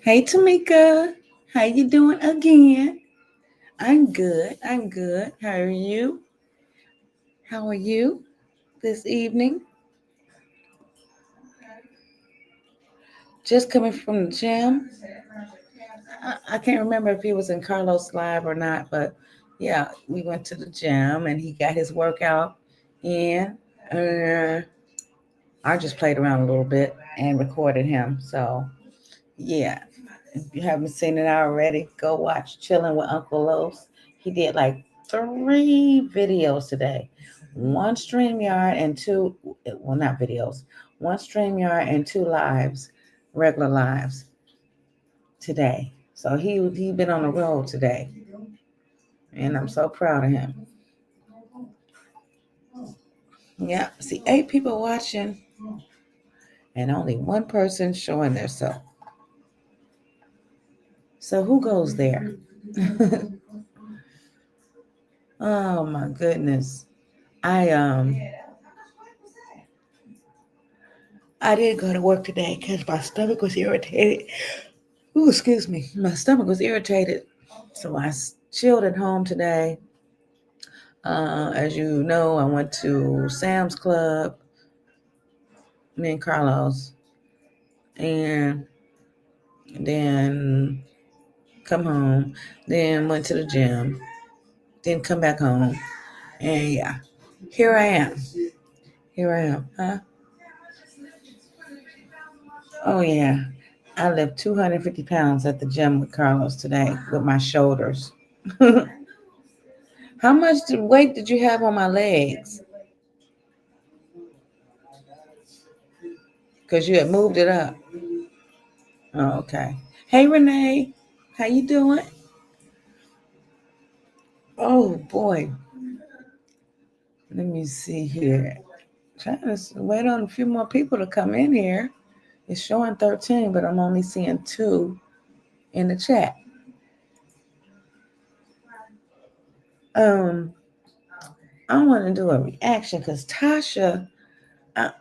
Hey Tamika, how you doing again? I'm good. I'm good. How are you? How are you this evening? Just coming from the gym. I can't remember if he was in Carlos Live or not, but yeah, we went to the gym and he got his workout in. Uh, I just played around a little bit and recorded him. So yeah, if you haven't seen it already, go watch Chilling with Uncle Los. He did like 3 videos today. One StreamYard and two, well, not videos, one StreamYard and 2 lives, regular lives today. So he been on the road today, and I'm so proud of him. Yeah, see 8 people watching and only one person showing their self. So who goes there? Oh my goodness. I um I didn't go to work today because my stomach was irritated. Ooh, excuse me. My stomach was irritated. So I chilled at home today. As you know, I went to Sam's Club, me and Carlos, and then come home, then went to the gym, then come back home. And yeah, here I am. Here I am. Huh? Oh, yeah. I left 250 pounds at the gym with Carlos today with my shoulders. How much weight did you have on my legs? Because you had moved it up. Oh, okay. Hey, Renee. How you doing? Oh, boy. Let me see here. Trying to wait on a few more people to come in here. It's showing 13, but I'm only seeing 2 in the chat. Um, I want to do a reaction because Tasha, uh,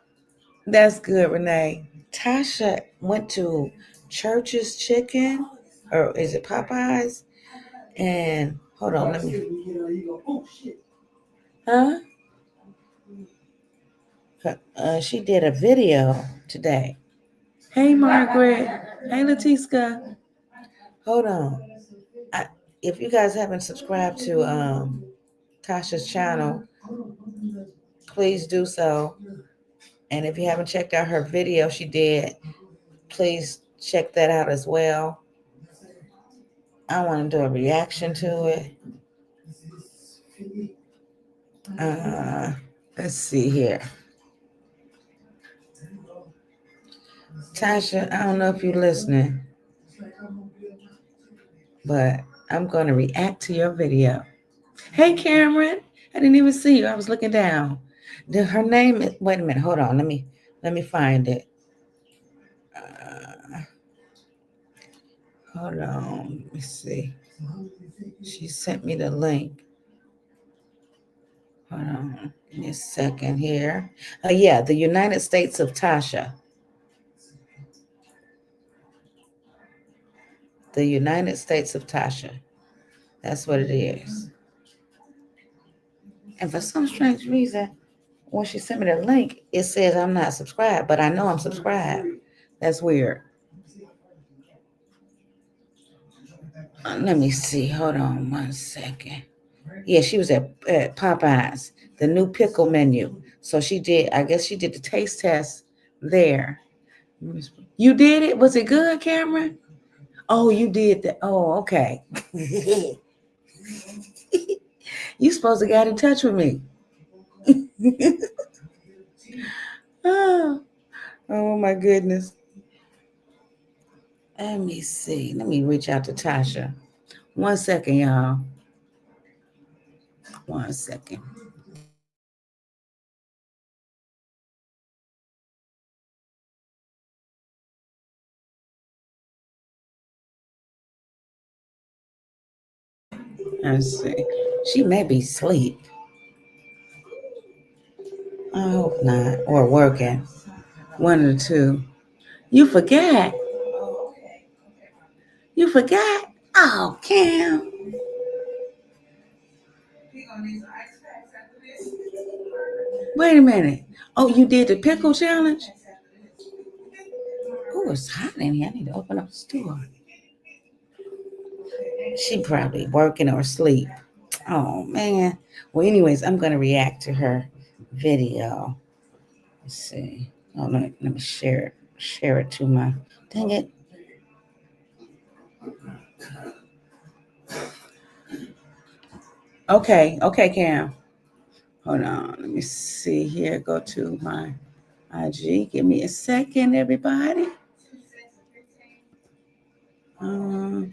that's good, Renee. Tasha went to Church's Chicken, or is it Popeyes? And hold on, let me. Huh? She did a video today. Hey, Margaret. Hey, Latiska. Hold on. I, if you guys haven't subscribed to Tasha's channel, please do so. And if you haven't checked out her video she did, please check that out as well. I want to do a reaction to it. Uh, let's see here. Tasha, I don't know if you're listening, but I'm going to react to your video. Hey, Cameron. I didn't even see you. I was looking down. Her name is, wait a minute. Hold on. Let me find it. Uh, hold on. Let me see. She sent me the link. Hold on. Give me a second here. Yeah, the United States of Tasha. The United States of Tasha. That's what it is. And for some strange reason, when she sent me the link, it says I'm not subscribed, but I know I'm subscribed. That's weird. Let me see. Hold on 1 second. Yeah, she was at Popeyes, the new pickle menu. So she did, I guess she did the taste test there. You did it? Was it good, Cameron? Oh, you did that. Oh, okay. You supposed to get in touch with me. Oh, oh my goodness. Let me see. Let me reach out to Tasha. 1 second, y'all. 1 second. Let's see. She may be asleep. I hope not. Or working. One or two. You forget. You forgot? Oh, Cam. Wait a minute. Oh, you did the pickle challenge? Oh, it's hot in here. I need to open up the store. She probably working or asleep. Oh man. Well, anyways, I'm gonna react to her video. Let's see. Oh, let me share it to my. Dang it. Okay, Cam. Hold on. Let me see here. Go to my IG. Give me a second, everybody. Um,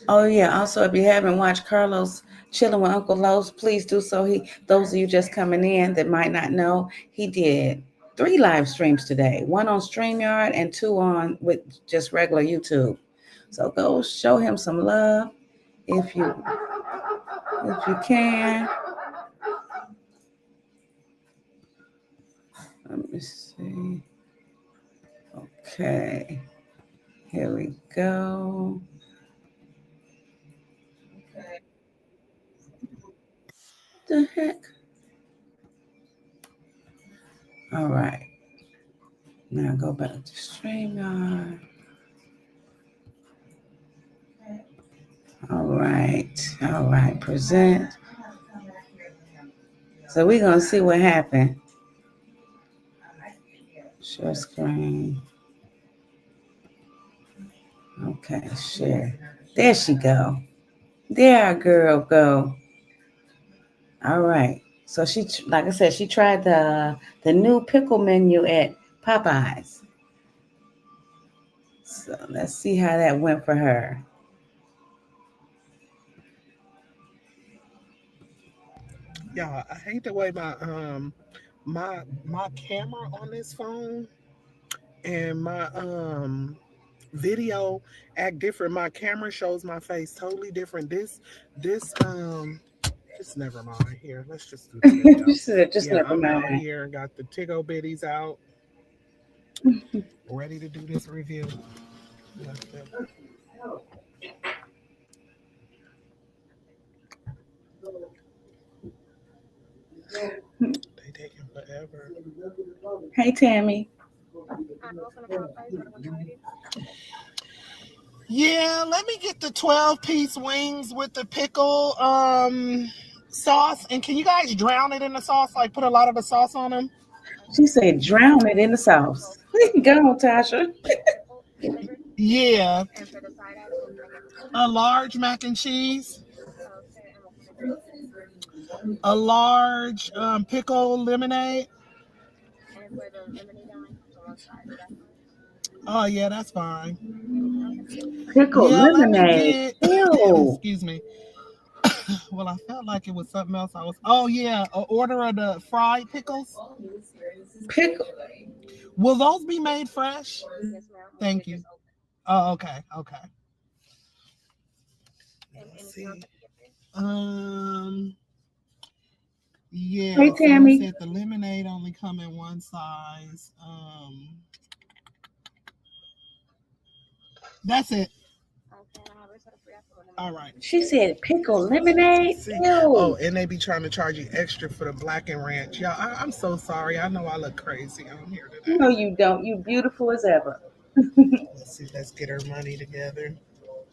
oh yeah. Also, if you haven't watched Carlos chilling with Uncle Los, please do so. Those of you just coming in that might not know, he did 3 live streams today. One on StreamYard and 2 on with just regular YouTube. So go show him some love if you can. Let me see. Okay. Here we go. The heck? All right. Now go back to StreamYard. All right. Present. So we're gonna see what happened. Share screen. Okay, share. There she go. There our girl go. All right. So she, like I said, she tried the new pickle menu at Popeyes. So let's see how that went for her. Yeah, I hate the way my camera on this phone and my video act different. My camera shows my face totally different. This just never mind. Here, let's just do the She video. said, just Yeah, never I'm out mind. here, got the Tiggo bitties out, ready to do this review. They taking forever. Hey, Tammy. Yeah, let me get the 12-piece wings with the pickle sauce. And can you guys drown it in the sauce? Like put a lot of the sauce on them? She said, drown it in the sauce. Go on, Tasha. Yeah. A large mac and cheese, a large pickle lemonade. Oh yeah, that's fine. Pickled Yeah, let me lemonade. get Ew. excuse me. Well, I felt like it was something else. I was oh yeah, a order of the fried pickles. Pickle. Will those be made fresh? Thank you. Oh, okay, okay. Let's see. Um, Hey, yeah. So you Tammy. said the lemonade only come in one size. That's it. All right. She said, pickle lemonade. See. Oh, Ew. and they be trying to charge you extra for the black and ranch. Yeah, I'm so sorry. I know I look crazy on here No, today. you don't. You beautiful as ever. Let's see. Let's get our money together.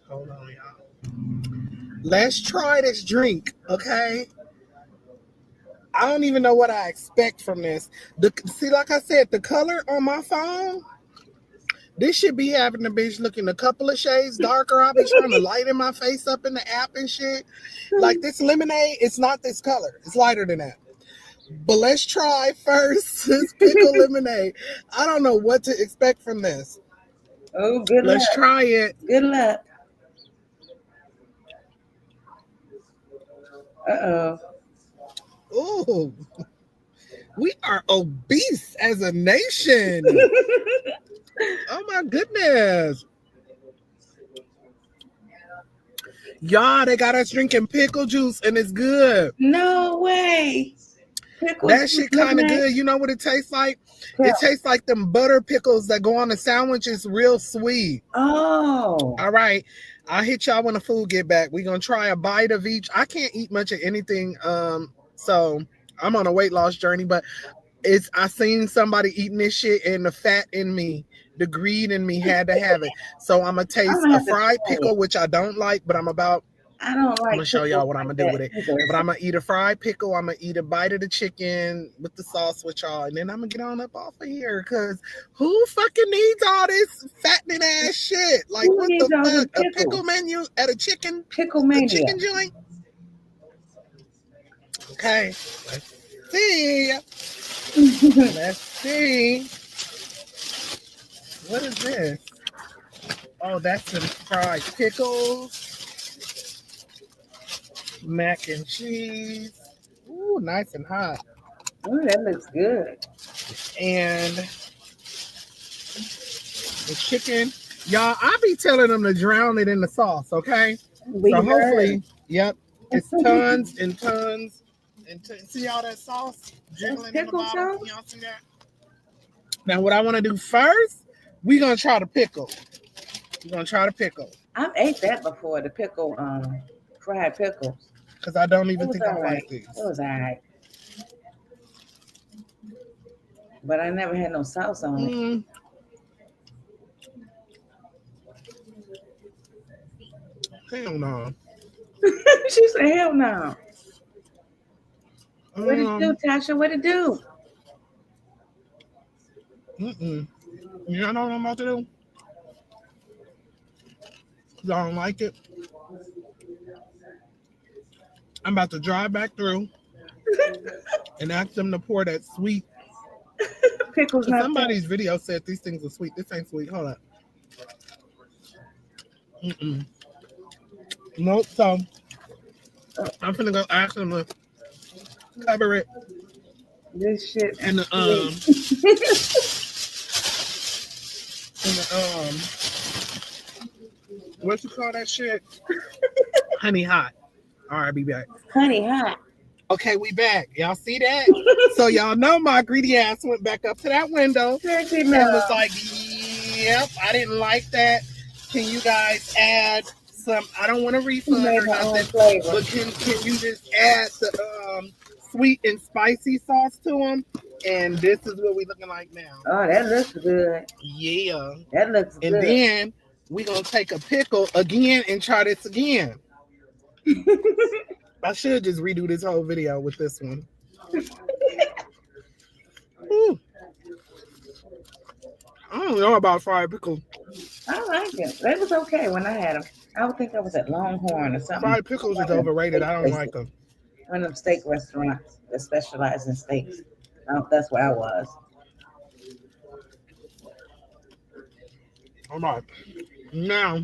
Hold on, y'all. Let's try this drink, okay? I don't even know what I expect from this. See, like I said, the color on my phone, this should be having the bitch looking a couple of shades darker. I'll be trying to lighten my face up in the app and shit. Like this lemonade, it's not this color. It's lighter than that. But let's try first this pickle lemonade. I don't know what to expect from this. Oh, good Let's luck. try it. Good luck. Uh Ooh, we are obese as a nation. oh. Oh my goodness. Y'all, they got us drinking pickle juice and it's good. No way. Pickle That juice shit kind of lemonade. good. You know what it tastes like? It Tell. tastes like them butter pickles that go on a sandwich. It's real sweet. Oh. All right. I'll hit y'all when the food get back. We're gonna try a bite of each. I can't eat much of anything. So I'm on a weight loss journey, but I seen somebody eating this shit and the fat in me, the greed in me had to have it. So I'm gonna I'm taste gonna a have to try fried it. pickle, which I don't like, but I don't I'm gonna like show y'all pickles what I'm like gonna do with that it. either. But I'm gonna eat a fried pickle. I'm gonna eat a bite of the chicken with the sauce with y'all, and then I'm gonna get on up off of here. Cause who fucking needs all this fattening ass shit? Like Who what needs the all them fuck? A pickle pickles? menu at Pickle a mania. chicken joint? Okay, let's see. Let's see. What is this? Oh, that's some fried pickles, mac and cheese. Ooh, nice and hot. Oh, that looks good. And the chicken. Y'all, I be telling them to drown it in the sauce, okay? We So heard. hopefully, yep, it's tons and tons. See all that sauce That's jiggling in the pickle bottom? Can sauce? y'all see that? Now, what I want to do first, we're going to try the pickle. We're going to try the pickle. I've ate that before, the pickle, fried pickles. Because I don't It even was think all I right. like these. It was all right. But I never had no sauce on it. Hell no. She said, hell no. What did you do, Um, Tasha? What did you You know what I'm about to do? Y'all don't like it? I'm about to drive back through and ask them to pour that sweet. do? Pickles not Somebody's video said these things are sweet. This ain't sweet. Hold up. Nope. So I'm finna go ask them to cover it this shit. in the what you call that shit? Honey hot. All right, be back. Honey hot. Okay, we back. Y'all see that? So y'all know my greedy ass went back up to that window and was like, yep, I didn't like that. Can you guys add some? I don't want a refund or nothing, but can you just add the sweet and spicy sauce to them? And this is what we looking like now. Oh, that looks good. Yeah. That looks good. And then we gonna take a pickle again and try this again. I should just redo this whole video with this one. I don't know about fried pickles. I like it. That was okay when I had them. I would think I was at Longhorn or something. Fried pickles is overrated. I don't like them. One of them steak restaurants that specialize in steaks. That's where I was. All right. Now,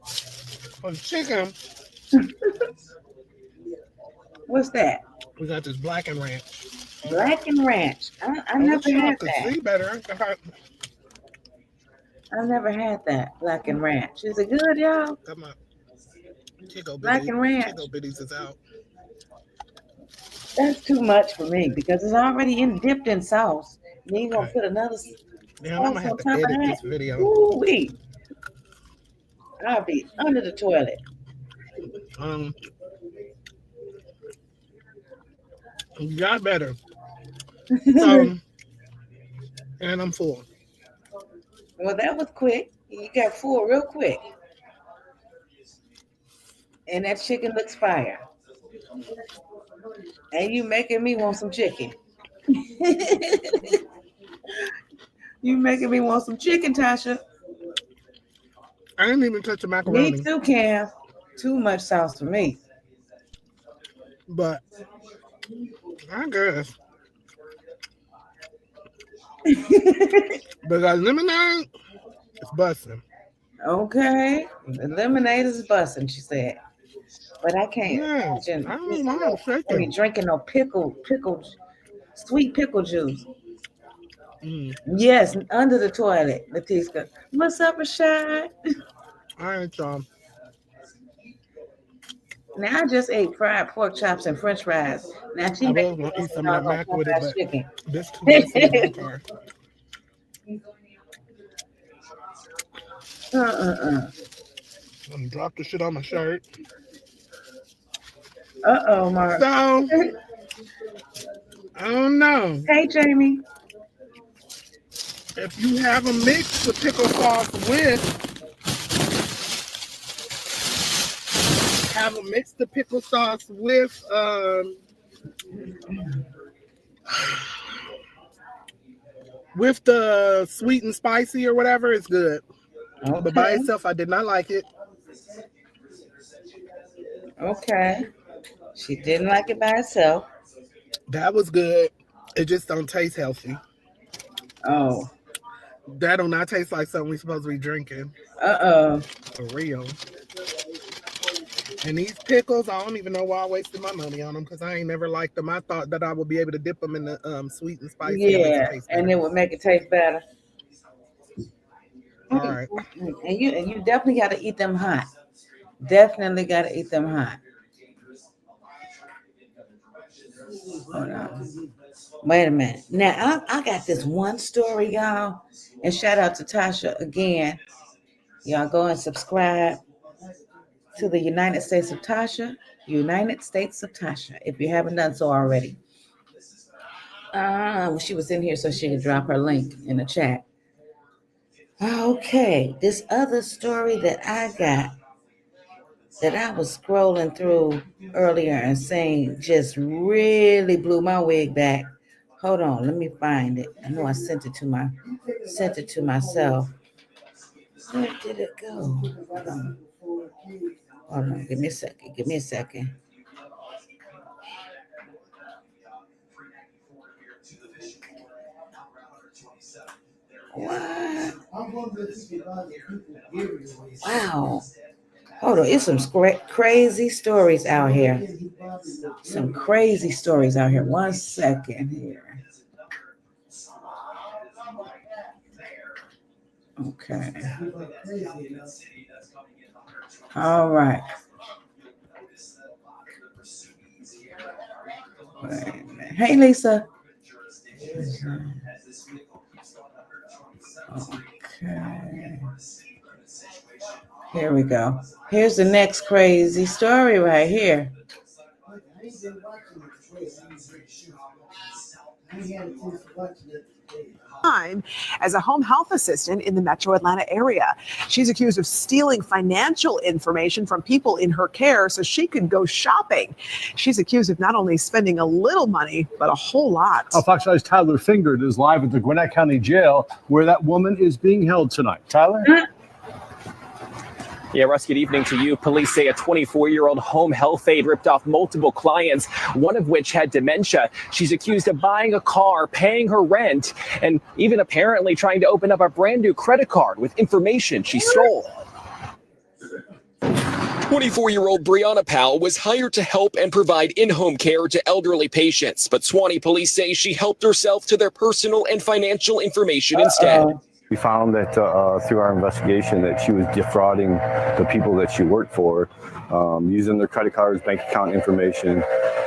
for the chicken, What's that? we got this black and ranch. Black and ranch. I never had that. See better. I never had that. Black and ranch. Is it good, y'all? Come on. Black and ranch. Tickle bitties is out. That's too much for me because it's already dipped in sauce. Then you're gonna put another sauce Now I'm gonna have on to top of edit that. this video. Ooh-wee. I'll be under the toilet. Got better. And I'm full. Well, that was quick. You got full real quick. And that chicken looks fire. And you making me want some chicken. You making me want some chicken, Tasha. I didn't even touch the macaroni. Me too, Cam. Too much sauce for me. But I guess. Because lemonade is busting. Okay. The lemonade is busting, she said. But I can't imagine. I don't know. I mean, drinking no sweet pickle juice. Yes, under the toilet, Letiska. What's up, Rashad? All right, y'all. Now I just ate fried pork chops and French fries. Now she I makes was gonna eat some of that mac with it, but chicken. this too messy in my car. I'm drop the shit on my shirt. Uh-oh, Mark. So, I don't know. Hey, Jamie. If you have a mix of pickle sauce with, with the sweet and spicy or whatever, it's good. Okay. But by itself, I did not like it. Okay. She didn't like it by herself. That was good. It just don't taste healthy. Oh. That do not taste like something we're supposed to be drinking. Uh-oh. For real. And these pickles, I don't even know why I wasted my money on them because I ain't never liked them. I thought that I would be able to dip them in the sweet and spicy. Yeah, and it would make it taste better. All right. And you definitely got to eat them hot. Definitely got to eat them hot. Hold on. Wait a minute. Now, I got this one story, y'all. And shout out to Tasha again. Y'all go and subscribe to the United States of Tasha. United States of Tasha, if you haven't done so already. She was in here so she could drop her link in the chat. Okay, this other story that I got that I was scrolling through earlier and saying just really blew my wig back. Hold on, let me find it. I know I sent it to myself. Where did it go? Hold on, give me a second. What? Wow. Hold on, it's some crazy stories out here. Some crazy stories out here. 1 second here. Okay. All right. Wait a minute. Hey, Lisa. Okay. Here we go. Here's the next crazy story right here. As a home health assistant in the metro Atlanta area. She's accused of stealing financial information from people in her care so she could go shopping. She's accused of not only spending a little money, but a whole lot. Fox 5's Tyler Fingert is live at the Gwinnett County Jail where that woman is being held tonight. Tyler? Yeah, Russ, good evening to you. Police say a 24-year-old home health aide ripped off multiple clients, one of which had dementia. She's accused of buying a car, paying her rent, and even apparently trying to open up a brand new credit card with information she stole. 24-year-old Brianna Powell was hired to help and provide in-home care to elderly patients, but Suwannee police say she helped herself to their personal and financial information instead. We found that through our investigation that she was defrauding the people that she worked for, using their credit cards, bank account information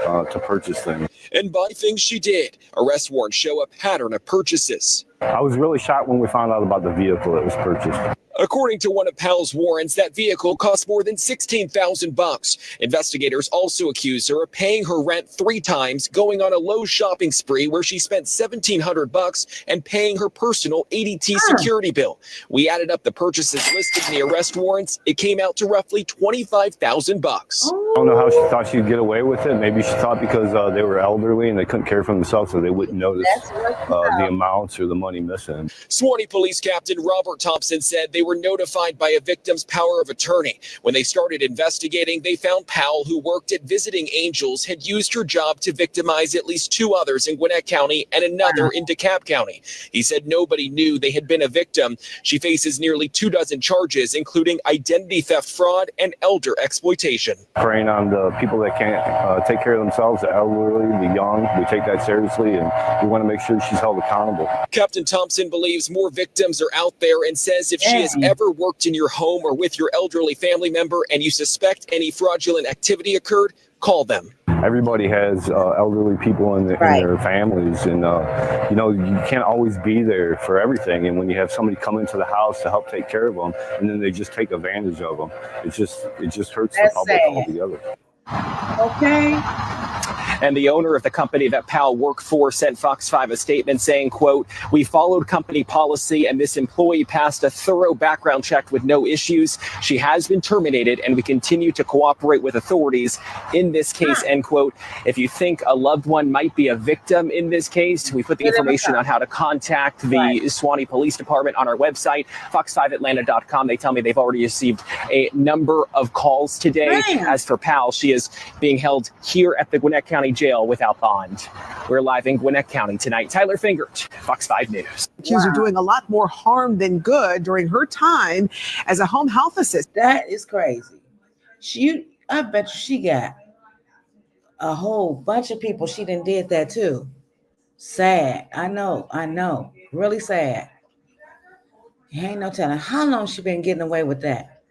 to purchase things. And buy things she did. Arrest warrants show a pattern of purchases. I was really shocked when we found out about the vehicle that was purchased. According to one of Powell's warrants, that vehicle cost more than $16,000. Investigators also accuse her of paying her rent 3 times, going on a Lowe's shopping spree where she spent $1,700 and paying her personal ADT security bill. We added up the purchases listed in the arrest warrants. It came out to roughly $25,000. I don't know how she thought she'd get away with it. Maybe she thought because they were elderly and they couldn't care for themselves, so they wouldn't notice the amounts or the money missing. Suwannee Police Captain Robert Thompson said they were notified by a victim's power of attorney. When they started investigating, they found Powell, who worked at Visiting Angels, had used her job to victimize at least 2 others in Gwinnett County and another in DeKalb County. He said nobody knew they had been a victim. She faces nearly 24 charges, including identity theft, fraud, and elder exploitation. Preying on the people that can't take care of themselves, the elderly, the young. We take that seriously, and we want to make sure she's held accountable. Captain Thompson believes more victims are out there and says if she has ever worked in your home or with your elderly family member and you suspect any fraudulent activity occurred, call them. everybody has elderly people in their families, and you can't always be there for everything. And when you have somebody come into the house to help take care of them, and then they just take advantage of them, it just hurts the public altogether. Okay. And the owner of the company that Powell worked for sent Fox 5 a statement saying, quote, "We followed company policy and this employee passed a thorough background check with no issues. She has been terminated and we continue to cooperate with authorities in this case," end quote. If you think a loved one might be a victim in this case, we put the information on how to contact the Suwannee Police Department on our website, fox5atlanta.com. They tell me they've already received a number of calls today. As for Powell, she is being held here at the Gwinnett County Jail without bond. We're live in Gwinnett County tonight. Tyler Fingert, Fox 5 News. Accused of doing a lot more harm than good during her time as a home health assistant. That is crazy. I bet you she got a whole bunch of people she done did that too. Sad. I know. Really sad. Ain't no telling how long she been getting away with that.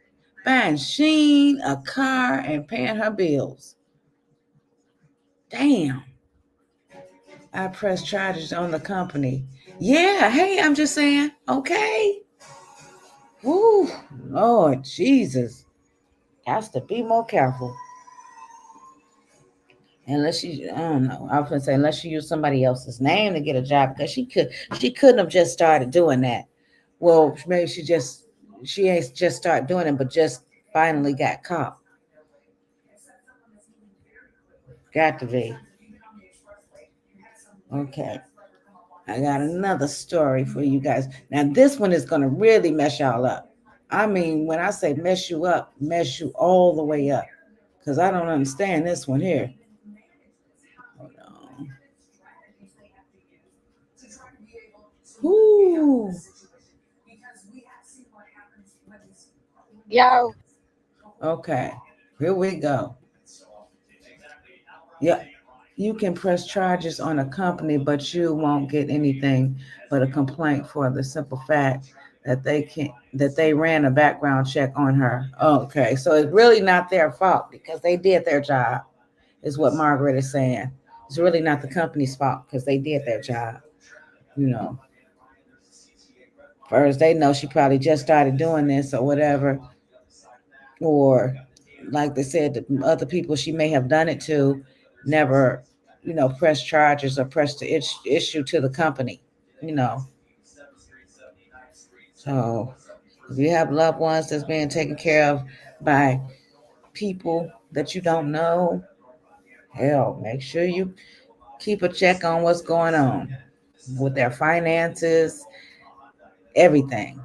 Buying Sheen, a car, and paying her bills. Damn. I press charges on the company. Yeah, hey, I'm just saying. Okay. Woo, Lord Jesus. Has to be more careful. Unless I don't know. I was gonna say unless you use somebody else's name to get a job, because she couldn't have just started doing that. Well, maybe she ain't just started doing it, but just finally got caught. Got to be. Okay. I got another story for you guys. Now, this one is going to really mess y'all up. I mean, when I say mess you up, mess you all the way up. Because I don't understand this one here. Hold on. Ooh. Yo. Okay. Here we go. Yeah. You can press charges on a company, but you won't get anything but a complaint for the simple fact that they ran a background check on her. Okay, so it's really not their fault because they did their job, is what Margaret is saying. It's really not the company's fault because they did their job. First they know she probably just started doing this or whatever, or like they said, the other people she may have done it to never press charges or press the issue to the company. So if you have loved ones that's being taken care of by people that you don't know, hell, make sure you keep a check on what's going on with their finances, everything.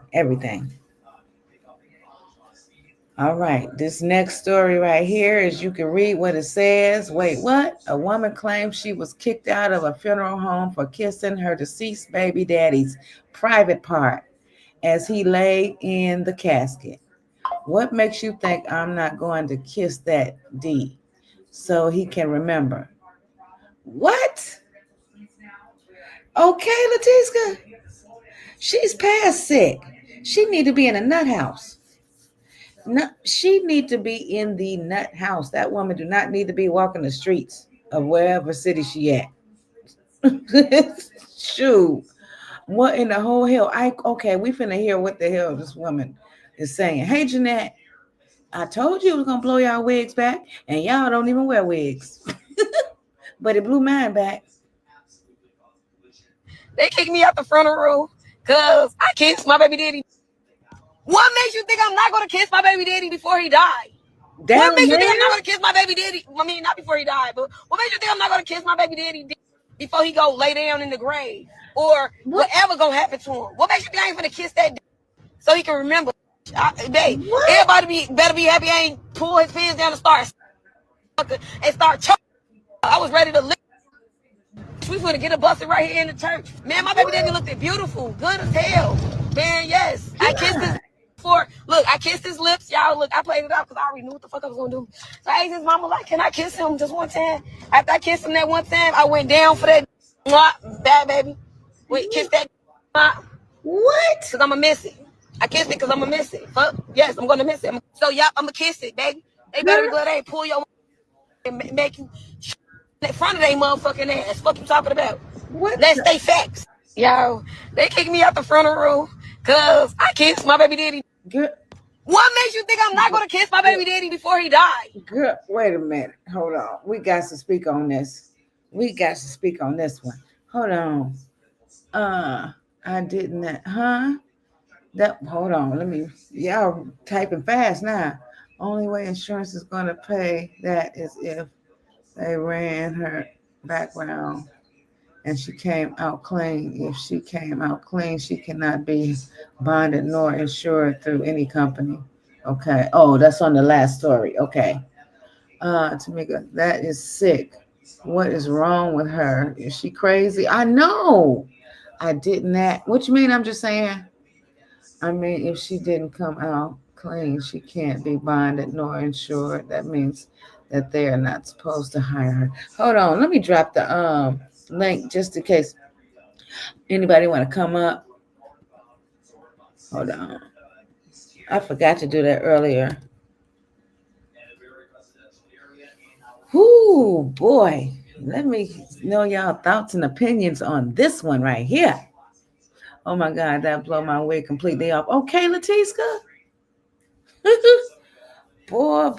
All right, this next story right here is, you can read what it says. Wait, what? A woman claims she was kicked out of a funeral home for kissing her deceased baby daddy's private part as he lay in the casket. What makes you think I'm not going to kiss that D so he can remember? What? Okay, Latiska. She's past sick. She need to be in a nut house. No, she need to be in the nut house. That woman do not need to be walking the streets of wherever city she at. Shoot. What in the whole hell? Okay, we finna hear what the hell this woman is saying. Hey, Jeanette, I told you it was gonna blow y'all wigs back, and y'all don't even wear wigs. But it blew mine back. They kicked me out the funeral because I kissed my baby daddy. What makes you think I'm not going to kiss my baby daddy before he died? What makes you think I'm not going to kiss my baby daddy? I mean, not before he died, but what makes you think I'm not going to kiss my baby daddy before he go lay down in the grave? Or whatever going to happen to him? What makes you think I ain't going to kiss that so he can remember? Everybody better be happy I ain't pull his pants down and start choking. I was ready to live. We finna get a busted right here in the church. Man, my baby daddy looked beautiful, good as hell. Man, yes. I kissed his I kissed his lips. Y'all, look, I played it out because I already knew what the fuck I was gonna do. So I asked his mama, like, can I kiss him just one time? After I kissed him that one time, I went down for that bad baby. Wait, kiss that. What? Because I'm gonna miss it. I kissed it because I'm gonna miss it. Fuck. Yes, I'm gonna miss it. So, yeah, I'm gonna kiss it, baby. They better be glad they ain't pull your making in front of their motherfucking ass. Fuck you talking about? What? Let's stay facts. Yo, they kicked me out the front of the room because I kissed my baby daddy. Girl, What makes you think I'm not going to kiss my baby daddy before he died? girl, wait a minute. Hold on. We got to speak on this. We got to speak on this one. Hold on. I didn't that, huh? That hold on. Let me y'all typing fast now. Only way insurance is gonna pay that is if they ran her background and she came out clean. If she came out clean, she cannot be bonded nor insured through any company. Okay. Oh, that's on the last story. Okay. Tamika, that is sick. What is wrong with her? Is she crazy? I know. I didn't that. What you mean? I'm just saying. I mean, if she didn't come out clean, she can't be bonded nor insured. That means that they are not supposed to hire her. Hold on, let me drop the link just in case anybody want to come up. Hold on. I forgot to do that earlier. Whoo, boy. Let me know y'all thoughts and opinions on this one right here. Oh my God, that blow my wig completely off. Okay, Latiska. Boy.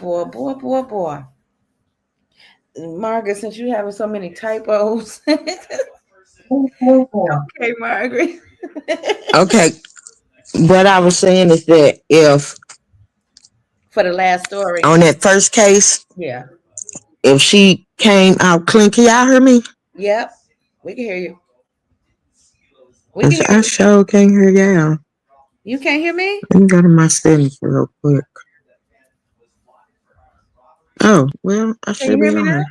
Margaret, since you having so many typos. Okay, Margaret. Okay, what I was saying is that if For the last story. on that first case, Yeah. if she came out clean, can y'all hear me? Yep. We can hear you. We can hear I you. sure can't hear y'all. You can't hear me? Let me go to my settings real quick. Oh, well, I Can you should hear be me now? on.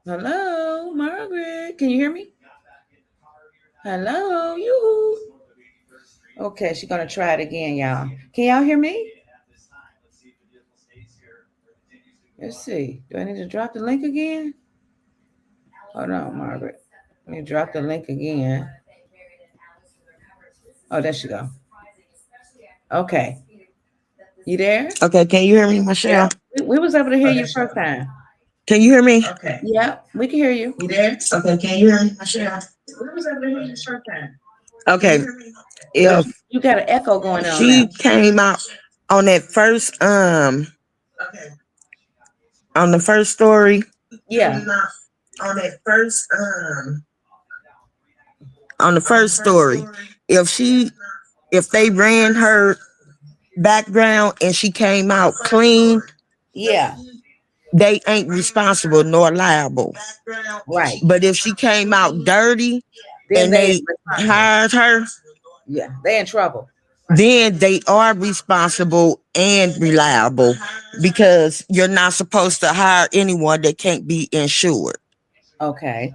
Hello, Margaret. Can you hear me? Hello, you. Okay, she's gonna try it again, y'all. Can y'all hear me? Let's see. Do I need to drop the link again? Hold on, Margaret. Let me drop the link again. Oh, there she go. Okay. You there? Okay, can you hear me, Michelle? We was able to hear you first time. Can you hear me? Okay. Yeah, we can hear you. You there? Okay, can you hear me, Michelle? We was able to hear you first time. Okay, if You got an echo going on she now. came out on that first on the first story. Yeah. On that first on the first story, if they ran her background and she came out clean, Yeah. they ain't responsible nor liable. Right. But if she came out dirty Then and they hired her, yeah, they in trouble. then they are responsible and reliable because you're not supposed to hire anyone that can't be insured. Okay.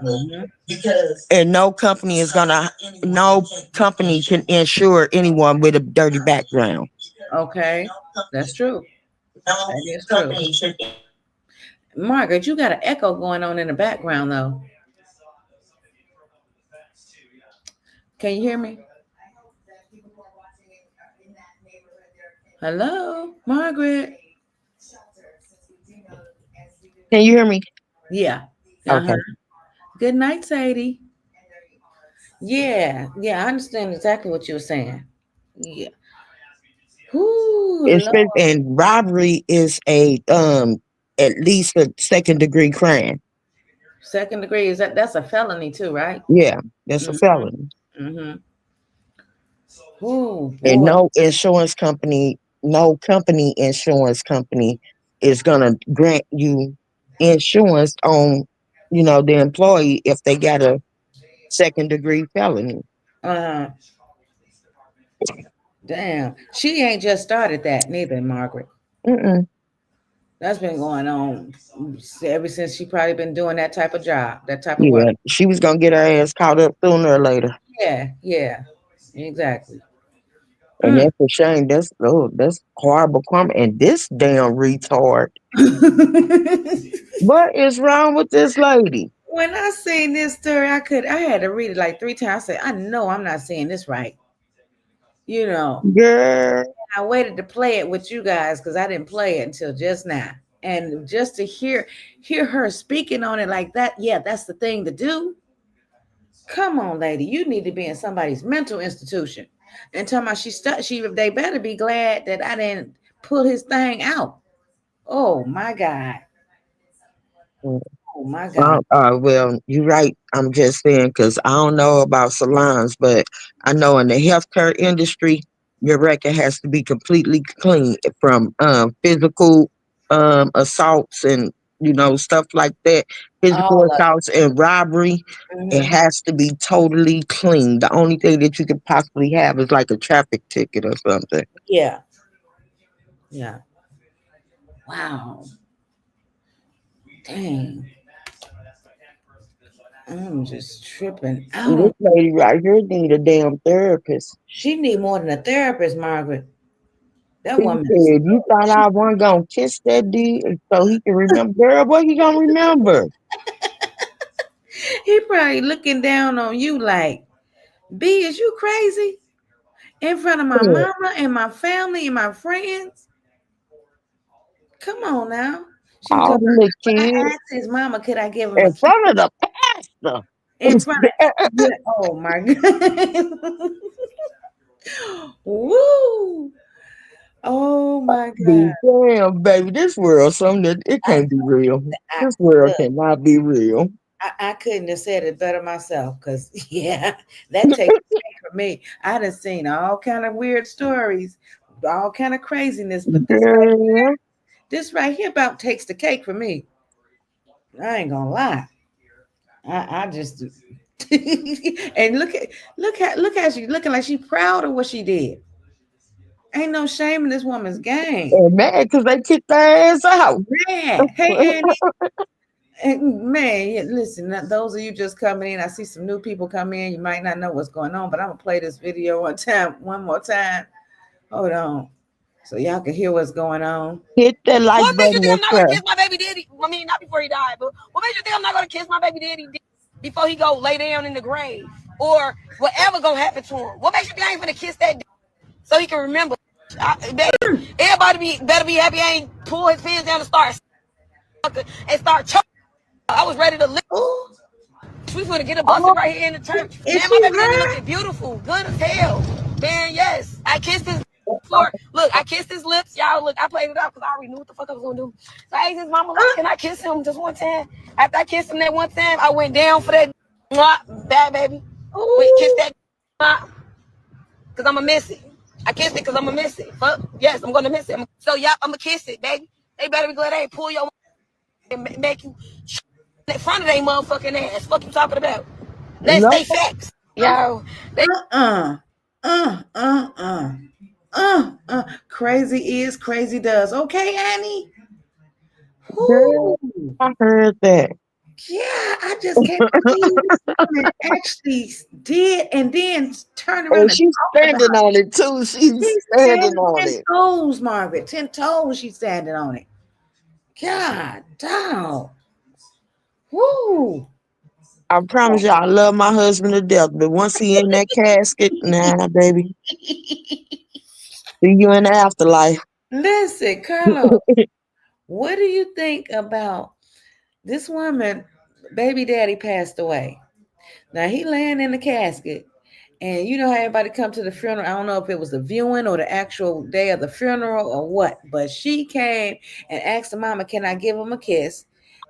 Mm-hmm. And no company can insure anyone with a dirty background. Okay. That's true. That is true. Margaret, you got an echo going on in the background though. Can you hear me? Hello, Margaret. Can you hear me? Yeah. Okay. Good night, Sadie. Yeah, I understand exactly what you were saying. Yeah. Ooh, And robbery is a at least a second degree crime. second degree is that's a felony too, right? Yeah, that's a felony. Mm-hmm. Ooh, And boy. no insurance company is gonna grant you insurance on, the employee if they got a second degree felony. Uh-huh. Damn. She ain't just started that neither, Margaret. Mm-mm. That's been going on ever since she probably been doing that type of job, that type of Yeah, work. she was gonna get her ass caught up sooner or later. Yeah. Exactly. And that's a shame. That's horrible karma. And this damn retard. What is wrong with this lady? When I seen this story, I had to read it like 3 times. I said, I know I'm not saying this right. Girl. I waited to play it with you guys because I didn't play it until just now. And just to hear her speaking on it like that, yeah, that's the thing to do. Come on, lady, you need to be in somebody's mental institution. And talking about they better be glad that I didn't pull his thing out. Oh my God. Oh my God. Well, you're right. I'm just saying because I don't know about salons, but I know in the healthcare industry, your record has to be completely clean from physical assaults and stuff like that, physical All of assaults and robbery. It it. has to be totally clean. The only thing that you could possibly have is like a traffic ticket or something. Yeah. Yeah. Wow. Dang. I'm just tripping This out. lady right here need a damn therapist. She need more than a therapist, Margaret. That He woman is said, "You thought I wasn't gonna kiss that dude so he can remember." Girl, what he gonna remember? he probably looking down on you like, B, is you crazy? In front of my Yeah, mama and my family and my friends? Come on now. She was all talking the little about, I kids asked his mama, could I give him a in kiss front of the pastor. in front of, yeah, oh my God. Woo. Oh my God. Be damn, baby, this world something that it I, can't be real. I, This world look, cannot be real. I couldn't have said it better myself because yeah, that takes the cake for me. I done seen all kind of weird stories, all kind of craziness, but Girl, this right here about takes the cake for me. I ain't gonna lie. I just and look at she looking like she proud of what she did. Ain't no shame in this woman's game. and mad because they kicked their ass out. Man, hey Annie. Man, yeah, listen, those of you just coming in, I see some new people come in. You might not know what's going on, but I'm gonna play this video one more time. Hold on, so y'all can hear what's going on. Hit that like What makes you button think and I'm not gonna share. kiss my baby daddy? I mean, not before he died, but what makes you think I'm not gonna kiss my baby daddy before he go lay down in the grave or whatever gonna happen to him? What makes you think I ain't gonna kiss that so he can remember? Everybody better be happy I ain't pull his pants down and start choking. I was ready to live. Oh, We finna get a busted Oh, right here in the church. is Man, my she baby daddy hurt? looking beautiful, good as hell. Man, yes. I kissed his for look, I kissed his lips. Y'all look, I played it out because I already knew what the fuck I was gonna do. So I asked his mama, like, can I kiss him just one time? After I kissed him that one time, I went down for that bad baby. Wait, kiss Oh, that because I'm gonna miss it. I kissed it because I'm gonna miss it. Fuck, yes, I'm gonna miss it. So yeah, I'm gonna kiss it, baby. They better be glad they ain't pull your and make you in front of their motherfucking ass. Fuck you talking about? Let's no. stay facts. Yo, they uh, uh, uh, uh, crazy is crazy does. Okay, Annie. Girl, Whoo. I heard that. Yeah, I just can't believe this woman actually did and then turned And around and she's talked standing about it. on it too. She's She's standing standing on 10 it. toes, Margaret. 10 toes, she's standing on it. God, dog. Woo. I promise you, I love my husband to death, but once he in that casket, nah, baby. See you in the afterlife. Listen, Carlos, what do you think about this woman? Baby daddy passed away. Now he laying in the casket. And you know how everybody come to the funeral. I don't know if it was the viewing or the actual day of the funeral or what, but she came and asked the mama, "Can I give him a kiss?"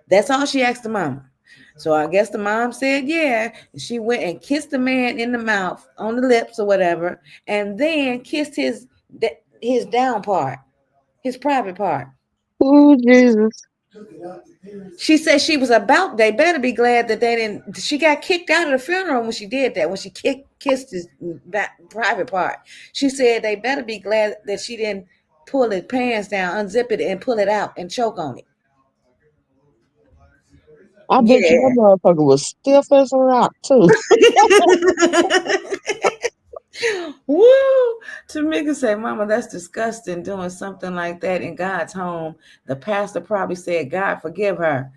That's all she asked the mama. So I guess the mom said yeah. And she went and kissed the man in the mouth, on the lips or whatever, and then kissed his down part, his private part. Ooh, Jesus. She said she was about, they better be glad that they didn't, she got kicked out of the funeral when she did that, when she kissed his private part. She said they better be glad that she didn't pull his pants down, unzip it and pull it out and choke on it. I bet you that Yeah. motherfucker was stiff as a rock, too. Woo! Tamika said, Mama, that's disgusting doing something like that in God's home. The pastor probably said, God forgive her.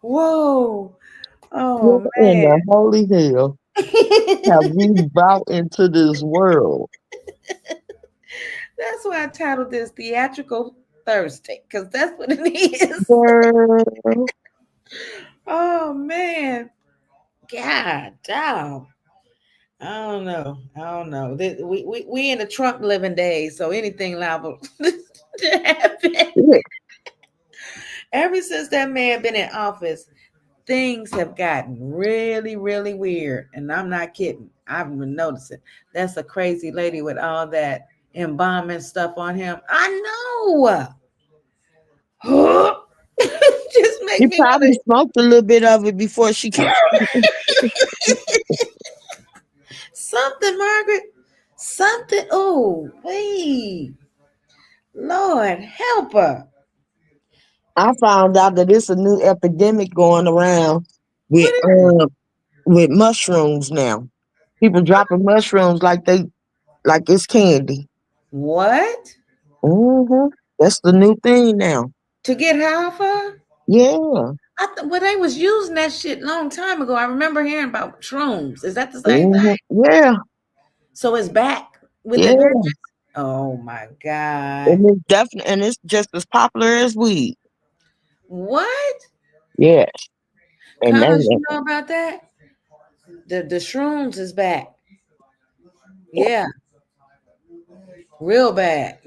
Whoa. What Oh in man. the holy hell have we brought into this world? That's why I titled this Theatrical Thursday, because that's what it is. Girl, Oh man. God dog. I don't know. I don't know. We in the Trump living days, so anything liable to happen. yeah, Ever since that man been in office, things have gotten really, really weird. And I'm not kidding. I've been noticing. That's a crazy lady with all that embalming stuff on him. I know. Just make she me probably want smoked a little bit of it before she came. to something, Margaret. Something. Oh, wait. Lord, help her. I found out that it's a new epidemic going around with What is it? with mushrooms now. People dropping mushrooms like it's candy. What? That's the new thing now. To get high off her? Yeah. Well, they was using that shit long time ago. I remember hearing about shrooms. Is that the same thing? Yeah. So it's back with the Yeah. vengeance. Oh my God. And it's definitely and it's just as popular as weed. What? Yeah. And Connors, you then know about that? The shrooms is back. Yeah, real bad.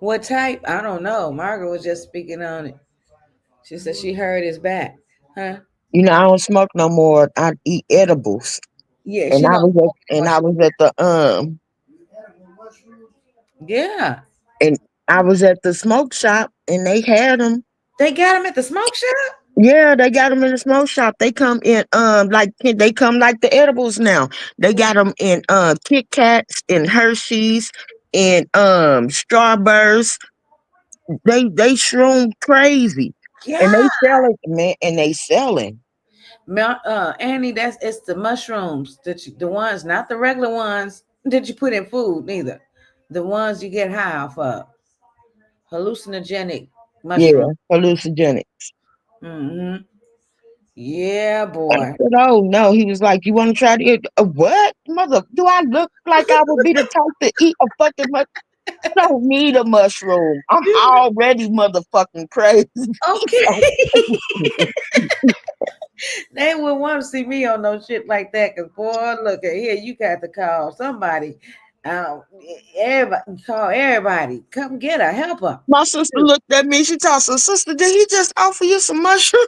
What type? I don't know. Margaret was just speaking on it. She said she heard it's back. Huh? I don't smoke no more. I eat edibles. Yeah, And she I don't was smoke no more. I was at the Yeah. and I was at the smoke shop and they had them. They got him at the smoke shop? Yeah, they got them in the smoke shop. They come in they come like the edibles now. They got them in Kit Kats and Hershey's and Strawberries. They shroom crazy. And Yeah. they selling, man, and they selling. Annie, it's the mushrooms the ones, not the regular ones that you put in food, neither. The ones you get high off of. Hallucinogenic Yeah, mushroom. hallucinogenic. Mm-hmm. Yeah, I boy. said, "Oh no." He was like, "You want to try to eat what, mother? Do I look like I would be the type to eat a fucking mushroom? I don't need a mushroom. I'm already motherfucking crazy." Okay. They would want to see me on no shit like that. Cause boy, look at here, you got to call somebody. Um, everybody call everybody. Come get her, help her. My sister looked at me. She told her sister, "Did he just offer you some mushroom?"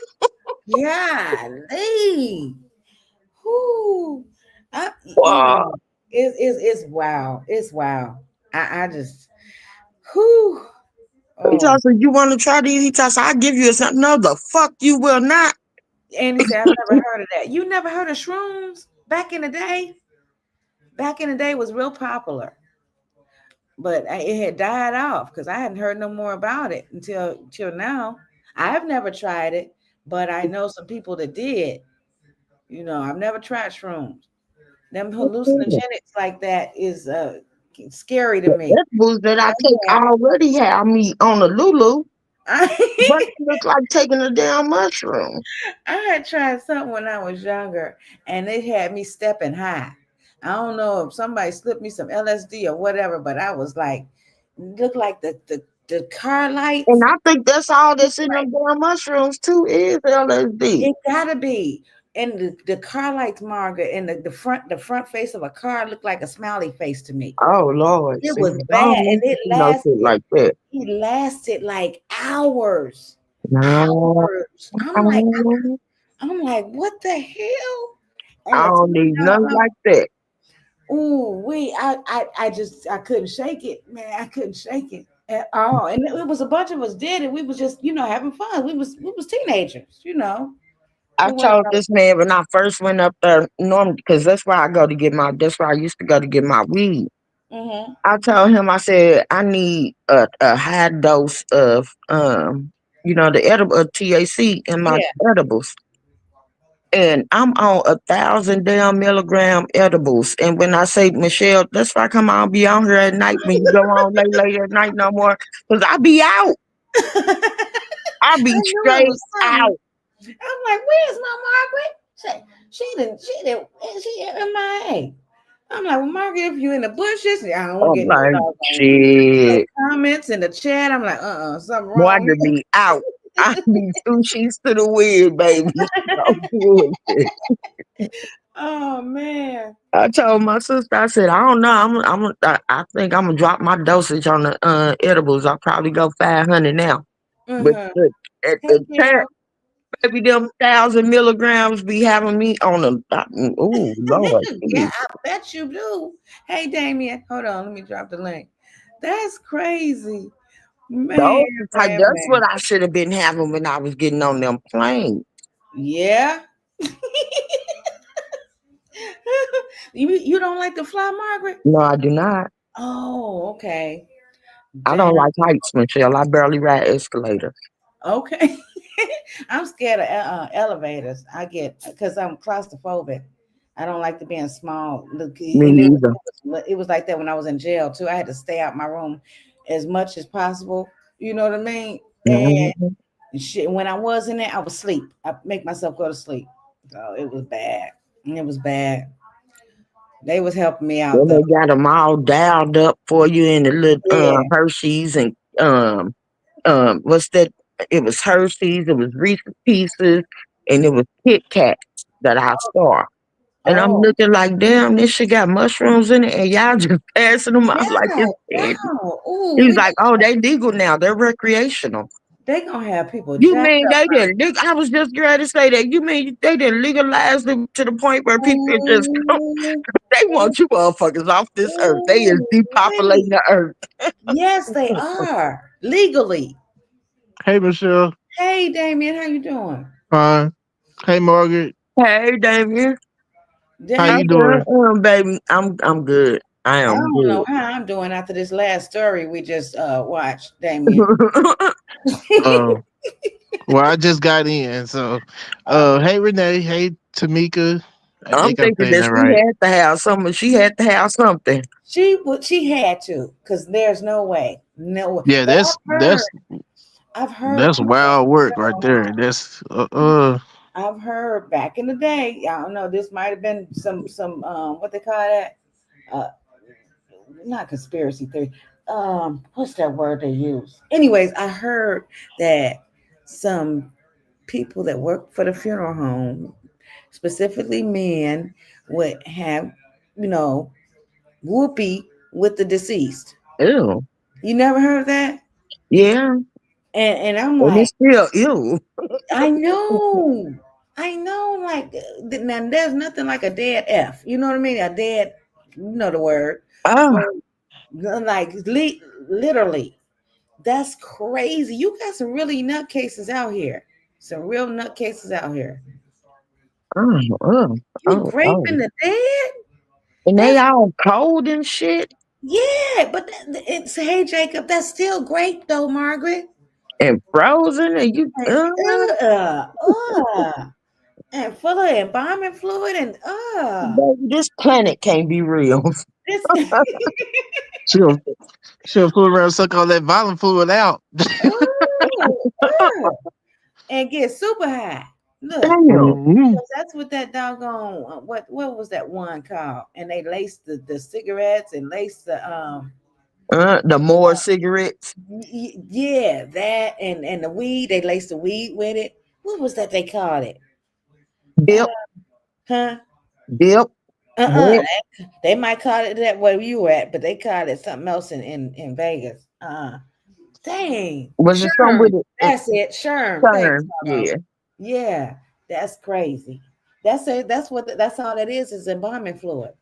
Yeah, whoo. You Wow. know, it's wow. It's wow. I just whoo. He Oh, told her, "You want to try these?" He told her, "I'll give you something." No, the fuck you will not. and he said, I've never heard of that. You never heard of shrooms back in the day? Back in the day was real popular, but it had died off because I hadn't heard no more about it until now. I've never tried it, but I know some people that did. I've never tried shrooms. Them hallucinogenics like that is scary to The me. edibles that I take already have me on a Lulu, but I it looks like taking a damn mushroom. had tried something when I was younger, and it had me stepping high. I don't know if somebody slipped me some LSD or whatever, but I was like, looked like the car And lights. I think that's all that's in them damn mushrooms too is LSD. It gotta be. And the car lights, Margaret, and the front face of a car looked like a smiley face to me. Oh Lord, It see, was I bad, don't and need to see no shit like that. it lasted like hours. No, Hours. I I'm like, what the hell? And the don't need nothing like that. ooh, I couldn't shake it, man. I couldn't shake it at all. And it was a bunch of us did it. We was just, having fun. We was teenagers. I It wasn't told this man when I first went up there, normally because that's where I used to go to get my weed. mm-hmm. I told him, I said, I need a high dose of the edible THC in my Yeah. edibles. And I'm on 1,000 damn milligram edibles. And when I say, Michelle, that's why I come on be on here at night when you go on late at night no more. Because I be out. I I be knew it straight was something. out. I'm like, where's my Margaret? She didn't, she MIA. I'm like, well, Margaret, if you in the bushes, I don't want to I'm get no like, doggone shit. comments in the chat. I'm like, something Boy, I wrong just be out. I be 2 sheets to the wind, baby. No bullshit. Oh man. I told my sister, I said, I don't know. I think I'm gonna drop my dosage on the edibles. I'll probably go 500 now. But Mm-hmm. at Hey the time, Gail. maybe them 1,000 milligrams be having me on a. Oh Lord, Yeah, please. I bet you do. Hey Damien, hold on, let me drop the link. That's crazy. Man, Those man, that's man. what I should have been having when I was getting on them planes. Yeah. You don't like to fly, Margaret? No, I do not. Oh, okay. I don't Damn. like heights, Michelle. I barely ride escalators. Okay. I'm scared of elevators. I get because I'm claustrophobic. I don't like to be in small. Me And either. it was like that when I was in jail too. I had to stay out my room as much as possible. You know what I mean? And Mhm. shit, when I was in there, I was asleep. I make myself go to sleep. So it was bad. It was bad. They was helping me out Then though. they got them all dialed up for you in the little Yeah. Hershey's and what's that? It was Hershey's, it was Reese's Pieces, and it was Kit Kats that I saw. And I'm Oh, looking like, damn, this shit got mushrooms in it, and y'all just passing them out like yeah. it's candy. Wow. Ooh, He's like, oh, they legal now. They're recreational. they gonna have people You jacked mean up. they didn't? I was just going to say that. You mean they didn't legalize them to the point where people can just Ooh, they want you motherfuckers off this earth. They is ooh, depopulating wait. the earth. Yes, they are legally. Hey, Michelle. Hey, Damien, how you doing? Fine. Hey, Margaret. Hey, Damien. How How you Damien, you doing? baby? I'm good. I I am don't know good. how I'm doing after this last story we just watched, Damien. Oh, well, I just got in. So, hey, Renee. Hey, Tamika. I I'm think I'm thinking saying that that right. she had to have something. She had to, because there's no way. No way. Yeah, But that's that's I've heard that's people wild work right there. That's I've heard back in the day, I don't know, this might have been some what they call that? Uh not conspiracy theory. What's that word they use? Anyways, I heard that some people that work for the funeral home, specifically men, would have, you know, whoopee with the deceased. Ew. You never heard of that? Yeah. And I'm And like, it's still ew. I know. I know, like now there's nothing like a dead F. You know what I mean? A dead, you know the word. Ah, Um, like literally. That's crazy. You got some really nutcases out here. Some real nutcases out here. oh, oh, You oh, oh. raping the dead? And they That's all cold and shit yeah, but it's hey Jacob, that's still great though, Margaret. and frozen and Uh, uh, and full of embalming fluid and baby, this planet can't be real. this she'll she'll fool around, suck all that violent fluid out. uh, and get super high. Look, Damn. Hmm. 'cause that's what that doggone what was that one called? And they laced the cigarettes and laced the The more cigarettes. yeah, that and the weed, they laced the weed with it. What was that they called it? Uh, Dip, huh? dip, Uh-uh. dip. They might call it that where you were at, but they called it something else in Vegas. Dang. Was it some Sherm. with it? That's it. Sherm. Thanks, Turn. Carlos. Yeah. Yeah, that's crazy. That's it. That's all that is embalming fluid.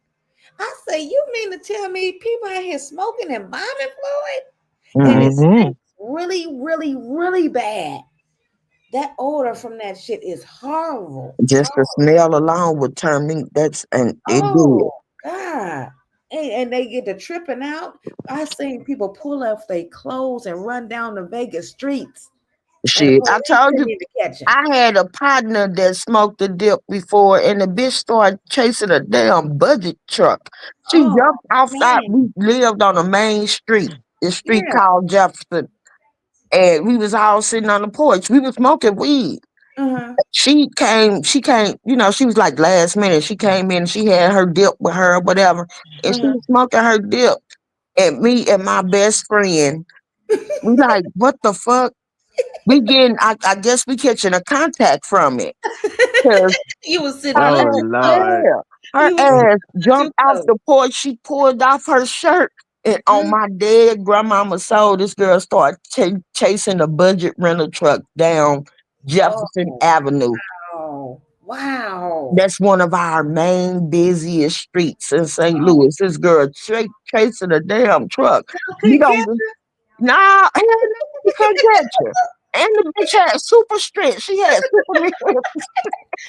I say, you mean to tell me people out here smoking embalming fluid? And it Hmm. stinks really, really, really bad. That odor from that shit is horrible. Just the smell alone would turn me. And it did. Oh God. And they get to tripping out. I seen people pull off their clothes and run down the Vegas streets. And the Shit. I police told couldn't you even catch him. I had a partner that smoked a dip before, and the bitch started chasing a damn budget truck. She Oh jumped off that. man. We lived on a main street, the street Yeah. called Jefferson, and we was all sitting on the porch. We was smoking weed, Uh-huh. She came, she was like last minute. She came in and she had her dip with her or whatever. And she Uh-huh. was smoking her dip. And me and my best friend, we like, what the fuck? I guess we catching a contact from it. 'Cause You was sitting a her Oh little too ass, close. Lord. yeah, her You was sitting ass a little too jumped off close. the porch. She pulled off her shirt. And on Mm. my dead grandmama's soul, this girl started chasing a budget rental truck down Jefferson Oh, Avenue. wow. Wow. That's one of our main busiest streets in St. Oh, Louis. This girl chasing a damn truck. I You couldn't catch don't, nah, hell no, you couldn't catch her. And the bitch had super strength. She had super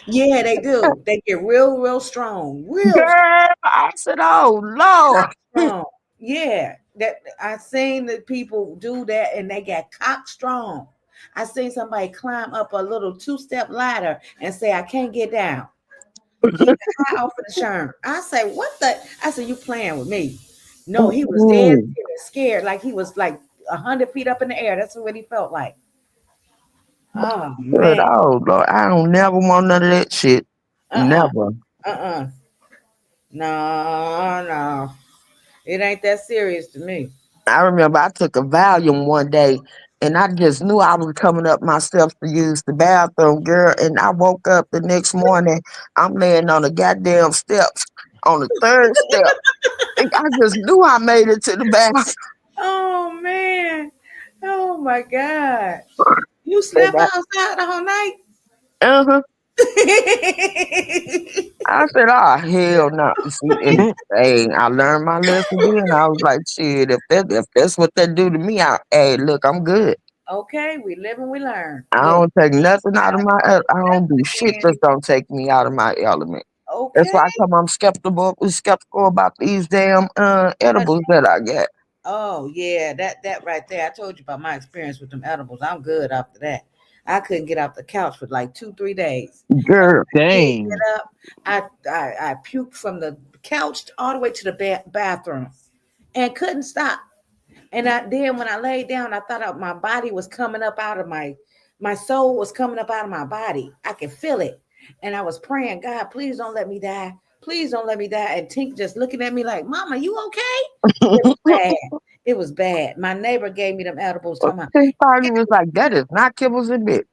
Yeah, they do. They get real, real strong. Real girl. I said, oh Lord. strong. Yeah. That I seen the people do that and they got cock strong. I seen somebody climb up a little two-step ladder and say, I can't get down. He high off of the sherm. I say, what the? I said, you playing with me. No, he was dead Mm-mm. serious, scared, like he was like 100 feet up in the air. That's what he felt like. Oh Good, man. oh Lord. I don't never want none of that shit. Uh-uh. Never. Uh-uh. No, no. It ain't that serious to me. I remember I took a Valium one day and I just knew I was coming up myself to use the bathroom, girl. And I woke up the next morning, I'm laying on the goddamn steps, on the third step. And I just knew I made it to the bathroom. Oh man. Oh my God. You And slept outside the whole night? uh-huh. I said, oh, hell no. See, and hey, I learned my lesson then. I was like, shit, if that's what they do to me, hey, look, I'm good. Okay, we live and we learn. I Look, don't take nothing out of my, I don't do shit again. that's gonna take me out of my element. That's Okay. why I'm skeptical about these damn edibles that I get. Oh yeah, that right there. I told you about my experience with them edibles. I'm good after that. I couldn't get off the couch for like 2, 3 days. And Girl, when I did Dang. get up, I puked from the couch all the way to the bathroom and couldn't stop. And then when I laid down, I thought my body was coming up out of my soul was coming up out of my body. I could feel it. And I was praying, God, please don't let me die. Please don't let me die. And Tink just looking at me like, Mama, you okay? It was bad. It was bad. My neighbor gave me them edibles talking about, Tea Party was like, that is not kibbles and bits.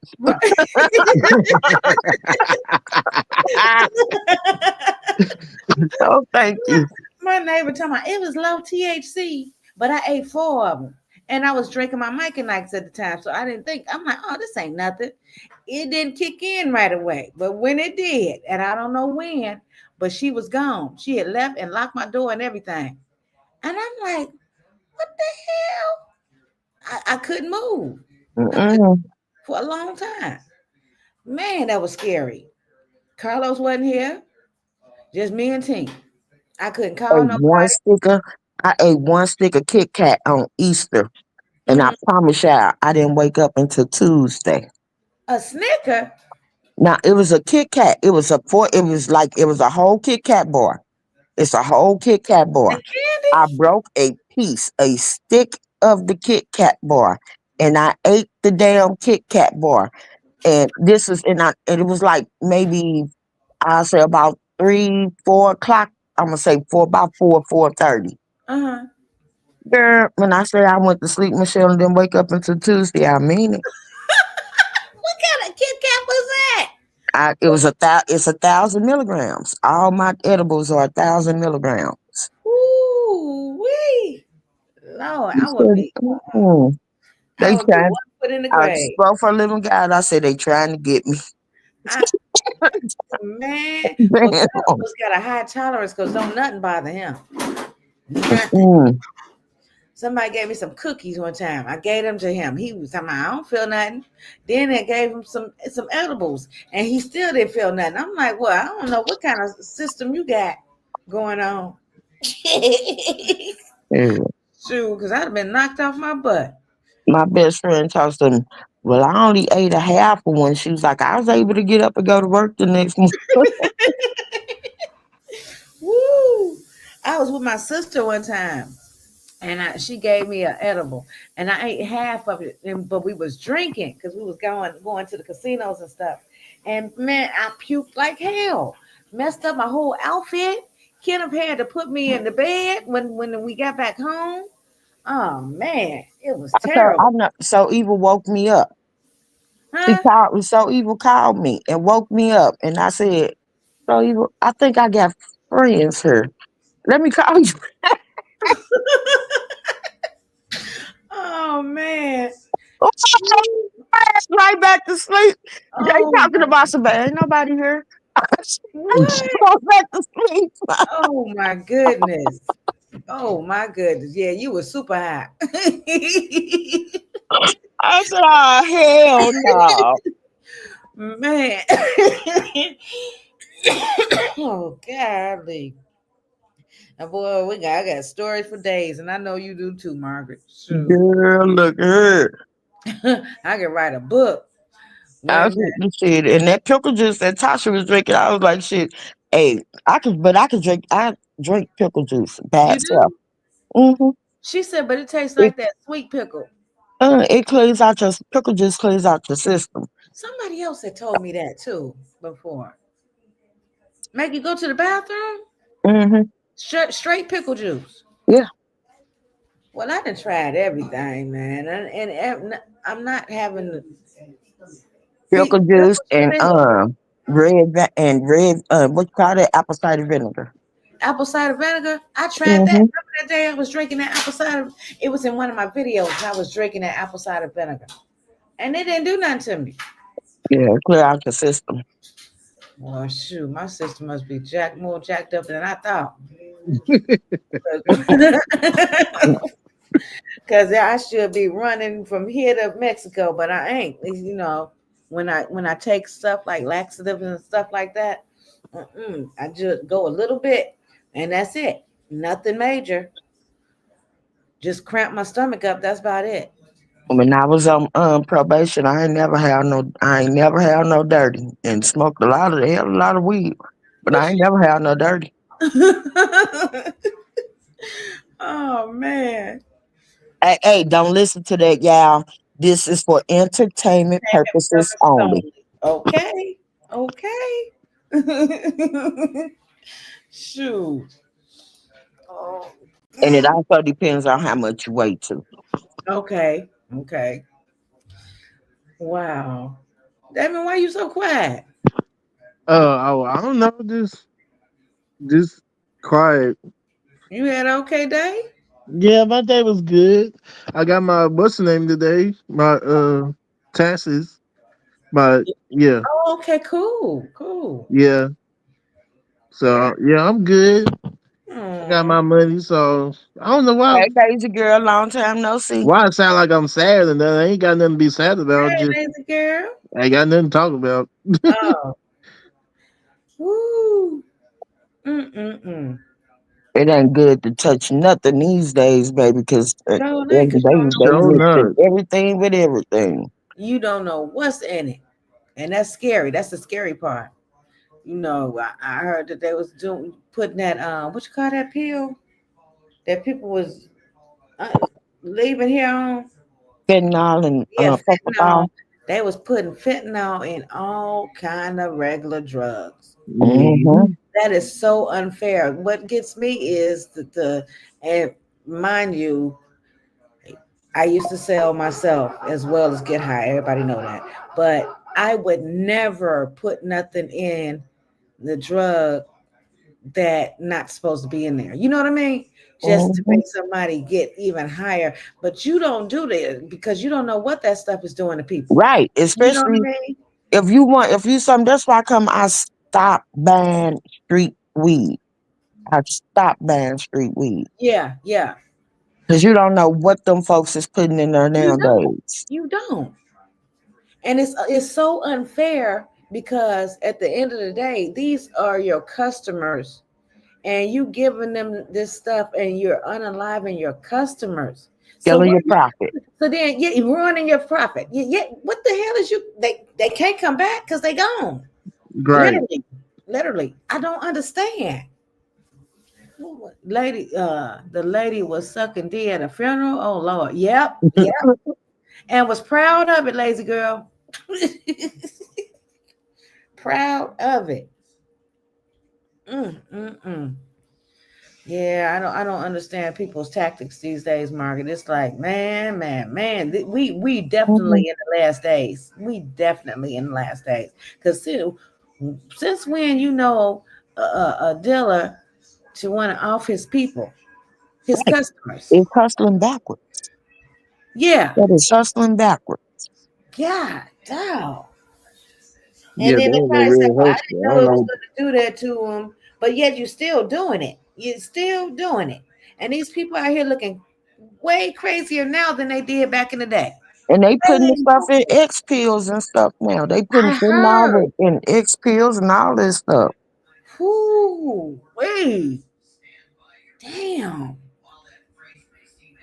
Oh, thank you. my neighbor talking about it was low THC, but I ate 4 of them. And I was drinking my Mike and Nikes at the time. So I didn't think, I'm like, oh, this ain't nothing. It didn't kick in right away. But when it did, and I don't know when, but she was gone. She had left and locked my door and everything. And I'm like, what the hell? I couldn't move. I couldn't Mm-mm. for a long time. Man, that was scary. Carlos wasn't here, just me and Tink. I couldn't call Ate one nobody. sticker. I ate one stick of Kit Kat on Easter, and I Mhm. promise y'all, I didn't wake up until Tuesday. A Snicker, Now it was a Kit Kat. It was a four. It was like it was a whole Kit Kat bar. It's a whole Kit Kat the bar. candy. I broke a stick of the Kit Kat bar, and I ate the damn Kit Kat bar. And it was like maybe I say about 3, 4 o'clock. I'm gonna say about 4:30. Uh-huh. Girl, when I say I went to sleep, Michelle, and didn't wake up until Tuesday, I mean it. What kind of Kit Kat was that? It's 1,000 milligrams. All my edibles are 1,000 milligrams. Ooh, wee. Lord, She said, "Mm-mm." I They would be trying. one foot in the I grave. spoke for a living God. I said they trying to get me. I man, well, Damn. Carlos got a high tolerance because don't nothing bother him. Nothing. Mm. Somebody gave me some cookies one time. I gave them to him. He was talking, I don't feel nothing. Then they gave him some edibles, and he still didn't feel nothing. I'm like, well, I don't know what kind of system you got going on. Yeah. Shoot, because I'd have been knocked off my butt. My best friend told them, well, I only ate a half of one. She was like, I was able to get up and go to work the next morning. Woo! I was with my sister one time. and she gave me an edible, and I ate half of it. But we was drinking because we was going to the casinos and stuff. And man, I puked like hell, messed up my whole outfit. Kenneth had to put me in the bed when we got back home. Oh man, it was So I terrible, know. So Evil woke me up. She huh? called me. So Evil called me and woke me up, and I said, "So Evil, I think I got friends here. Let me call you." Oh man. Right back to sleep. They Oh talking my. about some ain't nobody here. What? Go back to sleep. Oh my goodness. Oh my goodness. Yeah, you were super high. I said, "Oh hell no!" Man. Oh golly. And boy, I got stories for days, and I know you do too, Margaret. Shoot. Girl, look at her. I could write a book. I When said, "You said," and that pickle juice that Tasha was drinking, I was like, "Shit, hey, I could drink. I drink pickle juice by you itself. do? Mm-hmm. She said, but it tastes It like that sweet pickle. it cleans out your pickle juice cleans out your system. Somebody else had told me that too before. Make you go to the bathroom? Mm-hmm. Straight pickle juice. Yeah, Well, I done tried everything, man, I'm not having the see pickle that's juice what and you think. red what you call that apple cider vinegar. Apple cider vinegar. I tried that. Mm-hmm. Remember that day I was drinking that apple cider? It was in one of my videos. I was drinking that apple cider vinegar, and it didn't do nothing to me. Yeah, clear out your system. Well, shoot, my system must be more jacked up than I thought. Because I should be running from here to Mexico, but I ain't. When I take stuff like laxatives and stuff like that, I just go a little bit, and that's it. Nothing major. Just cramp my stomach up. That's about it. When I was on probation, I ain't never had no dirty and smoked a lot of weed, but I ain't never had no dirty. Oh man. Hey, don't listen to that, y'all. This is for entertainment Payment purposes purpose only. only. Okay. Okay. Shoot. Oh. And it also depends on how much you weigh too. Okay. Okay. Wow. Damon, why you so quiet? I don't know, just quiet. You had an okay day? Yeah, my day was good. I got my what's the name today? My taxes. But yeah, Oh, okay, cool. Cool. yeah. Yeah. So yeah, I'm good. I got Aw. my money, so I don't know Hey, Daisy girl, long time no see. why it sound like I'm sad and that I ain't got nothing to be sad about. Hey, Just lazy girl. I ain't got nothing to talk about. Oh. Woo. Mm-mm-mm. It ain't good to touch nothing these days, baby, because No, it ain't, 'cause you don't they know Sure mix not. everything with everything. you don't know what's in it. And that's scary. That's the scary part. I heard that they was putting that what you call that pill that people was uh, leaving here on. Fentanyl and Yeah, fentanyl. propofol. They was putting fentanyl in all kind of regular drugs. Mm-hmm. Mhm. That is so unfair. What gets me is and mind you, I used to sell myself as well as get high. Everybody know that. But I would never put nothing in the drug that not supposed to be in there. You know what I mean? Just to Mm-hmm. make somebody get even higher. But you don't do that because you don't know what that stuff is doing to people. Right. You know Especially what I mean? if you some that's why I stopped buying street weed. I stopped buying street weed. Yeah, yeah. Because you don't know what them folks is putting in there You don't. nowadays. You don't. And it's so unfair because at the end of the day, these are your customers, and you giving them this stuff, and you're unaliving your customers. So Killing what? your profit. So then, yeah, you're ruining your profit. What the hell is you? They can't come back because they gone. Right. Literally, literally. I don't understand. Lady, the lady was sucking D at a funeral. Oh Lord, yep, yep, and was proud of it, lazy girl. Proud of it. Mm, mm, mm. Yeah, I don't understand people's tactics these days, Margaret. It's like, man, man, man. We Mhm. definitely in the last days. We definitely in the last days. Because since when a dealer to want to off his people, his Right. customers? It's hustling backward. Yeah, That is hustling backward. God, dog. And Yeah, then they they're a try to say, real well, I hustler. didn't I know don't it was know. going to do that to them, but yet you're still doing it. You're still doing it. And these people out here looking way crazier now than they did back in the day. And they putting the Way stuff more in crazy. X pills and stuff now. They putting I heard. fentanyl in X pills and all this stuff. Whoo, wait, damn.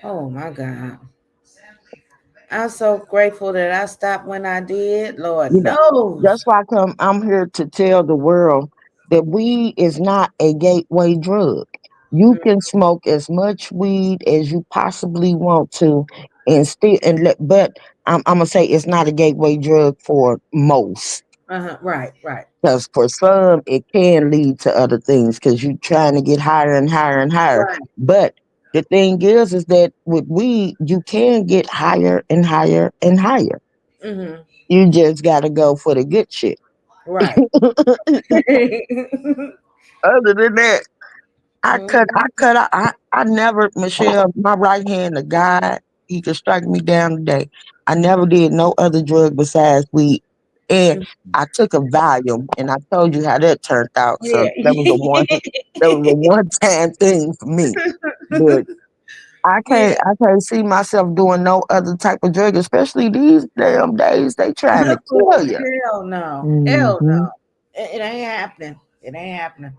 Oh my God. I'm so grateful that I stopped when I did. Lord You know, knows. that's why I'm here to tell the world that weed is not a gateway drug. You can smoke as much weed as you possibly want to, and still but I'm gonna say it's not a gateway drug for most. Uh-huh. Right, right, Because for some, it can lead to other things because you're trying to get higher and higher and higher. right. But the thing is that with weed, you can get higher and higher and higher. Mm-hmm. You just got to go for the good shit. Right. Other than that, Mhm. I never, Michelle, my right hand, the guy, he could strike me down today. I never did no other drug besides weed. And I took a Valium, and I told you how that turned out. So Yeah. that was a one time thing for me. But Yeah. I can't see myself doing no other type of drug, especially these damn days. They trying to Oh, kill you. hell no. Hell Hmm. no. It ain't happening. It ain't happening.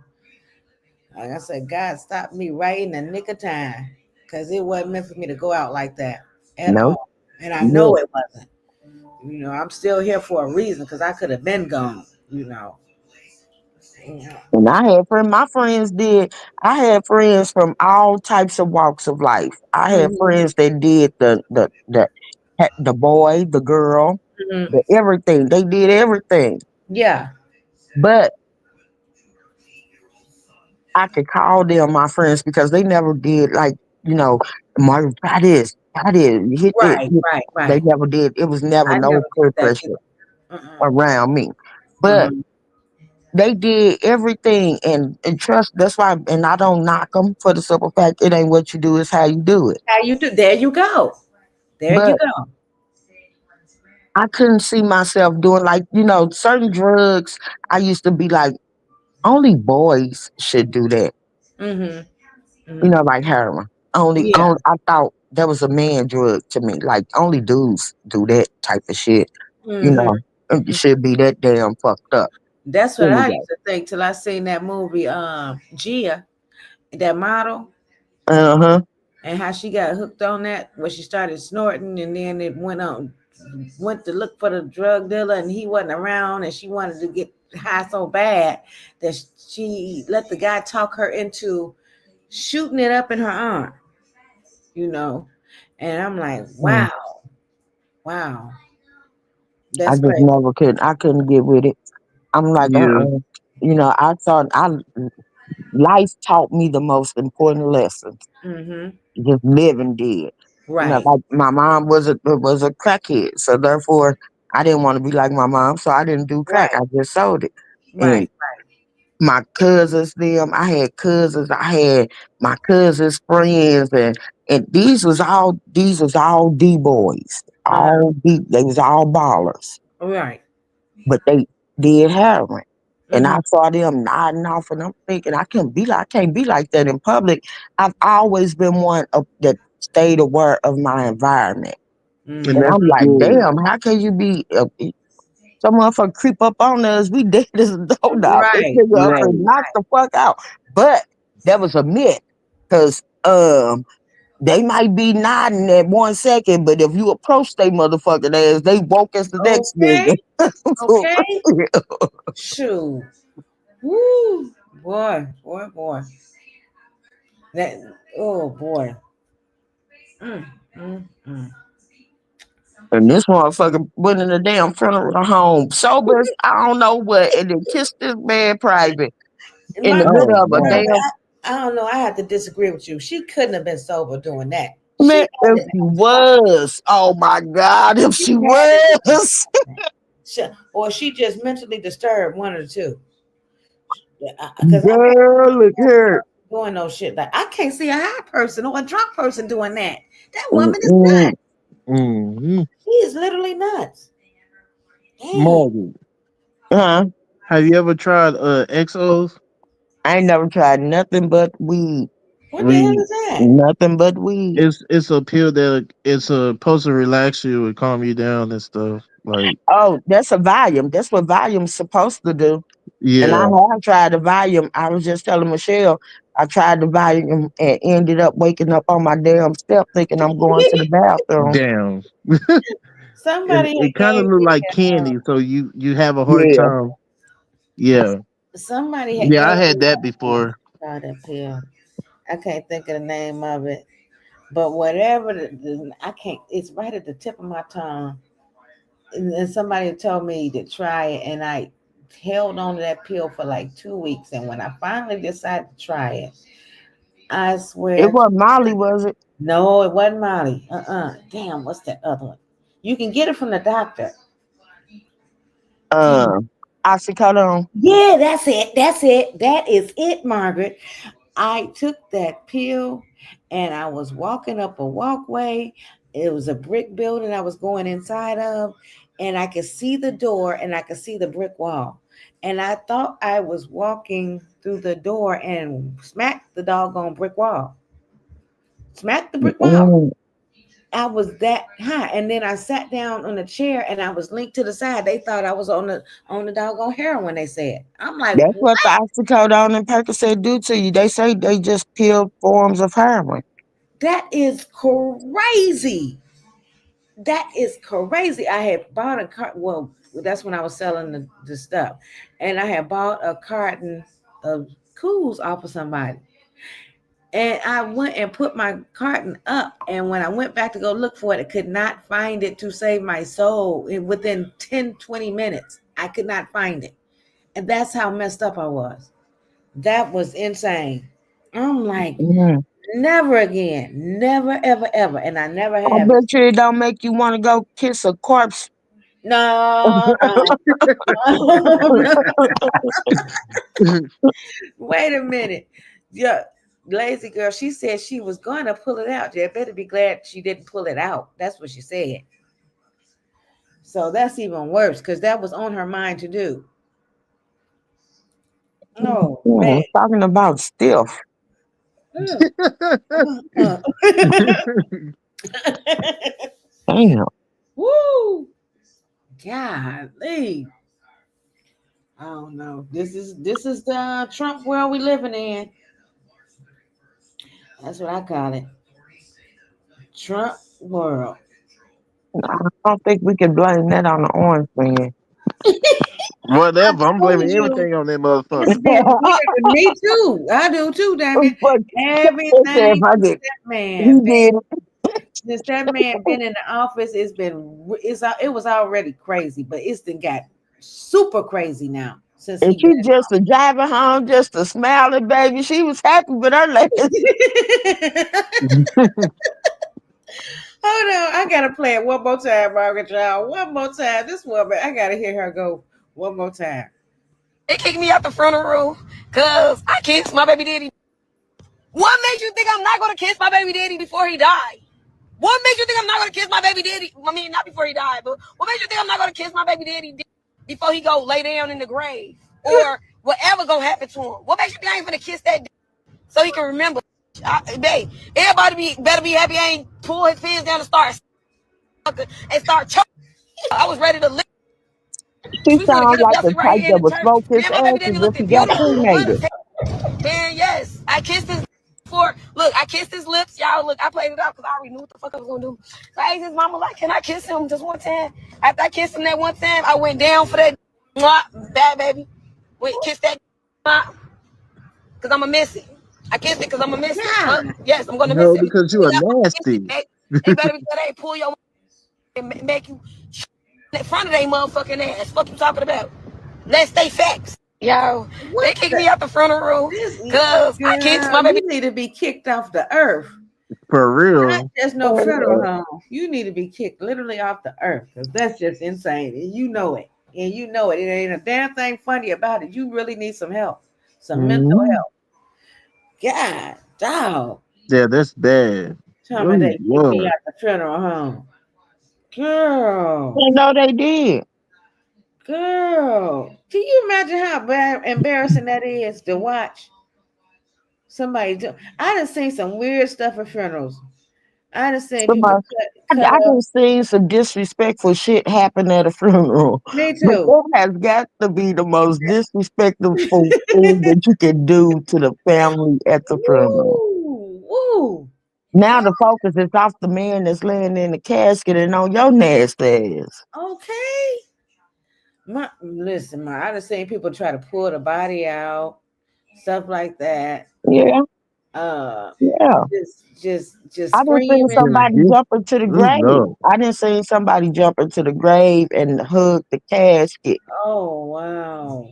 Like I said, God stopped me right in the nick of time because it wasn't meant for me to go out like that at No, all. And I yeah. know it wasn't. I'm still here for a reason because I could have been gone. Yeah. And my friends did. I had friends from all types of walks of life. I had Hmm. friends that did the boy, the girl, Hmm. the everything. They did everything. Yeah. But I could call them my friends because they never did like, Marvin, try this, hit this. Right, right, They right. never did. It was never I no never peer did that pressure either. Uh-uh. around me. But Uh-huh. they did everything, and trust. That's why, and I don't knock them for the simple fact it ain't what you do, it's how you do it. How you do? There you go. There you But go. I couldn't see myself doing like certain drugs. I used to be like, only boys should do that. Hmm. Hmm. Like heroin. Yeah. I thought that was a man drug to me. Like only dudes do that type of shit. You Hmm. know, it should be that damn fucked up. That's what I Anyway, used to think till I seen that movie, Gia, that model, uh huh. and how she got hooked on that where she started snorting, and then it went to look for the drug dealer, and he wasn't around, and she wanted to get high so bad that she let the guy talk her into shooting it up in her arm, you know. And I'm like, wow, wow, I that's just crazy. never could. I couldn't get with it. I'm like, Yeah, I thought life taught me the most important lessons. Hmm. Just living did. Right, Like my mom was a crackhead, so therefore I didn't want to be like my mom, so I didn't do crack. right, I just sold it. And right. my cousins, I had cousins, I had my cousins' friends, and these was all D boys, Uh-huh. they was all ballers, Right. but they did heroin. And I Hmm. saw them nodding off, and I'm thinking, I can't be like that in public. I've always been one that stayed aware of my environment. and And Hmm. that's I'm like, good. damn, how can you be, some motherfucker creep up on us, we dead as a doorknob. This Right, nigga up right, and Right. knock the fuck out. But that was a myth, because they might be nodding at 1 second, but if you approach they motherfucking ass, they woke as the next okay, nigga. For okay. real. Shoot. Woo. Boy, boy, boy. That oh boy. Mm, mm, mm. And this motherfucker went in the damn funeral home sober as I don't know what, and then kissed this man private And in the Margaret, middle Oh of a wow. damn I don't know. I have to disagree with you. She couldn't have been sober doing that. She man. had If to, she was, oh my God, if she she had to was, or she just mentally disturbed, one of the two. Because I can't girl, look here. doing no shit like I can't see a high person or a drunk person doing that. That woman is Mm-mm. nuts. Mm-hmm. She is literally nuts. Dang. Margaret, Huh? have you ever tried XOs? I ain't never tried nothing but weed. What the hell We is that? Nothing but weed. it's a pill that it's supposed to relax you and calm you down and stuff. Like Oh, that's a volume. That's what volume's supposed to do. And I yeah, have tried the volume. I was just telling Michelle, I tried the volume and ended up waking up on my damn step thinking I'm going to the bathroom. damn. Somebody had It kind of gave look me like candy, so you have a hard Yeah. time. Yeah, somebody had yeah, I gave had me that before. that pill. I can't think of the name of it. But whatever I can't it's right at the tip of my tongue. And somebody told me to try it and I held on to that pill for like 2 weeks. And when I finally decided to try it, I It swear wasn't Molly, was it? no, it wasn't Molly. Damn, what's that other one? You can get it from the doctor. Damn. Uh, oxycodone. Yeah, that's it. That's it. That is it, Margaret. I took that pill and I was walking up a walkway. It was a brick building I was going inside of, and I could see the door and I could see the brick wall. And I thought I was walking through the door and smacked the doggone brick wall. Smacked the brick wall. Mm, I was that high, and then I sat down on a chair, and I was linked to the side. They thought I was on the doggone heroin. They said, "I'm like, that's what? what the oxycodone and Percocet do to you. They say they just pill forms of heroin. That is crazy. That is crazy." I had bought a cart. Well, that's when I was selling the stuff, and I had bought a carton of Cools off of somebody. And I went and put my carton up. And when I went back to go look for it, I could not find it to save my soul. Within 10, 20 minutes, I could not find it. And that's how messed up I was. That was insane. I'm like, Mm. never again. Never, ever, ever. And I never I have. bet you it don't make you want to go kiss a corpse. No, no. Wait a minute. Yeah, lazy girl. She said she was going to pull it out. You better be glad she didn't pull it out. That's what she said. So that's even worse because that was on her mind to do. Oh Yeah, man. I'm talking about stiff. Mm, mm. Damn. Woo! Golly. I don't know. This is the Trump world we living in. That's what I call it. Trump world. I don't think we can blame that on the orange man. I Whatever. I'm told blaming you everything on that it's motherfucker. been weird. Me too. I do too, damn it. But Everything I since did. that He man been did. since that man been in the office, it was already crazy, but it's been got super crazy now since And he been she just a driving home, just a smiling baby. She was happy with her last. in. Hold on, I gotta play it one more time, Margaret Child. One more time. This woman, I gotta hear her go one more time. They kicked me out the funeral because I kissed my baby daddy. What makes you think I'm not going to kiss my baby daddy before he died? What makes you think I'm not going to kiss my baby daddy? I mean, not before he died, but what makes you think I'm not going to kiss my baby daddy before he go lay down in the grave or whatever going to happen to him? What makes you think I ain't going to kiss that so he can remember? Babe, everybody better be happy I ain't pull his pants down and start choking. I was ready to live. She We finna sounds get up like the yesterday right type here that in the would church. smoke his Man, my ass baby as daddy if he looking got beautiful. cremated. Man, yes. I kissed his look, I kissed his lips. Y'all, look, I played it out because I already knew what the fuck I was gonna do. So I asked his mama, like, can I kiss him just one time? After I kissed him that one time, I went down for that bad baby. Wait, kiss that because I'ma miss it. I kissed it because I'm gonna miss it. Huh? God. Yes, I'm gonna miss No, it. because you Pull are your nasty. they better be said, hey, pull your and make you in front of they motherfucking ass. Fuck you talking about? Let's stay facts. Yo, What they kicked the me out the front of the room this because I kissed girl? my baby. You need to be kicked off the earth. For Not real. just no federal home. You need to be kicked literally off the earth because that's just insane. And you know it. And you know it. It ain't a damn thing funny about it. You really need some help. Some mental Mhm. help. God, dog. Yeah, that's bad. Tell me Oh, they kicked me Lord. out the funeral home. Girl. I know they did. Girl. Can you imagine how embarrassing that is to watch somebody do? I done seen some weird stuff at funerals. I done seen people Somebody, cut I up. done seen some disrespectful shit happen at a funeral, Me but too. that has got to be the most disrespectful thing that you can do to the family at the funeral. Woo, woo. Now the focus is off the man that's laying in the casket and on your nasty ass. Okay. Listen, I done seen people try to pull the body out, stuff like that. Yeah, Uh, yeah. just I didn't see screaming Yeah, like, somebody jump into the good grave. Lord. I didn't see somebody jump into the grave and hug the casket. oh wow.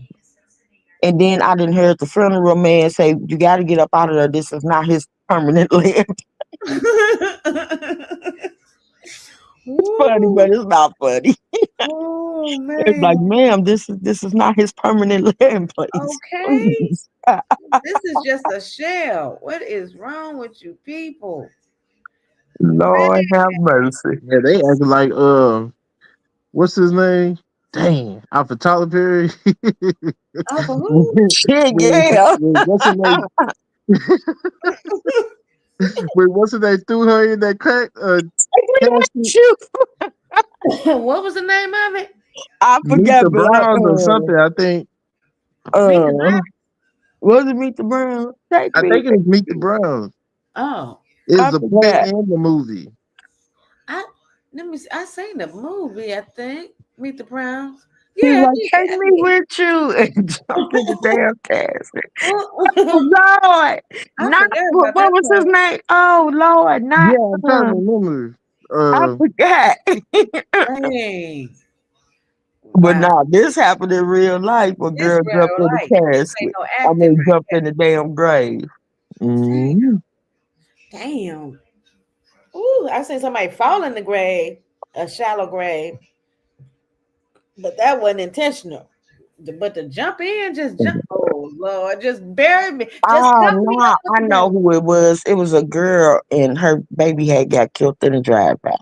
And then I didn't hear the funeral man say, "You got to get up out of there. This is not his permanent land." It's funny, but Woo. it's not funny. Oh It's man. like, ma'am, this is not his permanent land, please. Okay. Please. This is just a shell. What is wrong with you people? Man, Lord have mercy. Yeah, they acting like what's his name? Dang, Alpha Tyler Perry. oh, for who? when, Shit, yeah. what's his name? When what's his name threw her in that crack casket? Shoot. What was the name of it? I Meet forgot, the but Browns or something. Meet the uh, was it Meet the Brown? Take I me. think it was Meet the Browns. Oh, It was I the play forgot. and the movie. I let me see. I seen the movie. I think Meet the Browns. He's Yeah, like, take me yeah. with you and jump in the damn casket. I Oh Lord, not forgot what about that was his part. name? Oh Lord, not Yeah, I'm trying to remember. I forgot. Dang. But Wow. now this happened in real life. A This girl jumped real in the life. This ain't casket. no I acting mean, right jumped in the damn grave. there. Mm-hmm. Damn. Ooh, I seen somebody fall in the grave, a shallow grave, but that wasn't intentional. But to jump in, just jump. Oh Lord, just bury me. Just Oh cover me no, up with I the know blanket. who it was. It was a girl, and her baby had got killed in the drive-by,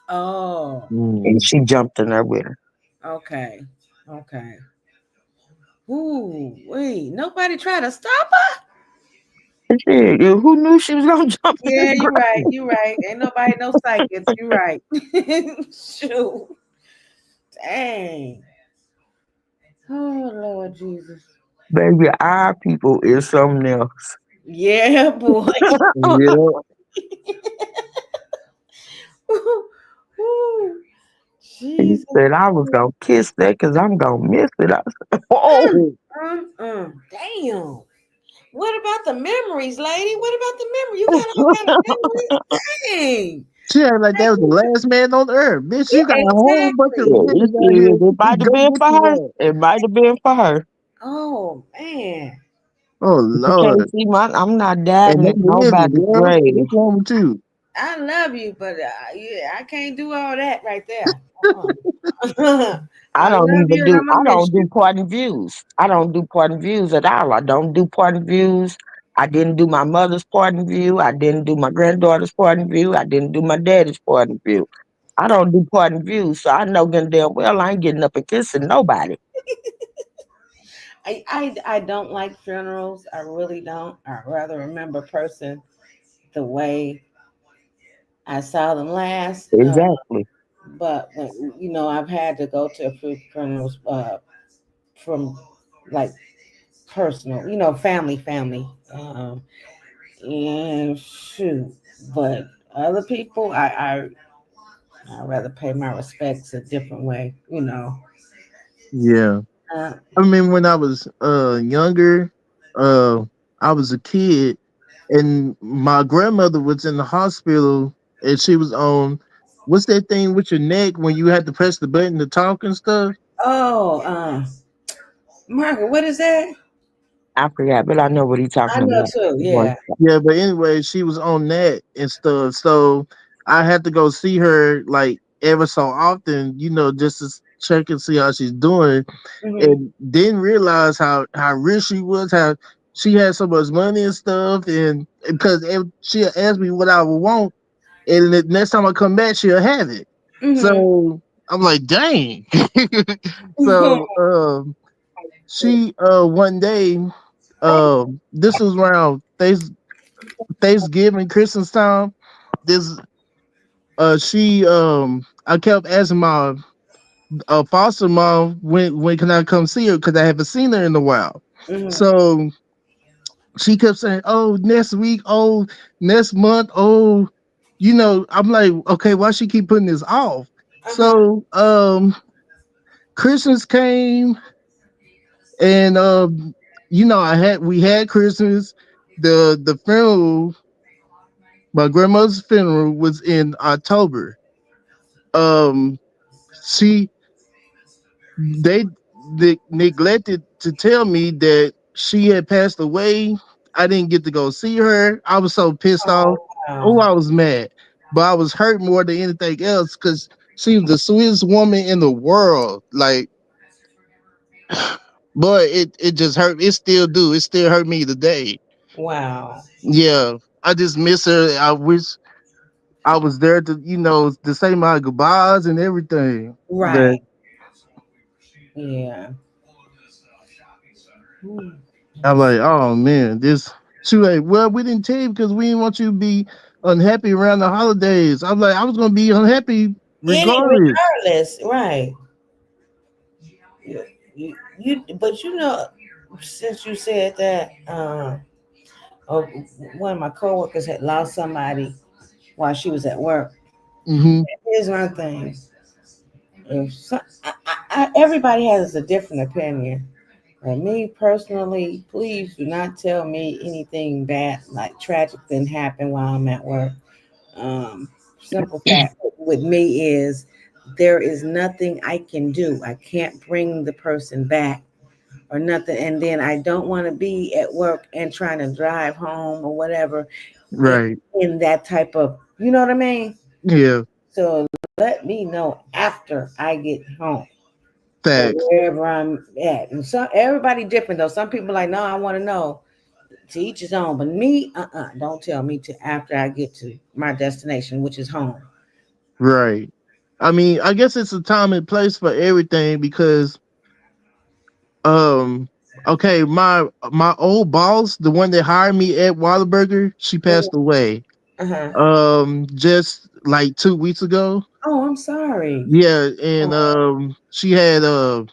Oh, and she jumped in there with her. okay. Okay. Ooh, wait. Nobody tried to stop her? Shit, who knew she was gonna jump in Yeah, the you're right. grave? You're right. Ain't nobody no psychics. You're right. Shoot. Dang. Oh Lord Jesus. Baby, our people is something else. Yeah, boy. Yeah, Ooh, He Jesus. said I was gonna kiss that because I'm gonna miss it. I said, oh, Damn. What about the memories, lady? What about the memory? You got all kind of memories? Dang. she acted like that was the last man on earth. Bitch, you got a whole bunch of Exactly. yeah, niggas out here. it might have Go been get for her. your ass. It might have been for her. Oh man. Oh You can't Lord. see I'm not And diving they at live it, nobody's girl. So grave. what's wrong with you? I love you, but yeah, I can't do all that right there. I love you and I'm I gonna miss don't do you. point of views. I don't do point of views at all. I don't do point of views. I didn't do my mother's point of view. I didn't do my granddaughter's point of view. I didn't do my daddy's point of view. I don't do point of views. So I know good damn well I ain't getting up and kissing nobody. I don't like funerals. I really don't. I rather remember a person the way I saw them last. Exactly. But when I've had to go to a few funerals from like personal, family. And shoot, but other people, I rather pay my respects a different way. Yeah. Uh, I mean, when I was younger, uh, I was a kid. and my grandmother was in the hospital, and she was on what's that thing with your neck when you had to press the button to talk and stuff. Oh, Margaret, what is that? I forgot, but I know what he's I talking know about. too. One Yeah. Yeah, but anyway, she was on that and stuff. So I had to go see her like ever so often, just to check and see how she's doing. Mhm. And didn't realize how rich she was, how she had so much money and stuff. And because she'll ask me what I would want, and the next time I come back, she'll have it. Mhm. So I'm like, dang. So she one day, this was around Thanksgiving, Christmas time. This she I kept asking my foster mom when can I come see her because I haven't seen her in a while. Mhm. So she kept saying, "Oh, next week. Oh, next month. Oh, I'm like, okay, why she keep putting this off?" Uh huh. So Christmas came, and we had Christmas. The funeral, my grandmother's funeral was in October. Um, she they neglected to tell me that she had passed away. I didn't get to go see her. I was so pissed off. Oh Oh, wow. I was mad, but I was hurt more than anything else because she was the sweetest woman in the world. Like, boy, it just hurt. It still do. It still hurt me today. Wow. Yeah, I just miss her. I wish I was there to say my goodbyes and everything. But Right. Yeah. Hmm. I'm like, oh man, this. She like, well, we didn't tell you because we didn't want you to be unhappy around the holidays. I'm like, I was gonna be unhappy regardless. Regardless, right? But since you said that, oh, one of my coworkers had lost somebody while she was at work. Hmm. Here's my thing: if everybody has a different opinion. But me personally, please do not tell me anything bad, like tragic, didn't happen while I'm at work. Simple fact with me is there is nothing I can do. I can't bring the person back or nothing. And then I don't want to be at work and trying to drive home or whatever in, Right. in that type of, you know what I mean? Yeah. So let me know after I get home or Facts. wherever I'm at. And some everybody different though. Some people like, no, I want to know. To each his own. But me, don't tell me to after I get to my destination, which is home. Right. I mean, I guess it's a time and place for everything because um okay, my old boss, the one that hired me at Whataburger, she passed away. Uh-huh. Just like 2 weeks ago. Oh, I'm sorry. Yeah, and Oh, she had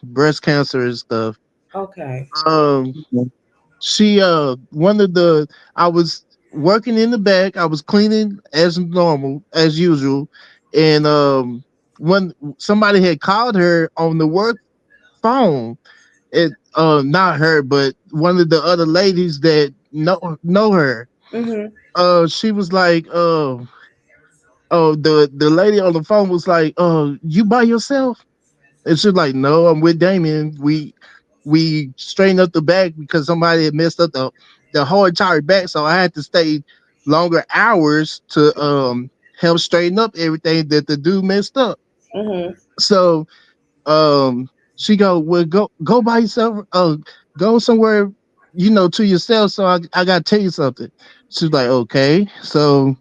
breast cancer and stuff. okay. Um she one of the I was working in the back, I was cleaning as normal, as usual, and when somebody had called her on the work phone, it not her, but one of the other ladies that know her. Mm-hmm. She was like, the lady on the phone was like, you by yourself? And she's like, no, I'm with Damien. We straightened up the back because somebody had messed up the whole entire back, so I had to stay longer hours to help straighten up everything that the dude messed up. Mm-hmm. So she go, well, go by yourself, go somewhere, to yourself. So I gotta tell you something. She's like, okay. So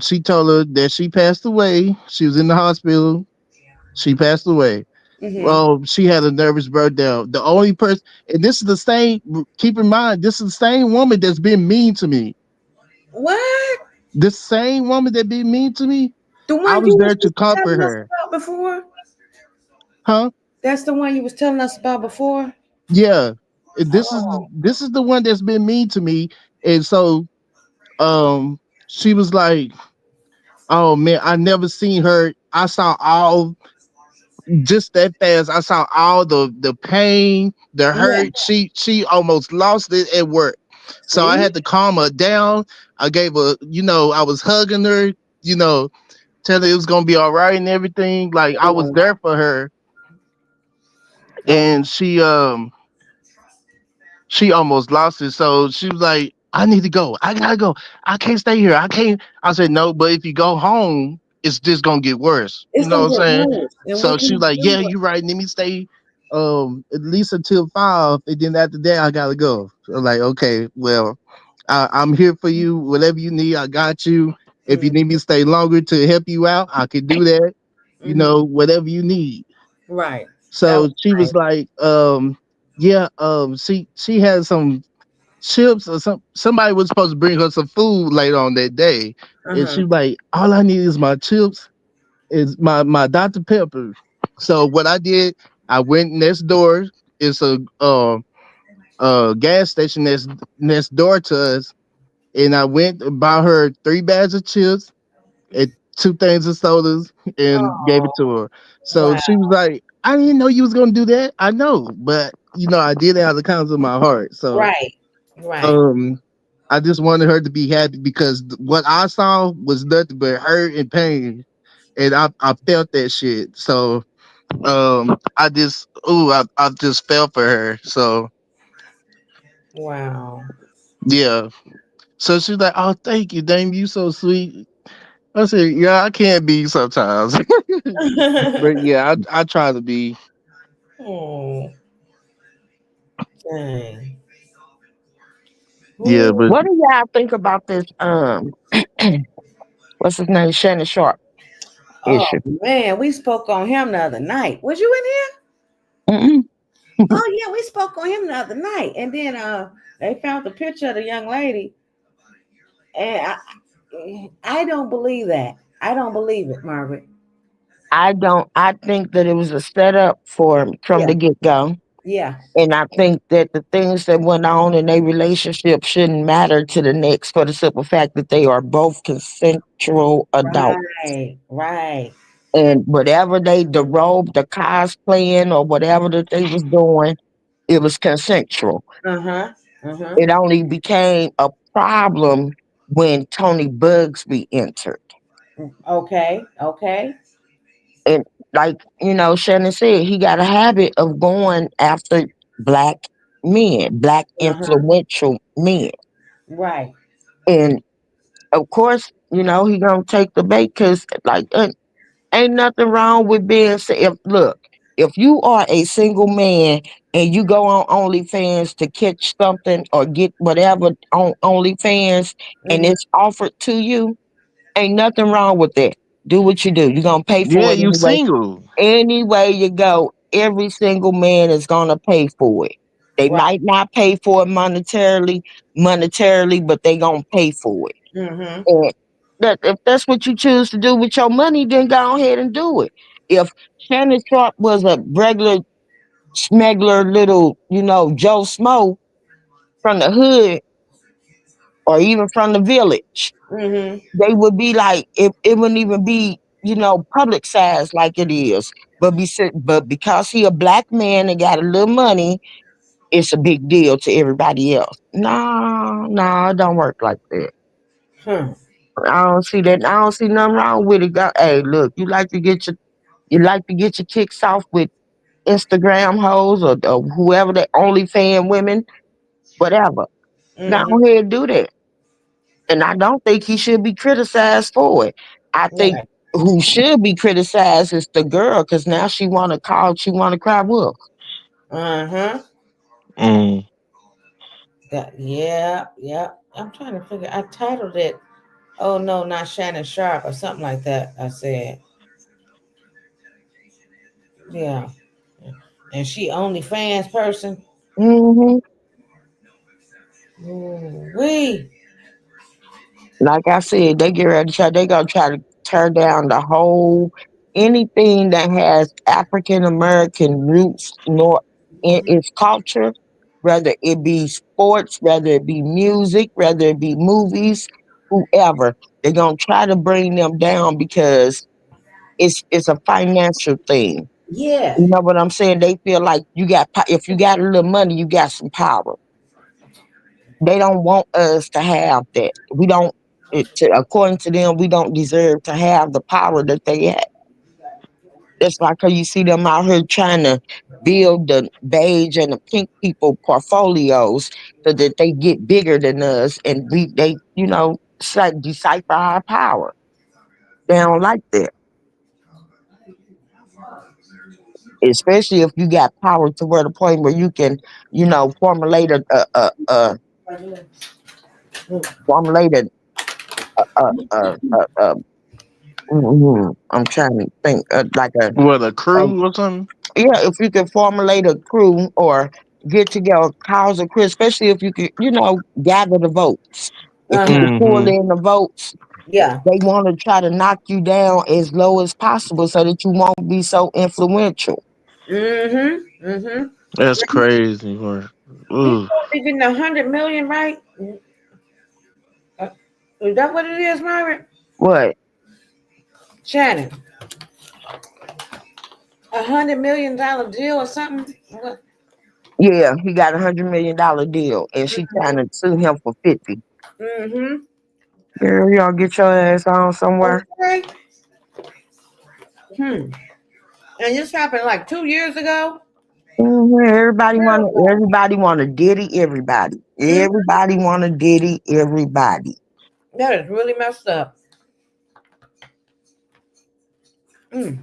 she told her that she passed away. She was in the hospital. She passed away. Mm-hmm. Well, she had a nervous breakdown. The only person, and this is the same. Keep in mind, this is the same woman that's been mean to me. What? This same woman that been mean to me. The I one was you there was to just comfort telling us her. about before? Huh? That's the one you was telling us about before? Yeah. Oh. This is the one that's been mean to me. And so she was like, oh man, I never seen her. I saw all just that fast. I saw all the pain, the Yeah. hurt. She almost lost it at work. So I See? had to calm her down. I gave her, I was hugging her, you know, telling her it was gonna be all right and everything. Like I was Yeah. there for her, Okay. and she almost lost it. So she was like, I need to go. I gotta go. I can't stay here. I can't. I said, no, but if you go home, it's just gonna get worse. You It's know gonna what I'm get saying? worse. And So what can she was you like, do? yeah, you're right. Let me stay at least until 5. And then after that I gotta go. So I'm like, okay, well, I'm here for you. Whatever you need, I got you. If you Mm, need me to stay longer to help you out, I can do that. hmm. Whatever you need. Right. That was So she nice. was like, yeah, she had some chips or somebody was supposed to bring her some food later on that day. And Uh-huh. she was like, all I need is my chips, is my Dr. Pepper. So what I did, I went next door. It's a gas station that's next door to us. And I went and bought her 3 bags of chips and 2 things of sodas and gave it Oh, to her. So wow. she was like, I didn't know you was gonna do that. I know, but I did it out of the kindness of my heart. So Right. Right. um I just wanted her to be happy because what I saw was nothing but hurt and pain. And I felt that shit. So I just felt for her. So Wow. yeah. So she's like, oh, thank you, Dame, you so sweet. I said, yeah, I can be sometimes. But yeah, I try to be. Oh, dang. Yeah, Ooh. but What do y'all think about this? What's his name? Shannon Sharp Oh issue. man, we spoke on him the other night. Was you in here? Mm-mm. Oh yeah, we spoke on him the other night. And then they found the picture of the young lady. And I don't believe that. I don't believe it, Margaret. I don't. I think that it was a setup for from Yeah. the get go. Yeah. And I think that the things that went on in their relationship shouldn't matter to the next for the simple fact that they are both consensual adults. Right. Right. And whatever the role, the cosplaying or whatever that they was doing, it was consensual. Uh-huh. Uh-huh. It only became a problem when Tony Bugsby entered. Okay. Okay. And like, Shannon said, he got a habit of going after black men, black Uh-huh. influential men. Right. And of course, he gonna take the bait because like ain't nothing wrong with being if look, if you are a single man and you go on OnlyFans to catch something or get whatever on OnlyFans and Mm-hmm. it's offered to you, ain't nothing wrong with that. Do what you do. You're gonna pay yeah, for it you anyway. single. Any way you go, every single man is gonna pay for it. They Right. might not pay for it monetarily, but they gonna pay for it. Mm-hmm. And that if that's what you choose to do with your money, then go ahead and do it. If Shannon Sharp was a regular smuggler, little, Joe Smo from the hood or even from the village, Mm-hmm. they would be like, it wouldn't even be, public size like it is. But because he a black man and got a little money, it's a big deal to everybody else. No, it don't work like that. Huh. I don't see that. I don't see nothing wrong with it. Hey, look, you like to get your kicks off with Instagram hoes or whoever that OnlyFans women, whatever. Go Mm-hmm. ahead and do that. And I don't think he should be criticized for it. I think Right. who should be criticized is the girl because now she want to cry wolf. Uh-huh. Mm. Yeah, yeah. I'm trying to figure. I titled it, "Oh no, not Shannon Sharp" or something like that. I said, yeah. And she only fans person. Hmm. Ooh, wee. Like I said, they get ready to try. They gonna try to tear down the whole anything that has African American roots, nor in its culture, whether it be sports, whether it be music, whether it be movies, whoever. They're gonna try to bring them down because it's a financial thing. Yeah. You know what I'm saying? They feel like if you got a little money, you got some power. They don't want us to have that. We don't. According to them, we don't deserve to have the power that they have. That's like how you see them out here trying to build the beige and the pink people portfolios so that they get bigger than us, and they decipher our power. They don't like that, especially if you got power to where the point where you can, formulate formulate a I'm trying to think like What, a a crew or something? yeah, if you can formulate a crew or get together, cause a crew, especially if you can, gather the votes. If you can Uh-huh. pull Mm-hmm. in the votes, Yeah. they want to try to knock you down as low as possible so that you won't be so influential. Mm-hmm. Mm-hmm. That's crazy. Or, He's ooh. supposed to be getting 100 million, right? Uh, Is that what it is, Margaret? What? Shannon, $100 million deal or something? What? Yeah, he got $100 million deal, and she trying to sue him for 50. Mm-hmm. Girl, y'all get your ass on somewhere. Okay. Hmm. And this happened like 2 years ago. Everybody want to diddy everybody. Mm, Everybody want to diddy everybody. that is really messed up. Mm.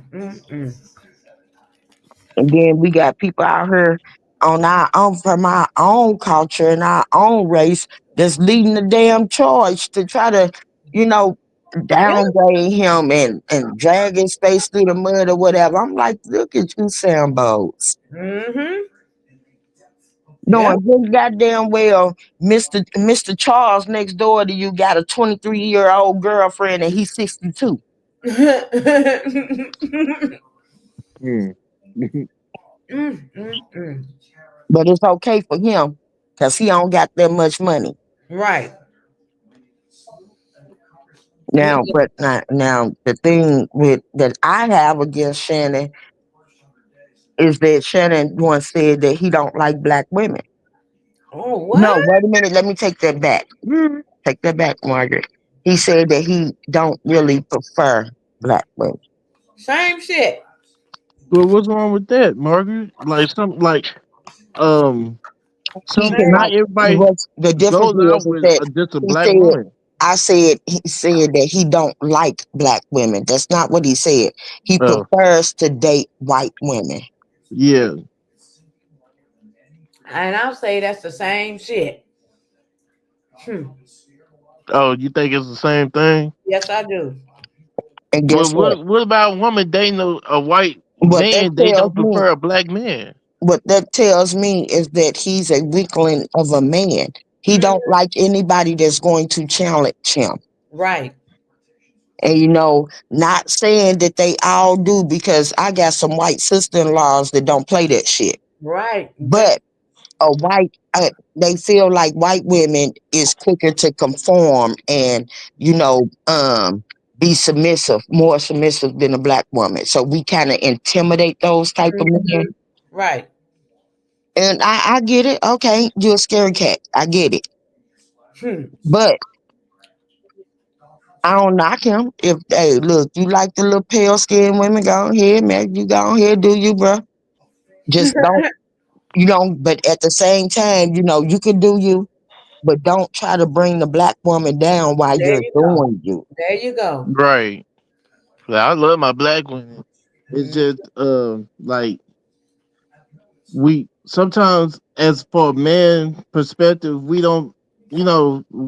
And then we got people out here on our own from our own culture and our own race that's leading the damn charge to try to, you know, Yeah. downgrade him and drag his face through the mud or whatever. I'm like, look at you, Sambos. Mm-hmm. Yeah. Knowing good goddamn well, Mr. Charles next door to you got a 23-year-old girlfriend and he's 62. Mm. Mm. But it's okay for him because he don't got that much money. Right. He Now, but now the thing with that I have against Shannon is that Shannon once said that he don't like black women. Oh, No, what? wait a minute, let me take that back. Take that back, Margaret. He said that he don't really prefer black women. Same shit. Well, what's wrong with that, Margaret? Like um, He Same. not like everybody what's the difference goes out is with that just a he black said woman. he said that he don't like black women. That's not what he said. He Oh, prefers to date white women. yeah. And I'll say that's the same shit. Hmm. Oh, you think it's the same thing? Yes, I do. And Well, guess what? what about a woman dating a white What that man? They tells don't me prefer a black man. what that tells me is that he's a weakling of a man. He Mm, don't like anybody that's going to challenge him. right. And not saying that they all do because I got some white sister-in-laws that don't play that shit. Right. But they feel like white women is quicker to conform and be submissive, more submissive than a black woman. So we kind of intimidate those type of men. Mhm. Right. And I get it. Okay, you're a scary cat. I get it. Hmm. But I don't knock him. If hey, look, you like the little pale skinned women, go ahead, man. You go ahead, do you, bro? Just don't but at the same time, you can do you, but don't try to bring the black woman down while There you're you go. doing you. There you go. Right. Well, I love my black women. It's Mm. just like we sometimes, as for a man perspective, we don't.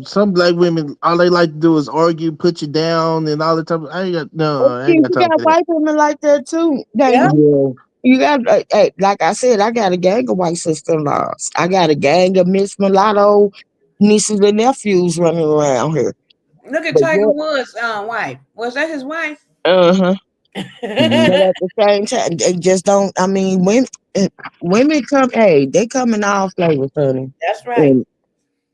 Some black women, all they like to do is argue, put you down, and all the time. I ain't You got time got for that. white women like that too. Yeah. You got, like I said, I got a gang of white sister-in-laws. I got a gang of Miss Mulatto nieces and nephews running around here. Look at But Tiger yeah, Woods' wife. Was that his wife? uh-huh. Hmm. But at the same time, they just don't. I mean, women come. Hey, they come in all flavors, honey. That's right. And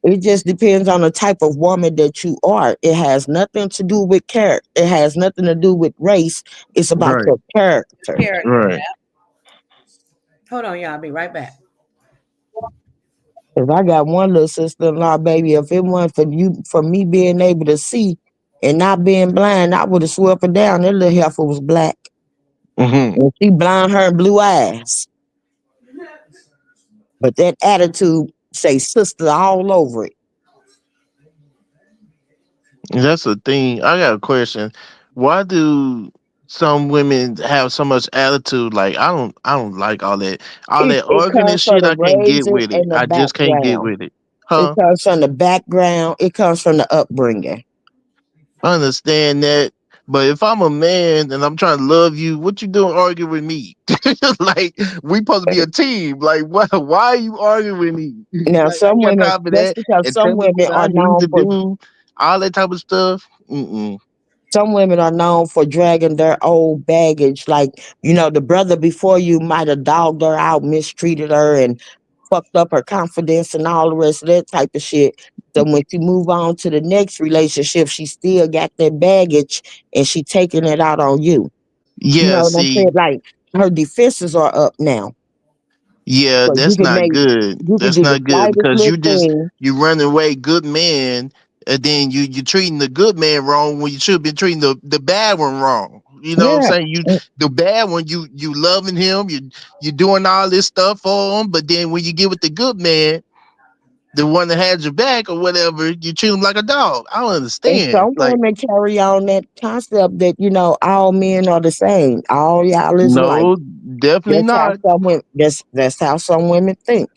it just depends on the type of woman that you are. It has nothing to do with character. It has nothing to do with race. It's about Right. your character. Character. Right. Yeah. Hold on, y'all. I'll be right back. Cause I got one little sister-in-law, baby. If it wasn't for you, for me being able to see and not being blind, I would have swore up and down that little heifer was black. Hmm. And she blind, her blue eyes. But that attitude say sister all over it. That's the thing. I got a question. Why do some women have so much attitude? Like I don't like all that It arguing and comes from shit. the I can't get raising with it. and the I just can't get background. with it. It Huh? comes from the background. It comes from the upbringing. I understand that. But if I'm a man and I'm trying to love you, what you doing arguing with me? Like we supposed to be a team. Like why are you arguing with me? Now, Like I some ain't got women, time for that's that. because And tell some me women what I are need known to for do. All that type of stuff. Mm-mm. some women are known for dragging their old baggage. Like, the brother before you might have dogged her out, mistreated her, and fucked up her confidence and all the rest of that type of shit. So when she move on to the next relationship, she still got that baggage and she taking it out on you. You Yeah, know what I'm see, saying? Like her defenses are up now. yeah, So that's not good. you can That's do the not good slightest because little thing. you running away good man, and then you treating the good man wrong when you should be treating the bad one wrong. You know what I'm Yeah. saying? The bad one, you loving him, you doing all this stuff for him, but then when you get with the good man, the one that has your back or whatever, you treat him like a dog. I don't And understand. some Like, women carry on that concept that, all men are the same. All y'all is alike. no, definitely That's how not. some women that's how some women think.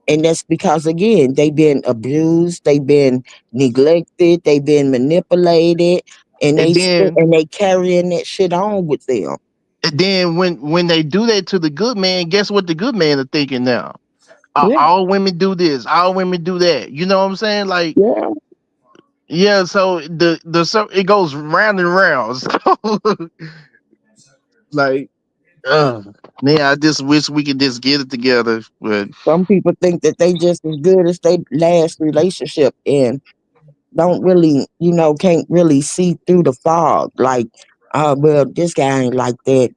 And that's because again, they've been abused, they've been neglected, they've been manipulated, and And then they carrying that shit on with them. when they do that to the good man, guess what the good man are thinking now? Yeah, All women do this, all women do that. You know what I'm saying? Like, yeah. yeah, so it goes round and round. So like, man, I just wish we could just get it together. But Some people think that they just as good as they last relationship and don't really, can't really see through the fog. Like, well, this guy ain't like that,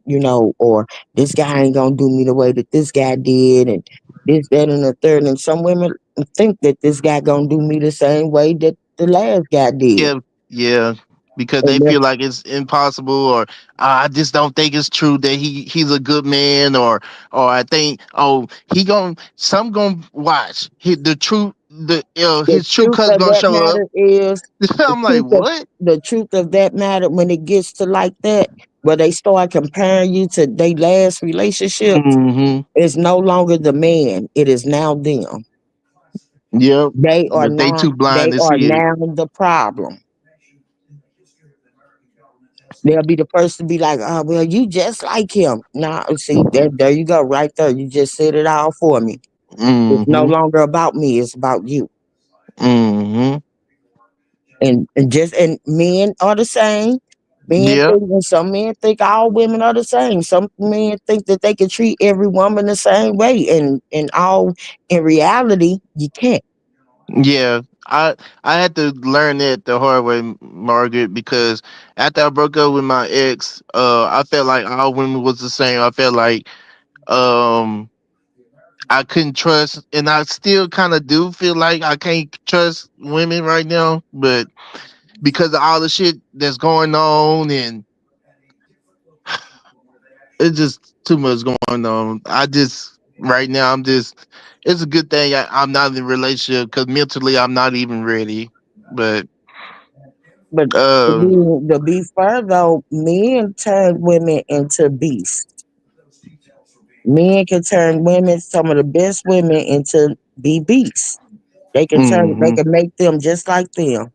or this guy ain't gonna do me the way that this guy did, and this, that, and the third. And some women think that this guy gonna do me the same way that the last guy did. yeah, yeah, because they And feel like it's impossible, or I just don't think it's true that he's a good man, or I think some gonna watch the truth, the his true truth colors of gonna that show up. matter is the I'm like, truth of what? the truth of that matter when it gets to like that, where they start comparing you to their last relationship. Hmm. It's no longer the man. It is now them. Yep. They are But they now too blind to see it. the problem. They'll be the first to be like, oh, well, you just like him. Nah, see, there you go, right there. You just said it all for me. It's no Hmm. longer about me, it's about you. Hmm. And men are the same. Yep. Some men think all women are the same. Some men think that they can treat every woman the same way. And in reality, you can't. Yeah. I had to learn that the hard way, Margaret, because after I broke up with my ex, I felt like all women was the same. I felt like um I couldn't trust, and I still kind of do feel like I can't trust women right now, but because of all the shit that's going on, and it's just too much going on. I just right now I'm just. It's a good thing I'm not in a relationship because mentally I'm not even ready. But But uh, to be fair though, men turn women into beasts. Men can turn women, some of the best women, into be beasts. They hmm, can make them just like them.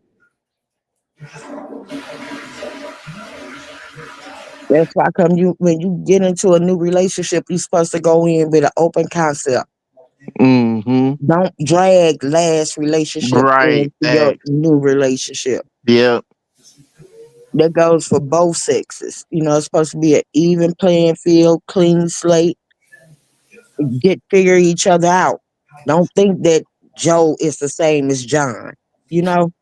That's why come you when you get into a new relationship, you're supposed to go in with an open concept. hmm, Don't drag last relationship right, into your thanks, new relationship. yeah, That goes for both sexes. It's supposed to be an even playing field, clean slate, figure each other out. Don't think that Joe is the same as John, you know,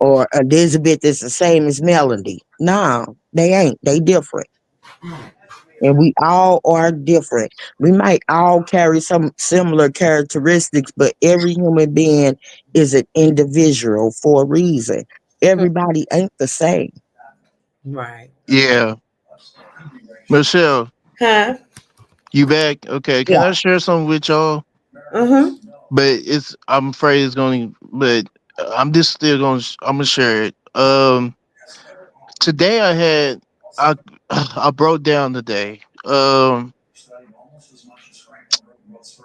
or Elizabeth is the same as Melody. No, they ain't. They different. and we all are different. We might all carry some similar characteristics, but every human being is an individual for a reason. Everybody ain't the same. Right. Yeah. Michelle, Huh? you back? Okay. Can Yeah. I share something with y'all? Mm-hmm. But I'm afraid it's going to, but I'm just still going to, I'm going to share it. Today I, I broke down today.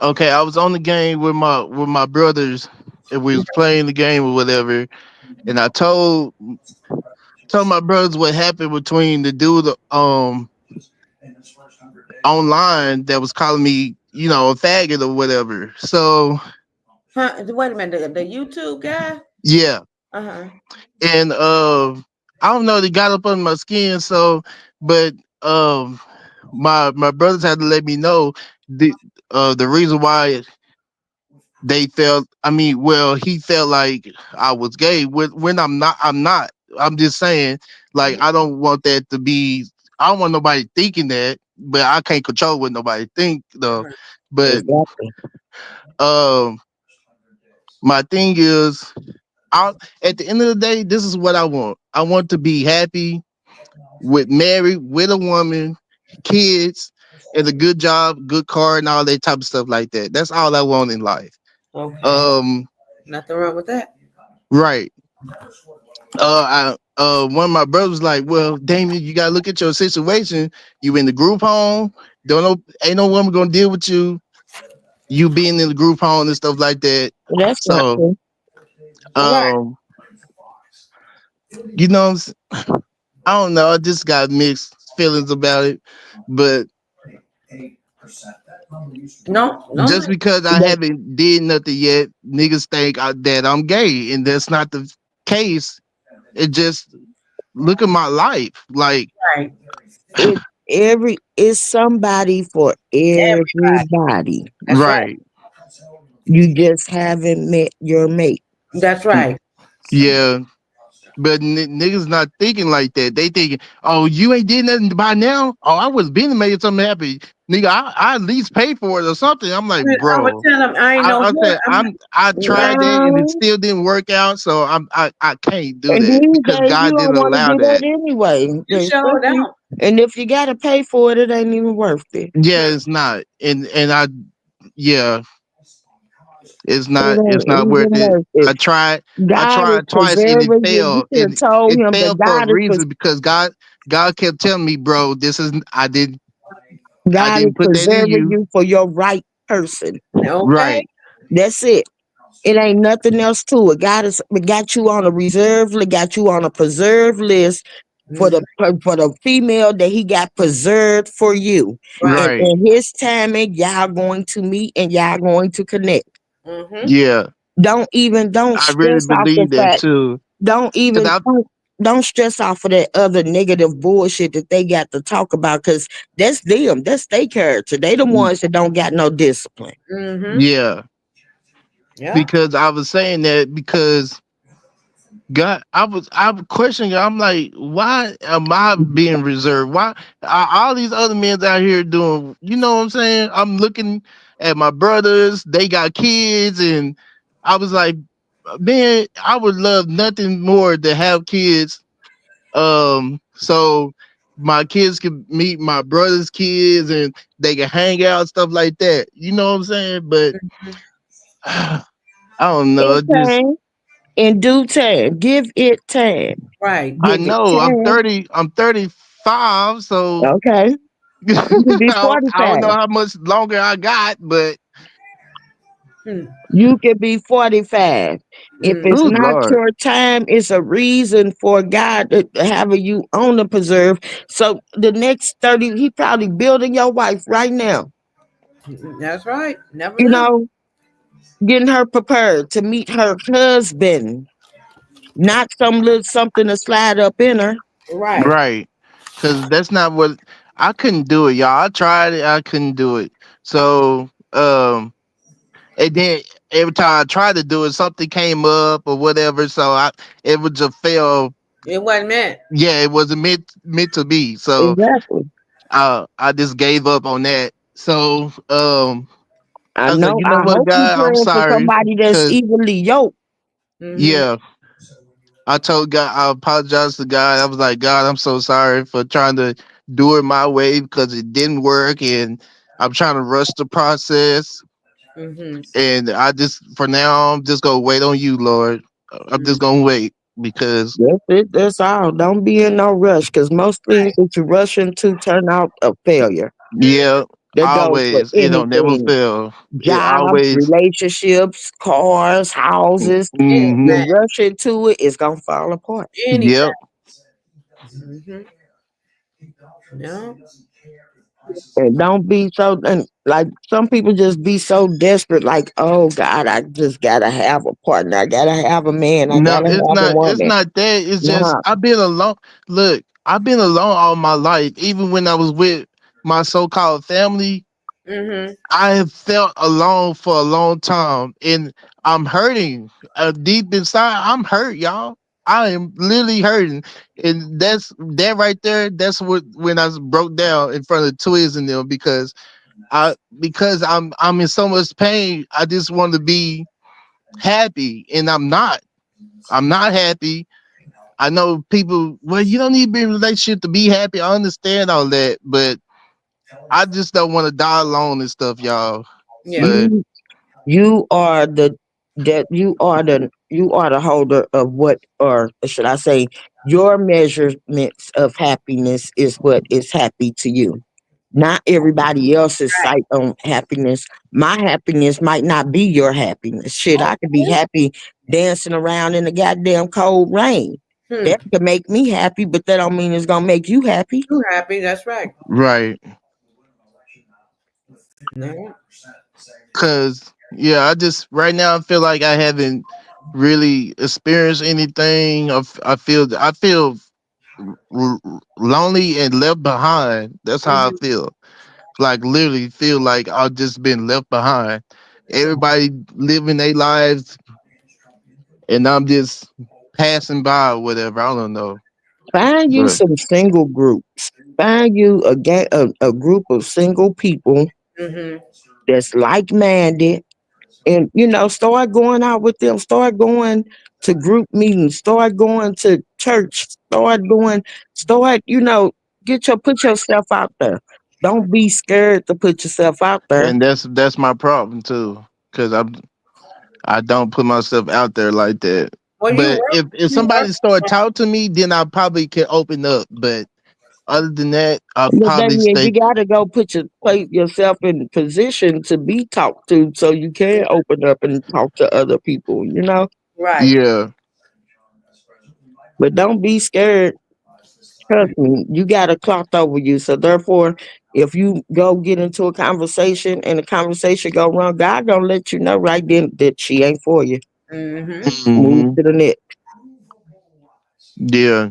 Okay. I was on the game with my brothers and we was playing the game or whatever. And I told my brothers what happened between the dude, online that was calling me, a faggot or whatever. So Huh? Wait a minute. The YouTube guy? yeah, Uh-huh. and I don't know, they got up under my skin. So, but my brothers had to let me know the reason why they felt. I mean, well, he felt like I was gay when I'm not. I'm not. I'm just saying, like, I don't want that to be. I don't want nobody thinking that, but I can't control what nobody think though. Right. But Exactly. um my thing is, I at the end of the day, this is what I want. I want to be happy with married with a woman, kids, and a good job, good car, and all that type of stuff like that. That's all I want in life. Okay. Um, Nothing wrong with that. right. One of my brothers was like, well, Damien, you gotta look at your situation. You in the group home, don't know, ain't no woman gonna deal with you. You being in the group home and stuff like that. Well, that's not So, true. Right. um, you know, I don't know. I just got mixed feelings about it, but No, no. just because I But haven't did nothing yet, niggas think that I'm gay, and that's not the case. It just look at my life, like Right. it it's somebody for everybody. That's right. right, You just haven't met your mate. That's Y- right. yeah. But niggas not thinking like that. They thinking, oh, you ain't did nothing by now. Oh, I was being made something happy, nigga. I at least pay for it or something. I'm like, I would bro. tell him I ain't no I whore. said I tried that and it No. still didn't work out, so I can't do And that these because days you God don't didn't want to allow do that that. anyway. You sure Especially, don't. and if you gotta pay for it, it ain't even worth it. Yeah, it's not, and I yeah, It it's ain't not worth even it. worth it. I God is tried twice and it preserving you. You failed, should have and told it him that failed for a reason because God kept telling me, bro, this is I God is didn't put that in preserving you. you for your right person. Okay. Right, That's it. It ain't nothing else to it. God has got you on a reserve, got you on a preserve list for Mhm. the female that He got preserved for you. Right. And right, in His timing, y'all going to meet and y'all going to connect. Mm-hmm. yeah. Don't I really stress off the believe that fact. too. Don't Cause even I don't stress off of that other negative bullshit that they got to talk about, because that's them. That's their character. They the ones that don't got no discipline. Mm-hmm. yeah, Yeah. because I was saying that because God, I was questioning. I'm like, why am I being reserved? Why are all these other men out here doing? You know what I'm saying? I'm looking at my brothers. They got kids, and I was like, man, I would love nothing more to have kids. So my kids can meet my brother's kids, and they can hang out, stuff like that. You know what I'm saying? But Mhm. I don't know. In It just time, in due time, give it time. Right. I Give it know I'm time. 30. I'm 35, so Okay, you can be I don't 45. know how much longer I got, but Hmm. You can be 45. If it's Mm-hmm. good not lord, your time, it's a reason for God to have you on the preserve. So the next 30, He probably building your wife right now. That's right. Never You know. know, getting her prepared to meet her husband, not some little something to slide up in her. Right. right? Because that's not what I couldn't do it, y'all. I tried it, I couldn't do it. So and then every time I tried to do it, something came up or whatever. So it would just fail. It wasn't meant. Yeah, it wasn't meant to be. So Exactly. I just gave up on that. So I I was like, know. you know I what, hope you God, I'm praying for sorry. somebody that's Cause evenly yoked. Mm-hmm. yeah, I told God, I apologized to God. I was like, God, I'm so sorry for trying to do it my way because it didn't work, and I'm trying to rush the process. Mm-hmm. And I just, for now, I'm just gonna wait on you, Lord. I'm just Mm-hmm. gonna wait because, That's it. That's all. Don't be in no rush, because most things that you rush into turn out a failure. yeah, That goes for always, it don't never anything: fail. It jobs, always, relationships, cars, houses. mm-hmm, You Anything. rush into it, it's gonna fall apart. Anything. yep. Mm-hmm. Yeah. And don't be so, and like some people just be so desperate, like, oh God, I just gotta have a partner. I gotta have a man. I No, gotta have a it's woman. not that. It's just Nah. I've been alone. Look, I've been alone all my life. Even when I was with my so-called family, Mm-hmm. I have felt alone for a long time, and I'm hurting. Deep inside, I'm hurt, y'all. I am literally hurting, and that's that right there. That's what when I broke down in front of Twiz and them because I'm in so much pain. I just want to be happy, and I'm not. I'm not happy. I know people. Well, you don't need to be in a relationship to be happy. I understand all that, but I just don't want to die alone and stuff, y'all. Yeah. But You you are the holder of what, or should I say, your measurements of happiness is what is happy to you. Not everybody else's sight on happiness. My happiness might not be your happiness. Shit, I could be happy dancing around in the goddamn cold rain. Hmm. That could make me happy, but that don't mean it's gonna make you happy. You happy? That's right. right, No. cause yeah, I just right now I feel like I haven't really experienced anything. I feel lonely and left behind. That's how I Mm-hmm. feel. Like literally feel like I've just been left behind. Everybody living their lives, and I'm just passing by or whatever. I don't know, Find you but some single groups. Find you a group of single people Mm-hmm. that's like minded, and start going out with them. Start going to group meetings. Start going to church. Start put yourself out there. Don't be scared to put yourself out there. and that's my problem too, because I don't put myself out there like that. Well, you But work. if You somebody start work. talking to me, then I probably can open up. But other than that, I'll But then probably again, you stay. gotta go place yourself in position to be talked to, so you can open up and talk to other people. Right. Yeah, But don't be scared. Trust me, you got a cloth over you. So therefore, if you go get into a conversation and the conversation go wrong, God gonna let you know right then that she ain't for you. Mm-hmm. Move hmm, to the next. yeah.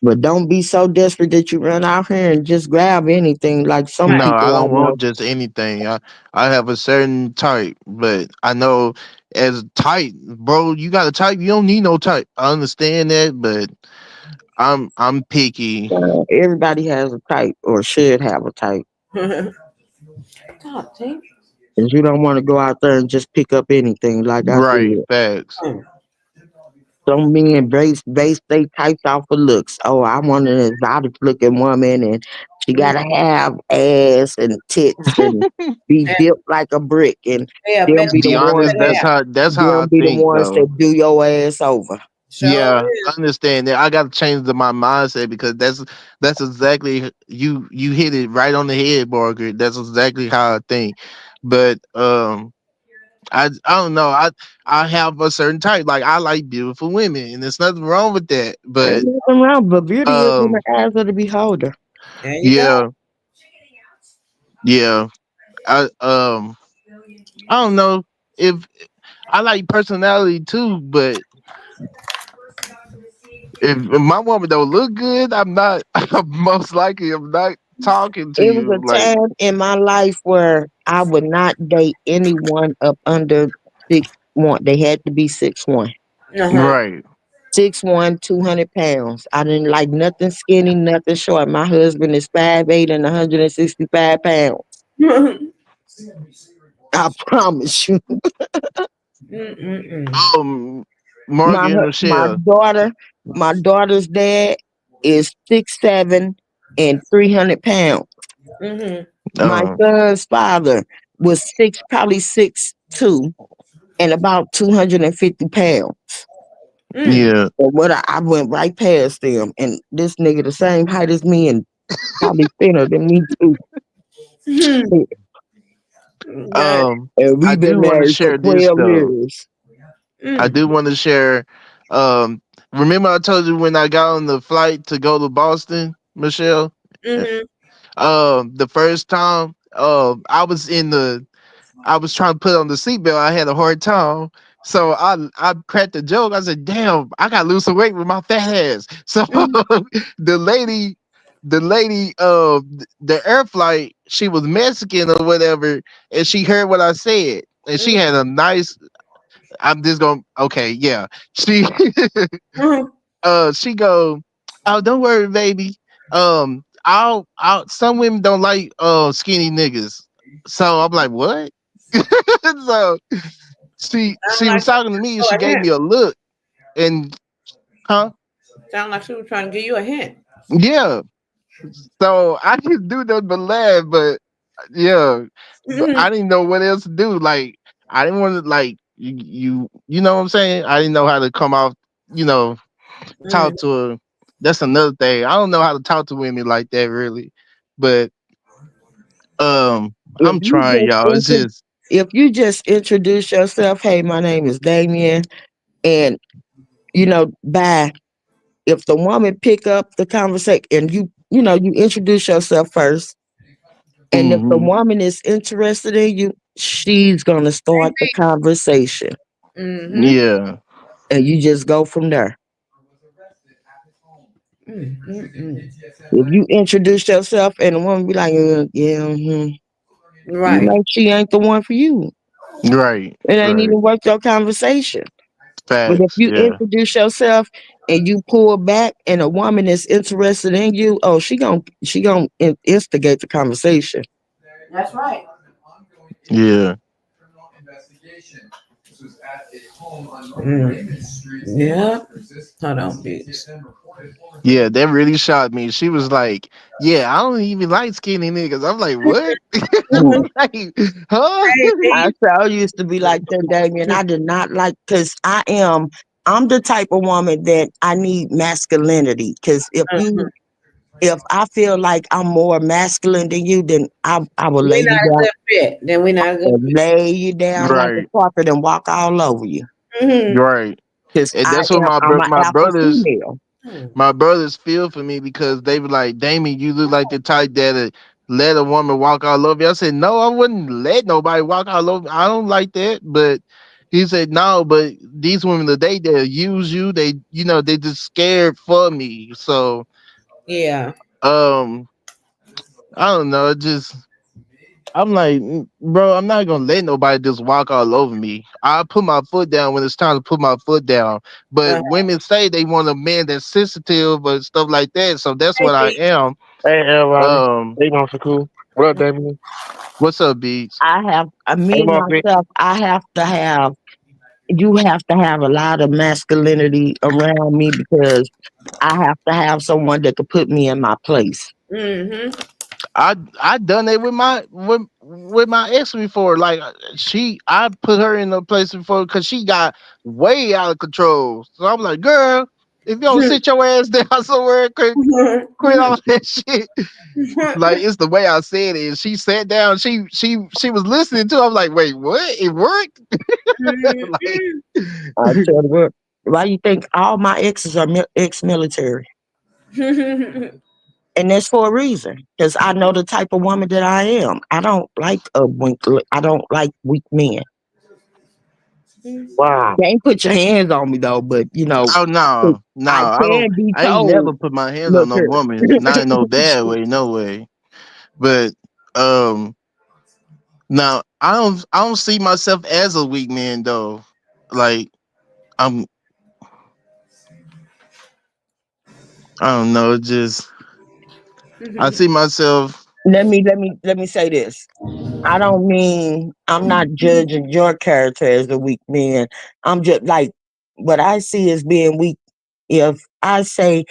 But don't be so desperate that you run out here and just grab anything like some Right. No, I people I don't know. want just anything. I have a certain type, but I know as type, bro, you got a type. You don't need no type. I understand that, but I'm picky. Everybody has a type or should have a type. God, see? And you don't want to go out there and just pick up anything, like I Right, said. facts. Mm. Some men base they types off of looks. Oh, I want an exotic looking woman, and she gotta have ass and tits and be And, built like a brick, and yeah, they'll better be the Be be ones honest, good that hair. that's how they'll I be the think ones that though. do your ass over. Sure Yeah, I is. understand that. I got to change my mindset because that's exactly you hit it right on the head, Margaret. That's exactly how I think. But I don't know. I have a certain type. Like I like beautiful women, and there's nothing wrong with that. Ain't But nothing wrong, but beauty is in um, the eyes of the beholder. There you go. yeah, yeah. I I don't know if I like personality too, but if my woman don't look good, I'm not. Most likely, I'm not talking to It was you. a Like time in my life where I would not date anyone up under 6'1". They had to be 6'1". Uh-huh. right. 6'1", 200 pounds. I didn't like nothing skinny, nothing short. My husband is 5'8" and 165 pounds. I promise you. Mm-mm-mm. Um, Margaret and My Michelle. daughter's dad is 6'7" and 300 pounds. Mm-hmm. My Um, son's father was probably 6'2" and about 250 pounds. Mm. yeah. And I went right past them, and this nigga the same height as me and probably thinner than me too. Got And I we've been do want to married for share this 12 though. years. I it. do want to share. Um, remember I told you when I got on the flight to go to Boston, Michelle? Mm-hmm. The first time, I was trying to put on the seatbelt. I had a hard time. So I cracked a joke. I said, damn, I gotta lose some weight with my fat ass. So Mm-hmm. the lady, the air flight, she was Mexican or whatever, and she heard what I said. And she had a nice, I'm just gonna okay, yeah. She Mm-hmm. she go, oh, don't worry, baby. I'll some women don't like skinny niggas. So I'm like, what? So Sound she like was she talking to was me and trying she to throw gave a hint. me a look and huh? Sound like she was trying to give you a hint. Yeah. So I didn't do nothing but laugh, but yeah. But Mm-hmm. I didn't know what else to do. Like I didn't want to like you know what I'm saying? I didn't know how to come off, you know, talk to her. That's another thing. I don't know how to talk to women like that really. But If I'm you trying, just y'all. It's intro- just if you just introduce yourself, hey, my name is Damien, and by if the woman pick up the conversation and you introduce yourself first, and if the hmm woman is interested in you, she's gonna start the conversation, Mm-hmm. yeah. and you just go from there. Mm-mm-mm. If you introduce yourself and the woman be like, yeah, Right. she ain't the one for you. Right. It ain't Right. even worth your conversation. But if Facts. you Yeah. introduce yourself and you pull back and a woman is interested in you, oh, she gonna instigate the conversation. That's right. Yeah. Yeah. Hold on, bitch. Yeah, that really shocked me. She was like, "Yeah, I don't even like skinny niggas." I'm like, "What? Mm. Like, huh?" I so used to be like that, Damien. I did not like because I'm the type of woman that I need masculinity. Because Mhm. if I feel like I'm more masculine than you, then I will lay We not you a down good fit. Then we not a good and lay you down like a Right. carpet and walk all over you. fit. Right. Because And that's what I'm an my alpha brothers female. my brothers feel for me because they were like, Damien, you look like the type that let a woman walk all over you. I said, no, I wouldn't let nobody walk all over. I don't like that. But he said, no, but these women today, they'll use you. They, they just scared for me. So, Yeah. um, I don't know. It just, I'm like, bro, I'm not gonna let nobody just walk all over me. I put my foot down when it's time to put my foot down. Uh, But women say they want a man that's sensitive or stuff like that. So that's hey, what I B. am. Hey, everybody. Um, Hey, Monster Cool. What up, Damien? what's up, Beats? Hey, Me Monster. myself, you have to have a lot of masculinity around me because I have to have someone that could put me in my place. Mm-hmm. I done it with my ex before. Like I put her in a place before because she got way out of control. So I'm like, girl, if you don't sit your ass down somewhere, quit all that shit. Like it's the way I said it. And she sat down. She was listening to. I'm like, wait, what? It worked. Like, I tell you what, why you think all my exes are ex-military? And that's for a reason. Because I know the type of woman that I am. I don't like weak men. Wow. Can't put your hands on me though, but oh no, no, I I don't. can be I ain't told, never put my hands on look no here. woman. Not in no bad way, no way. But um. Now I don't see myself as a weak man though. Like I'm I don't know. It just I Mhm. see myself. Let me say this. I don't mean I'm not judging your character as a weak man. I'm just like what I see as being weak. If I say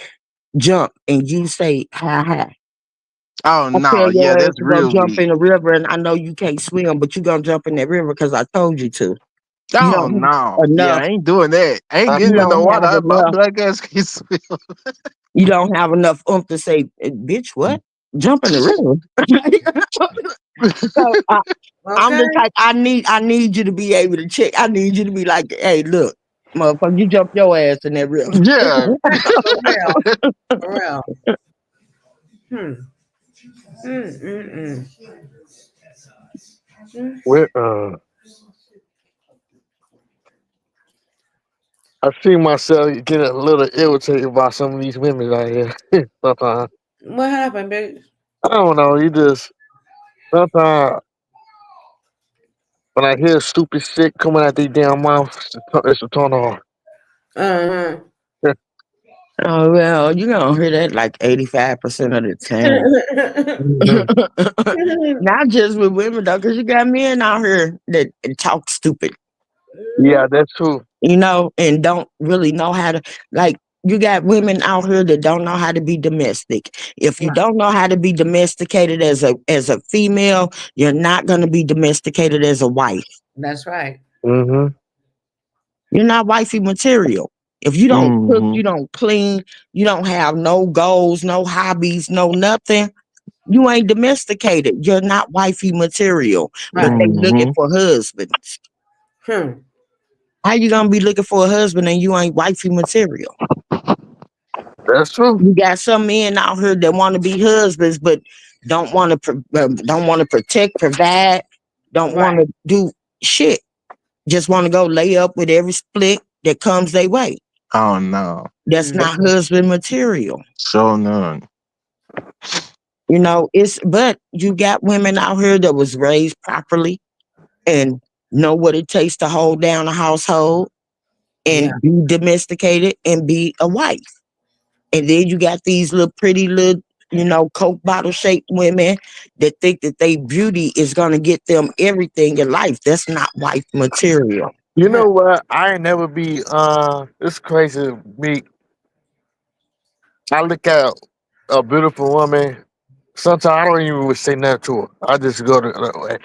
jump and you say hi hi, Oh I no, tell yeah, your ass that's to go real jump weak. in the river, and I know you can't swim, but you gonna jump in that river because I told you to. You Oh don't no, have yeah, enough. I ain't doing that. I ain't You getting in the don't have water. My enough. black ass can swim. You don't have enough to say, bitch, what? Jump in the river. So I'm the Okay. type I need you to be able to check. I need you to be like, hey, look, motherfucker, you jump your ass in that river. Yeah. For real. For real. Hmm. Mm, mm, mm. Well, I see myself getting a little irritated by some of these women out here. Sometimes What happened, babe? I don't know. You just sometimes when I hear stupid shit coming out their damn mouth, it's a turn off. Uh-huh. Oh well, you gonna hear that like 85% of the time. Mhm. Not just with women though, because you got men out here that talk stupid, Yeah, that's true. and don't really know how to like. You got women out here that don't know how to be domestic. If you Right. don't know how to be domesticated as a female, you're not gonna be domesticated as a wife. That's right. Hmm. You're not wifey material. If you don't cook, Hmm. you don't clean, you don't have no goals, no hobbies, no nothing, you ain't domesticated. You're not wifey material. But Right. they looking Hmm. for husbands. Hmm. How you gonna be looking for a husband and you ain't wifey material? That's true. You got some men out here that want to be husbands, but don't want to protect, provide, don't want Right. to do shit. Just want to go lay up with every split that comes their way. Oh no, That's Mm. not husband material. so none. But you got women out here that was raised properly and know what it takes to hold down a household Yeah. and be domesticated and be a wife. And then you got these little pretty little, Coke bottle shaped women that think that they beauty is gonna get them everything in life. That's not wife material. You Huh. know what? I ain't never be. It's crazy. Me, I look at a beautiful woman. Sometimes I don't even would say nothing to her. I just go to.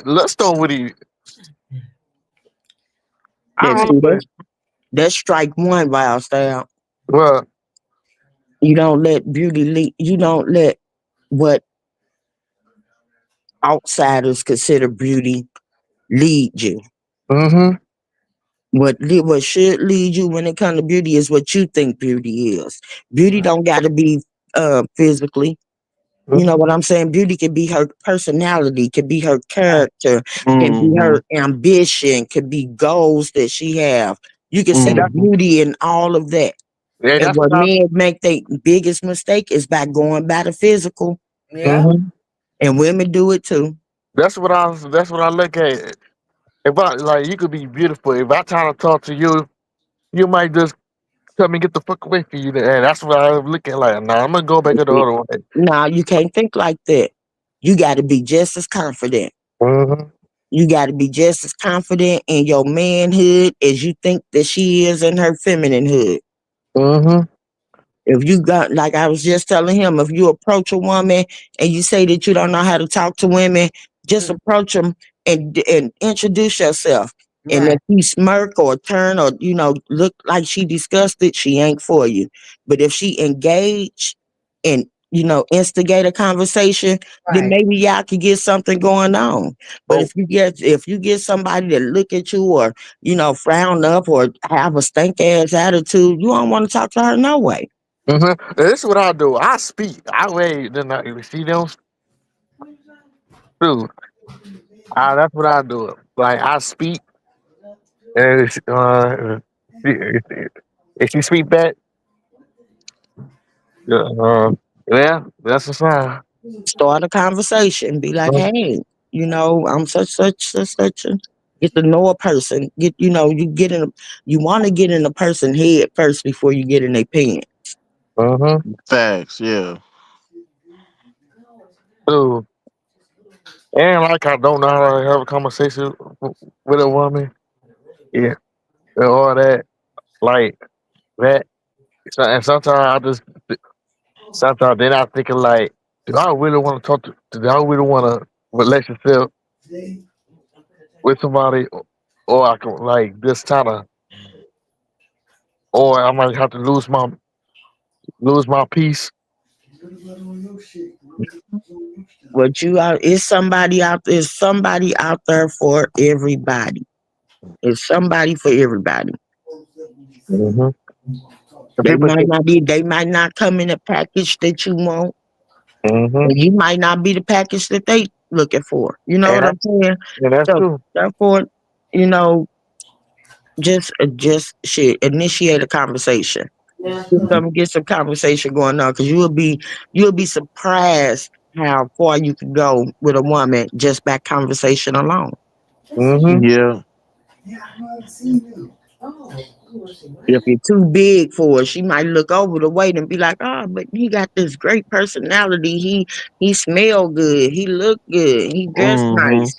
Let's start with you. I That don't see, know. that's strike one, wild style. Well, You don't let beauty lead. You don't let what outsiders consider beauty lead you. mm-hmm. What should lead you when it comes to beauty is what you think beauty is. Beauty don't got to be physically. You know what I'm saying? Beauty can be her personality, can be her character, can be Hmm. her ambition, can be goals that she have. You can see And the that, Hmm. beauty in all of that. yeah, And that's what what I. men make their biggest mistake is by going by the physical, Yeah. Mm-hmm. and women do it too. That's what I. That's what I look at. If I like, you could be beautiful. If I try to talk to you, you might just tell me get the fuck away from you. And that's what I look at. Like, nah, I'm gonna go back the other way. Now you can't think like that. You got to be just as confident. Mm-hmm. You got to be just as confident in your manhood as you think that she is in her femininehood. Mm-hmm. If you got, like I was just telling him, if you approach a woman and you say that you don't know how to talk to women, just Mm. approach them and introduce yourself. And Right. if he smirk or turn or look like she disgusted, she ain't for you. But if she engage and instigate a conversation, then Right. maybe y'all could get something going on. But Oh, if you get somebody that look at you or frown up or have a stank ass attitude, you don't want to talk to her no way. mm-hmm. This is what I do. I speak. I wait. Then I see them too. That's what I do. Like I speak, and if she speak back, yeah, that's a sign. Start a conversation. Be like, hey, I'm such a get to know a person. You want to get in a person's head first before you get in their pants. Uh-huh. Facts, yeah. So, and like I don't know how to have a conversation with a woman. Yeah. And all that. Like that. And sometimes sometimes then I thinking like, do I really want to talk do I really want a relationship with somebody, or I can like this kind of, or I might have to lose my peace. What you out is somebody out there's somebody out there for everybody. It's somebody for everybody. Mm-hmm. The They people might think, not be they might not come in the package that you want, mm-hmm. and you might not be the package that they looking for. You know and what that, I'm saying? and that's So true. therefore, you know, just shit, initiate a conversation. Get some conversation going on, because you'll be surprised how far you can go with a woman just by conversation alone. Mm-hmm. Yeah. If you're too big for her, she might look over the weight and be like, "Oh, but he got this great personality. He smell good. He look good. He dressed Mm-hmm. nice."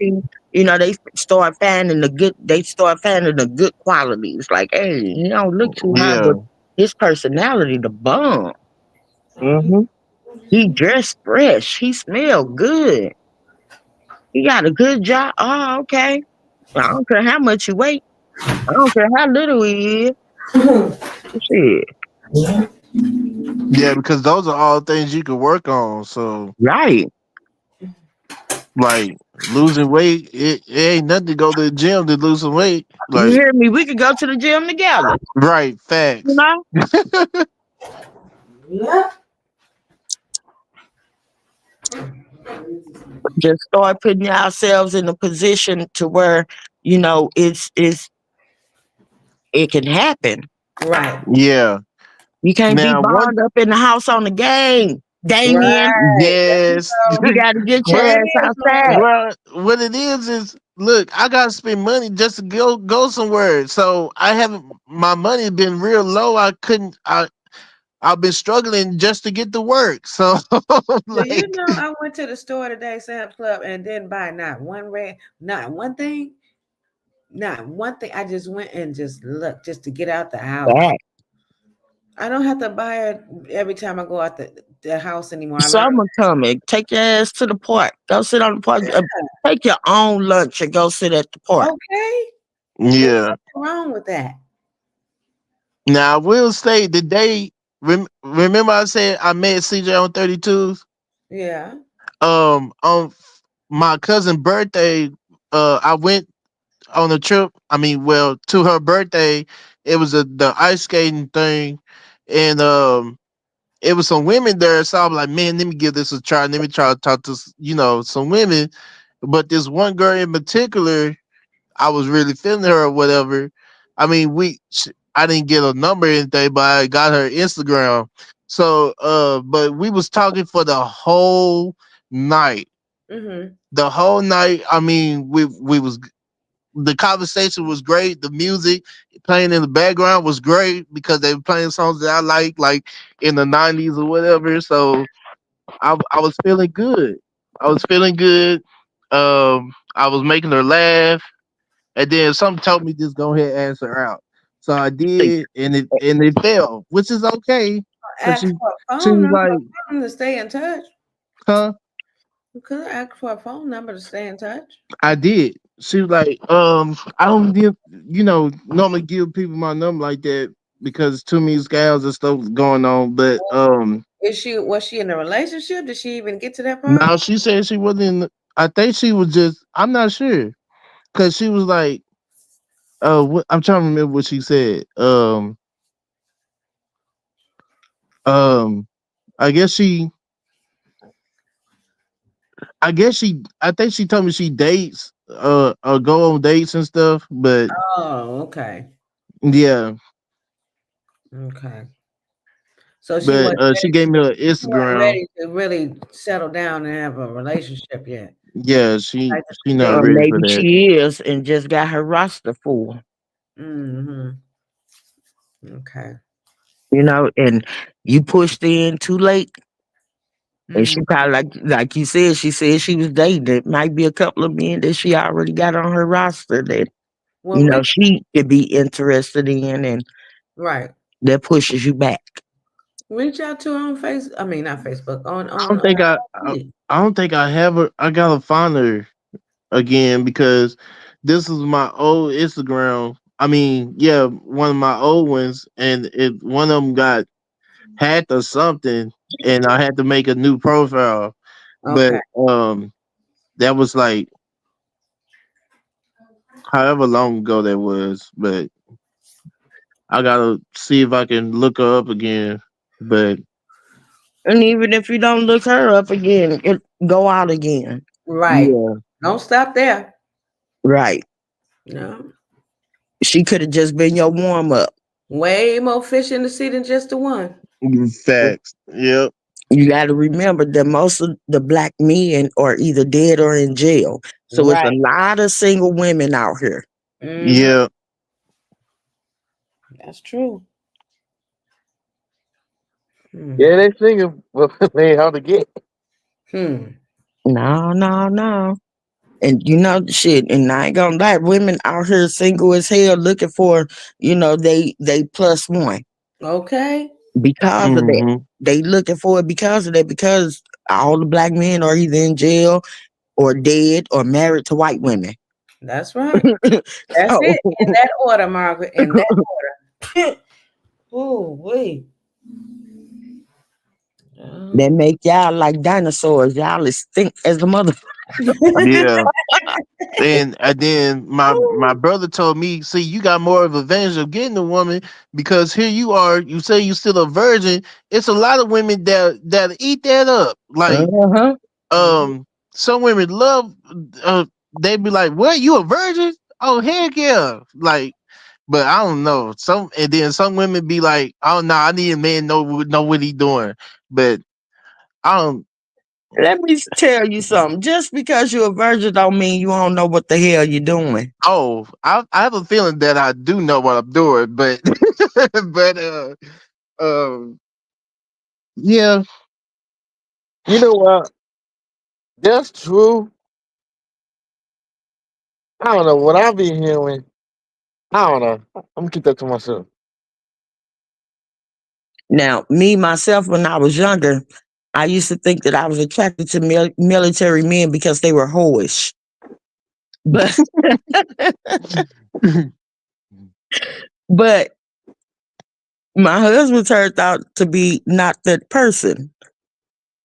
They start finding the good qualities. Like, hey, he don't look too hot, Yeah. but his personality, the bomb. Mm-hmm. He dressed fresh. He smelled good. He got a good job. Oh, okay. I don't care how much you weigh. I don't care how little he is. Shit. Yeah, because those are all things you can work on. So Right. like losing weight, it ain't nothing to go to the gym to lose some weight. You Like, hear me? We could go to the gym together. right, You facts. know? Just start putting ourselves in a position to where, it can happen. Right. Yeah. You can't be Now one balled up in the house on the game, Damien. Right. There you yes. go. You gotta get your There Well, it ass is, man. outside. well, what it is look, I gotta spend money just to go somewhere. So I haven't my money been real low. I've been struggling just to get to work. So Do you like know I went to the store today, Sam's Club, and didn't buy not one thing, not one thing. I just went and just looked just to get out the house. Back. I don't have to buy it every time I go out the house anymore. I learned. Summer coming. Take your ass to the park. Go sit on the park. Take your own lunch and go sit at the park. Okay, there's yeah. nothing wrong with that. Now I will say the day remember I said I met CJ on 32s? Yeah. On my cousin's birthday, I went on a trip. I mean, well, to her birthday, it was the ice skating thing, and it was some women there. So I'm like, man, let me give this a try. Let me try to talk to some women. But this one girl in particular, I was really feeling her or whatever. I mean, I didn't get a number or anything, but I got her Instagram. So, but we was talking for the whole night. Mhm. The whole night. I mean, we was the conversation was great. The music playing in the background was great because they were playing songs that I like in the '90s or whatever. So I was feeling good. I was feeling good. I was making her laugh, and then something told me just go ahead and answer her out. So I did, and it fell, which is okay. Cause Ask for a she phone was number like, to stay in touch. huh? You could ask for a phone number to stay in touch. I did. She was like, I don't normally give people my number like that because too many scams and stuff going on. But Was she in a relationship? Did she even get to that part? now she said she wasn't I think she was just I'm not sure. Cause she was like, I'm trying to remember what she said. Um I guess she I think she told me she dates or go on dates and stuff, but Oh, okay. yeah. Okay. So But she gave me her she wasn't Instagram. ready to really settle down and have a relationship yet. Yeah, Like she to not date. Or ready for maybe that. she is and just got her roster full. Mm-hmm. Okay. and you pushed in too late. And she Mm, probably like you said, she said she was dating. It might be a couple of men that she already got on her roster that, well, reach she could be interested in and right. that pushes you back. Reach out to her on face. I mean, not Facebook. I don't think IG. I don't think I have her. I gotta find her again because this is my old Instagram. I mean, yeah, one of my old ones, and one of them got hacked or something, and I had to make a new profile. But Okay. um, that was like however long ago that was. But I gotta see if I can look her up again. But And even if you don't look her up again, go out again. Right. yeah, Don't stop there. Right. No. She could have just been your warm up. Way more fish in the sea than just the one. facts. Yep. You got to remember that most of the black men are either dead or in jail. So it's a Right. lot of single women out here. Hmm. Yeah. That's true. Hmm. Yeah, they singing, but they ain't how to get. Hmm. No, no, no. And shit, and I ain't gonna lie, women out here single as hell looking for, they plus one Okay. because of that. Hmm. They looking for it because of that, because all the black men are either in jail or dead or married to white women. That's right. That's So it. In that order, Margaret. In that order. Oh, wait. that make y'all like dinosaurs. Y'all is stink as a mother. Yeah. And then my brother told me, see, you got more of advantage of getting a woman because here you are, you say you still a virgin. It's a lot of women that eat that up. Like Uh-huh. Mhm. some women love they be like, what, you a virgin? Oh heck yeah. Like, but I don't know. And then some women be like, oh no, I need a man know what he doing. But I don't. Let me tell you something. Just because you're a virgin don't mean you don't know what the hell you're doing. Oh, I have a feeling that I do know what I'm doing, but but um yeah. You know what? That's true. I don't know what I be hearing. I don't know. I'm gonna keep that to myself. Now, me myself, when I was younger, I used to think that I was attracted to military men because they were whorish. But but my husband turned out to be not that person.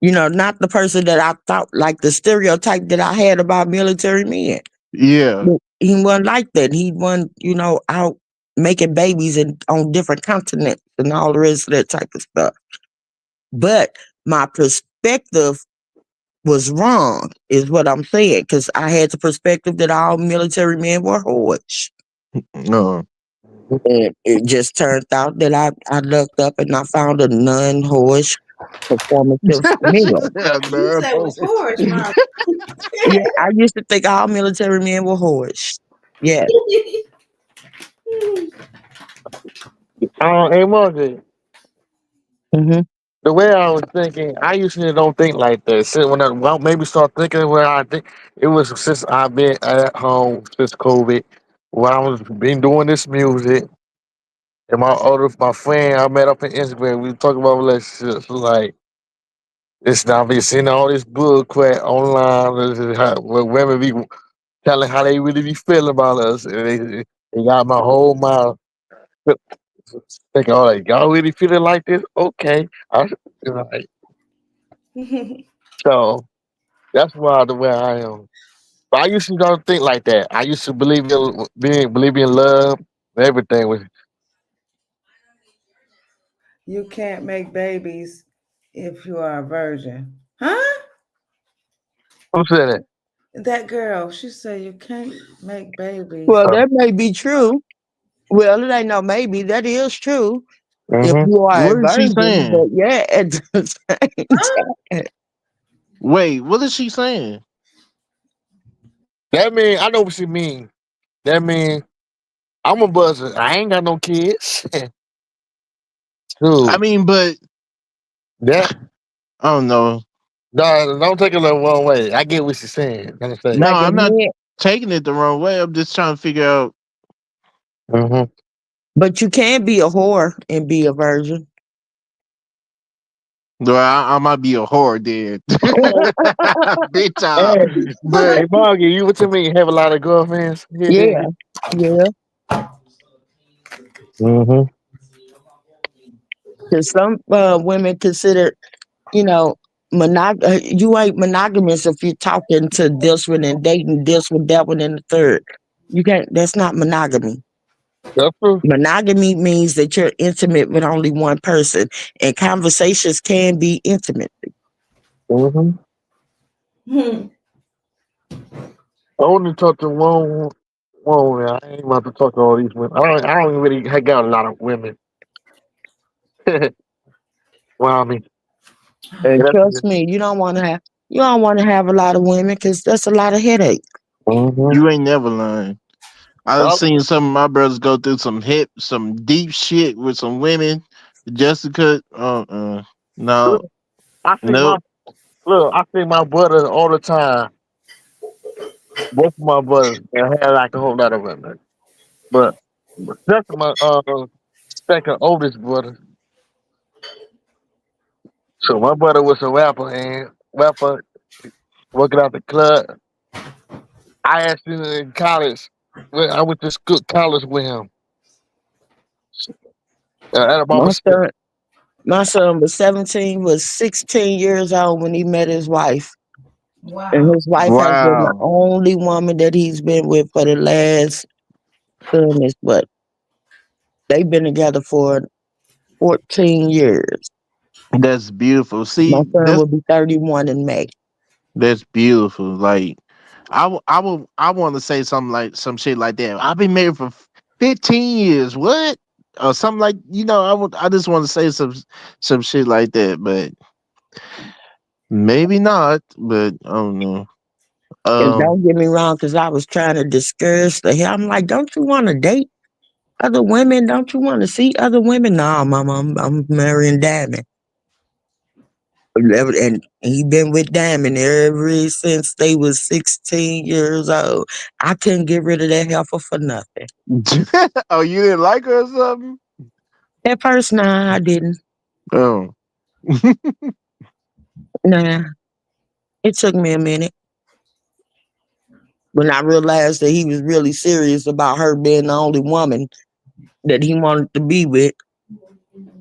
Not the person that I thought, like the stereotype that I had about military men. Yeah. But he wasn't like that. He wasn't, out making babies on different continents and all the rest of that type of stuff. But my perspective was wrong, is what I'm saying, because I had the perspective that all military men were whores. No. And it just turned out that I looked up and I found a non-whorish performative male. You said it was No. horse, Margaret. Yeah, I used to think all military men were whorish. Yeah. Hey, Margaret, Hmm. the way I was thinking, I usually don't think like that. Since when maybe start thinking where I think it was since I've been at home since COVID, when I was been doing this music, and my friend I met up in Instagram, we talk about relationships. Like it's now be seeing all this bull crap online, this is where women be telling how they really be feeling about us, and they got my whole mind thinking, all right, y'all really feeling like this? Okay, like, so that's why the way I am. But I used to don't think like that. I used to believe in love, and everything was. You can't make babies if you are a virgin. Huh? Who said it? That girl, she said you can't make babies. Well, that may be true. Well, it ain't no maybe. That is true if Mm-hmm. you are a What is she virgin. saying? But yeah, at the same Huh? time. Wait, what is she saying? That mean I know what she mean. That mean I'm a buzzer. I ain't got no kids. I Dude, mean, but that I don't know. no, don't take it the wrong way. I get what you're saying. I'm saying. No, Like if I'm not men, taking it the wrong way. I'm just trying to figure out. Mm-hmm. but you can be a whore and be a virgin. Well, I might be a whore then, big time. Eh, But Hey, Margie, you what you mean? Have a lot of girlfriends? Yeah, yeah, then. yeah. Mm-hmm. Because some women consider, you know, you ain't monogamous if you're talking to this one and dating this one, that one, and the third. You can't. That's not monogamy. That's true. Monogamy means that you're intimate with only one person, and conversations can be intimate. Mm-hmm. Hmm. I only talk to one woman. I ain't about to talk to all these women. I don't really hang out a lot of women. Well, I mean, And that's trust me, you don't want to have a lot of women because that's a lot of headache. mm-hmm. you ain't never lying. I've seen some of my brothers go through some deep shit with some women. Jessica, no, I see my nope. look. I see my brothers all the time. Both of my brothers, they had like a whole lot of women. But that's my second oldest brother. So my brother was a rapper and rapper working out the club. I asked him in college. I went to school college with him at Obama My School. son, my son was 16 years old when he met his wife. And Wow. his wife has been the Wow, only woman that he's been with for the last goodness, but they've been together for 14 years. that's beautiful. My See, son will be 31 in May. that's beautiful. Like, I want to say something like some shit like that. I've been married for 15 years. What? Or something like I just want to say some shit like that, but maybe not. But I don't know. And Um, don't get me wrong, because I was trying to discourage the hell. I'm like, don't you want to date other women? Don't you want to see other women? No, mama, I'm marrying Diamond. And he been with Diamond ever since they was 16 years old. I couldn't get rid of that heifer for nothing. oh, you didn't like her or something? At first, nah, I didn't. Oh, Nah, it took me a minute when I realized that he was really serious about her being the only woman that he wanted to be with.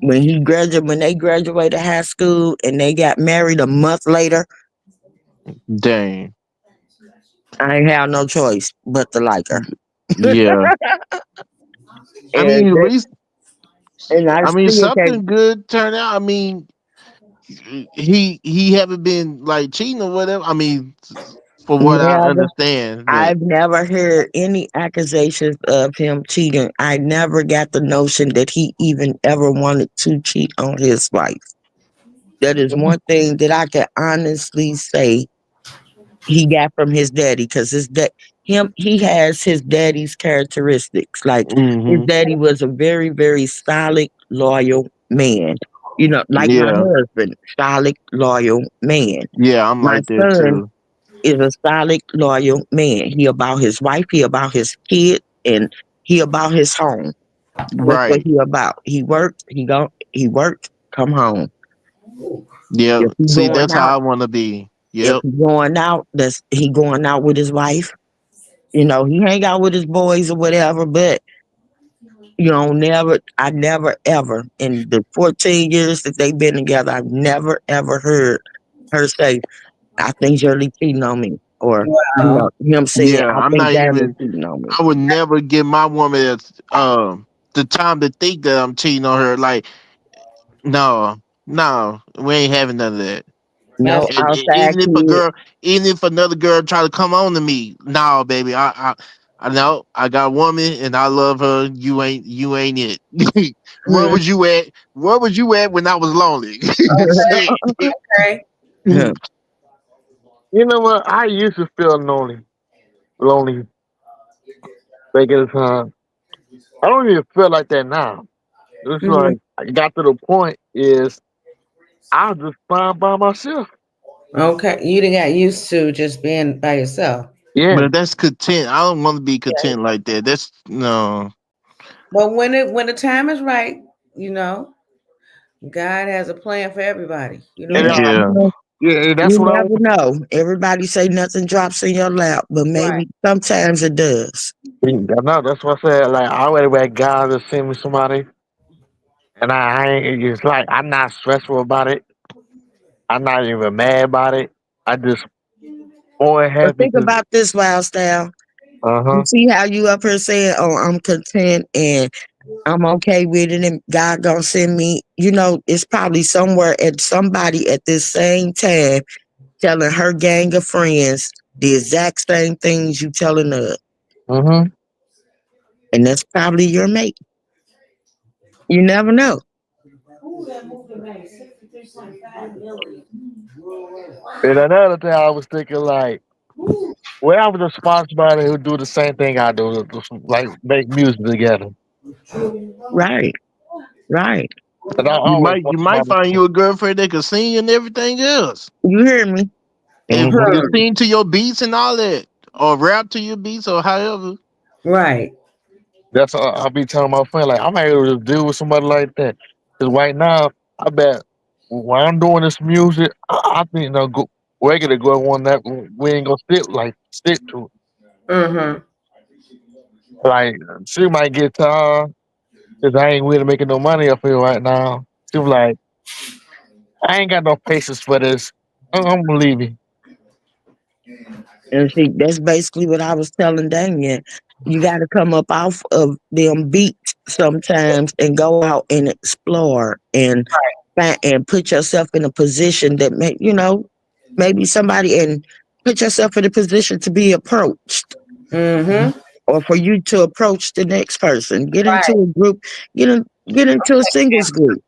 When they graduated high school and they got married a month later, dang. I ain't have no choice but to like her. Yeah. I mean, and at that, least and I I mean still can't. something good turned out. I mean, he haven't been like cheating or whatever. I mean, for what I Never. understand, but I've never heard any accusations of him cheating. I never got the notion that he even ever wanted to cheat on his wife. That is one thing that I can honestly say he got from his daddy, because he has his daddy's characteristics. Like his hmm daddy was a very, very solid, loyal man. Like my yeah, husband, solid, loyal man. yeah, I'm My like that son too. is a solid, loyal man. He about his wife, he about his kid, and he about his home. That's what Right. he about. He work, come home. Yep. If he See, going that's out, how I want to be. if Yep. he going out, that's he going out with his wife. He hang out with his boys or whatever, but I never ever in the 14 years that they've been together, I've never ever heard her say, I think Shirley cheating on me. Or, Wow. him saying, Yeah. I I'm think not Diamond even. cheating on me. I would never give my woman the time to think that I'm cheating on her. Like, no, no, we ain't having none of that. No That's And outside even if a kid. girl, even if another girl try to come on to me, no, baby, I know I got a woman and I love her. You ain't it. Where mm, was you at? Where was you at when I was lonely? Shit. okay. You know what? I used to feel lonely back at the time. I don't even feel like that now. It's Hmm. like I got to the point is I was just fine by myself. Okay, you done got used to just being by yourself. Yeah. But that's content. I don't want to be Yeah. content like that. That's no. But when the time is right, you know, God has a plan for everybody. You know And that. Yeah. yeah, that's You what I never was. know. Everybody say nothing drops in your lap, but Right. maybe sometimes it does. I know that's what I said. Like I already had God to send me somebody, and I ain't. It's like I'm not stressful about it. I'm not even mad about it. I just more But happy think because. about this, wild style. Uh You huh. see how you up here saying, "Oh, I'm content and I'm okay with it," and God gonna send me. You know, it's probably somewhere at somebody at this same time telling her gang of friends the exact same things you telling us, Mhm. and that's probably your mate. You never know. And another thing I was thinking like, well, I was a somebody who do the same thing I do, like make music together. Right, right. And I You always might want you might somebody. find you a girlfriend that can sing and everything else. You hear me? And Mm-hmm. can Hmm. sing to your beats and all that. Or rap to your beats or however. Right. That's I'll be telling my friend like I'm able to deal with somebody like that. Because right now, I bet when I'm doing this music, I think go regular go one that we ain't gonna stick to. Mm-hmm. Like she might get tired because I ain't really making no money up here right now. She was like, I ain't got no patience for this. I'm gonna leave you. And see, that's basically what I was telling Damien. You got to come up off of them beats sometimes and go out and explore and and put yourself in a position that may, maybe somebody and put yourself in a position to be approached Mm-hmm. or for you to approach the next person. Get into Right. a group, get into a singles group.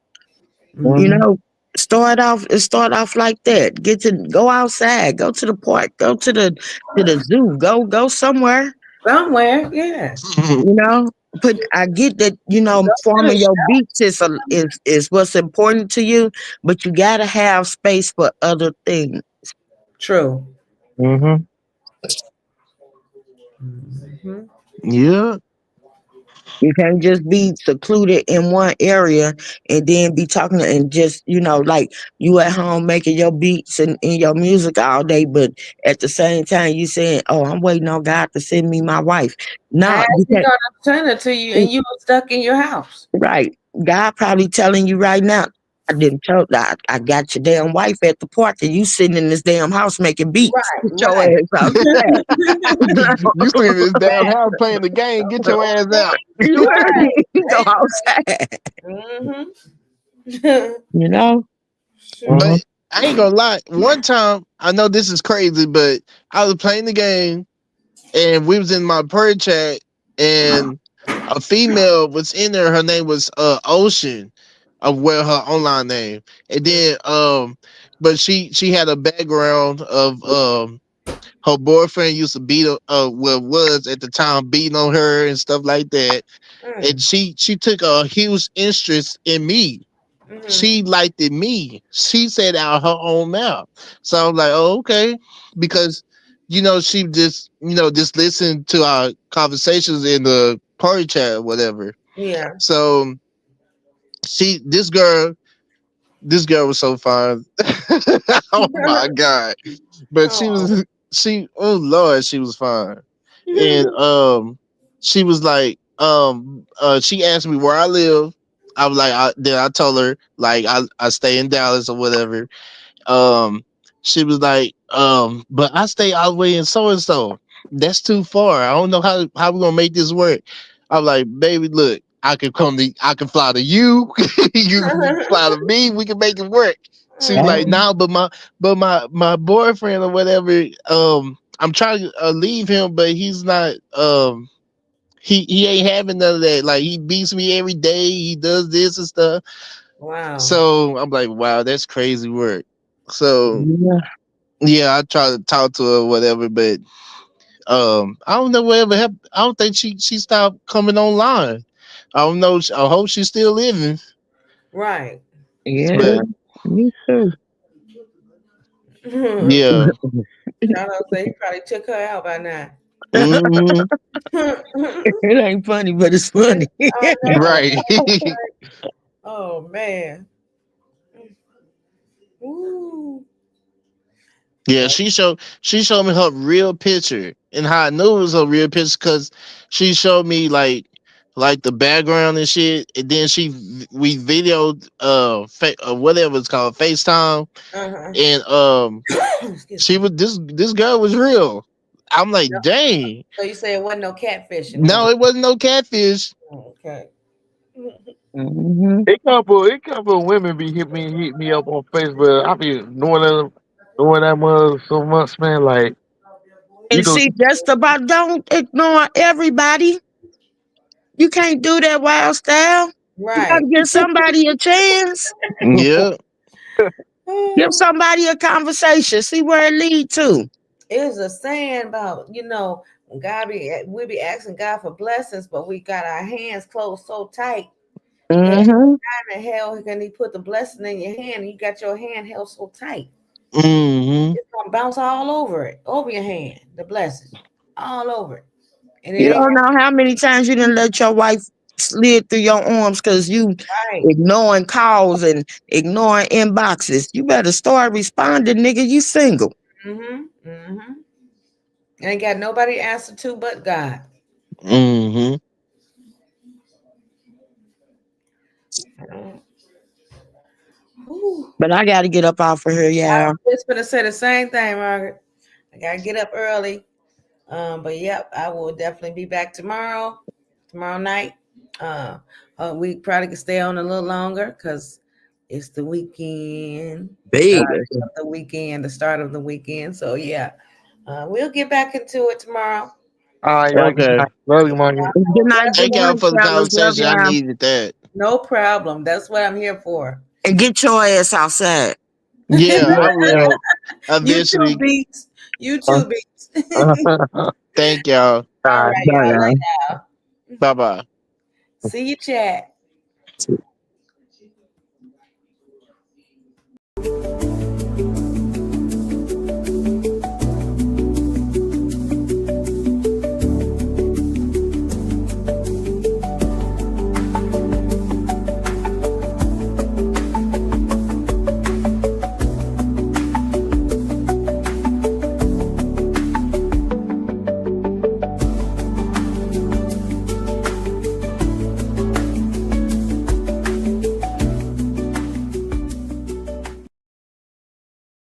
You Mm-hmm. know, start off like that. Get to go outside, go to the park, go to the zoo, go somewhere. Somewhere, yeah. You know, I get that. To the Forming your sh- beats is what's important to you, but you gotta have space for other things. True. Mm-hmm. Hmm. Yeah. You can't just be secluded in one area and then be talking and just, like you at home making your beats and your music all day, but at the same time you saying, "Oh, I'm waiting on God to send me my wife." How No, you he can't. gonna send it to you and you were stuck in your house? Right. God probably telling you right now, I didn't tell that I got your damn wife at the park and you sitting in this damn house making beats. Right, Get your right. ass outside. You still in this damn house playing the game. Get your ass out. You heard Right. me. Go outside. Mm-hmm. You know? Mm-hmm. But I ain't gonna lie. One time, I know this is crazy, but I was playing the game and we was in my prayer chat and a female was in there. Her name was Ocean, of where her online name. And then but she had a background of her boyfriend used to beat well was at the time beating on her and stuff like that. And Mm. she took a huge interest in me. Mm-hmm. She liked it me. She said out her own mouth. So I was like, oh, okay. Because, she just listened to our conversations in the party chat or whatever. Yeah. So she this girl was so fine. Oh my God. But Oh. oh Lord, she was fine. And she was like, she asked me where I live. I was like, then I told her like I stay in Dallas or whatever. Um, she was like, but I stay all the way in so and so. That's too far. I don't know how we gonna make this work. I'm like, baby, look, I can fly to you, you can fly to me, we can make it work. She was like, Mm. nah, but my boyfriend or whatever, I'm trying to leave him, but he's not he ain't having none of that. Like he beats me every day, he does this and stuff. Wow. So I'm like, wow, that's crazy work. So Yeah. yeah, I try to talk to her or whatever, but I don't know whatever happened. I don't think she stopped coming online. I don't know. I hope she's still living. Right. Yeah, But me too. yeah. Charlotte say he probably took her out by now. Hmm. It ain't funny, but it's funny. I know. Right. Oh man. Ooh. Yeah, But she showed me her real picture, and how I knew it was her real picture because she showed me like the background and shit, and then we videoed whatever it's called FaceTime, uh-huh. and Excuse she me. was this girl was real. I'm like, Yep. dang, So you say it wasn't no catfishing, huh? no, it wasn't no catfish. Okay. Mhm. It couple of women be hit me up on Facebook. I be knowing that mother so much, man. Like you And know, see, just about don't ignore everybody. You can't do that wild style. You got Right. to give somebody a chance. Yeah. Give somebody a conversation. See where it lead to. It's a saying about, when we be asking God for blessings, but we got our hands closed so tight. And Hmm. how in the hell can he put the blessing in your hand and you got your hand held so tight? Hmm. It's gonna bounce all over your hand, the blessing, all over it. And it You ain't don't know how many times you didn't let your wife slid through your arms because you right. ignoring calls and ignoring inboxes. You better start responding, nigga. You single. Mm-hmm. Mm-hmm. Ain't got nobody to answer to but God. Hmm. Whew. But I got to get up off of here, I y'all. was just gonna say the same thing, Margaret. I gotta get up early. But yep, I will definitely be back tomorrow night. Uh, we probably can stay on a little longer because it's the weekend, Baby. the start of the weekend. So yeah, we'll get back into it tomorrow. all right, y'all. Good Okay. night. Love you, Monkey. Good night, good Thank y'all night, for the fellas. Love conversation. I y'all. needed that. No problem. That's what I'm here for. And get your ass outside. Yeah, I will You too, eventually. Beats. You Uh, too, Beats. Thank y'all. All all right, right. Bye, y'all. Love y'all. y'all. Bye bye. See you, chat.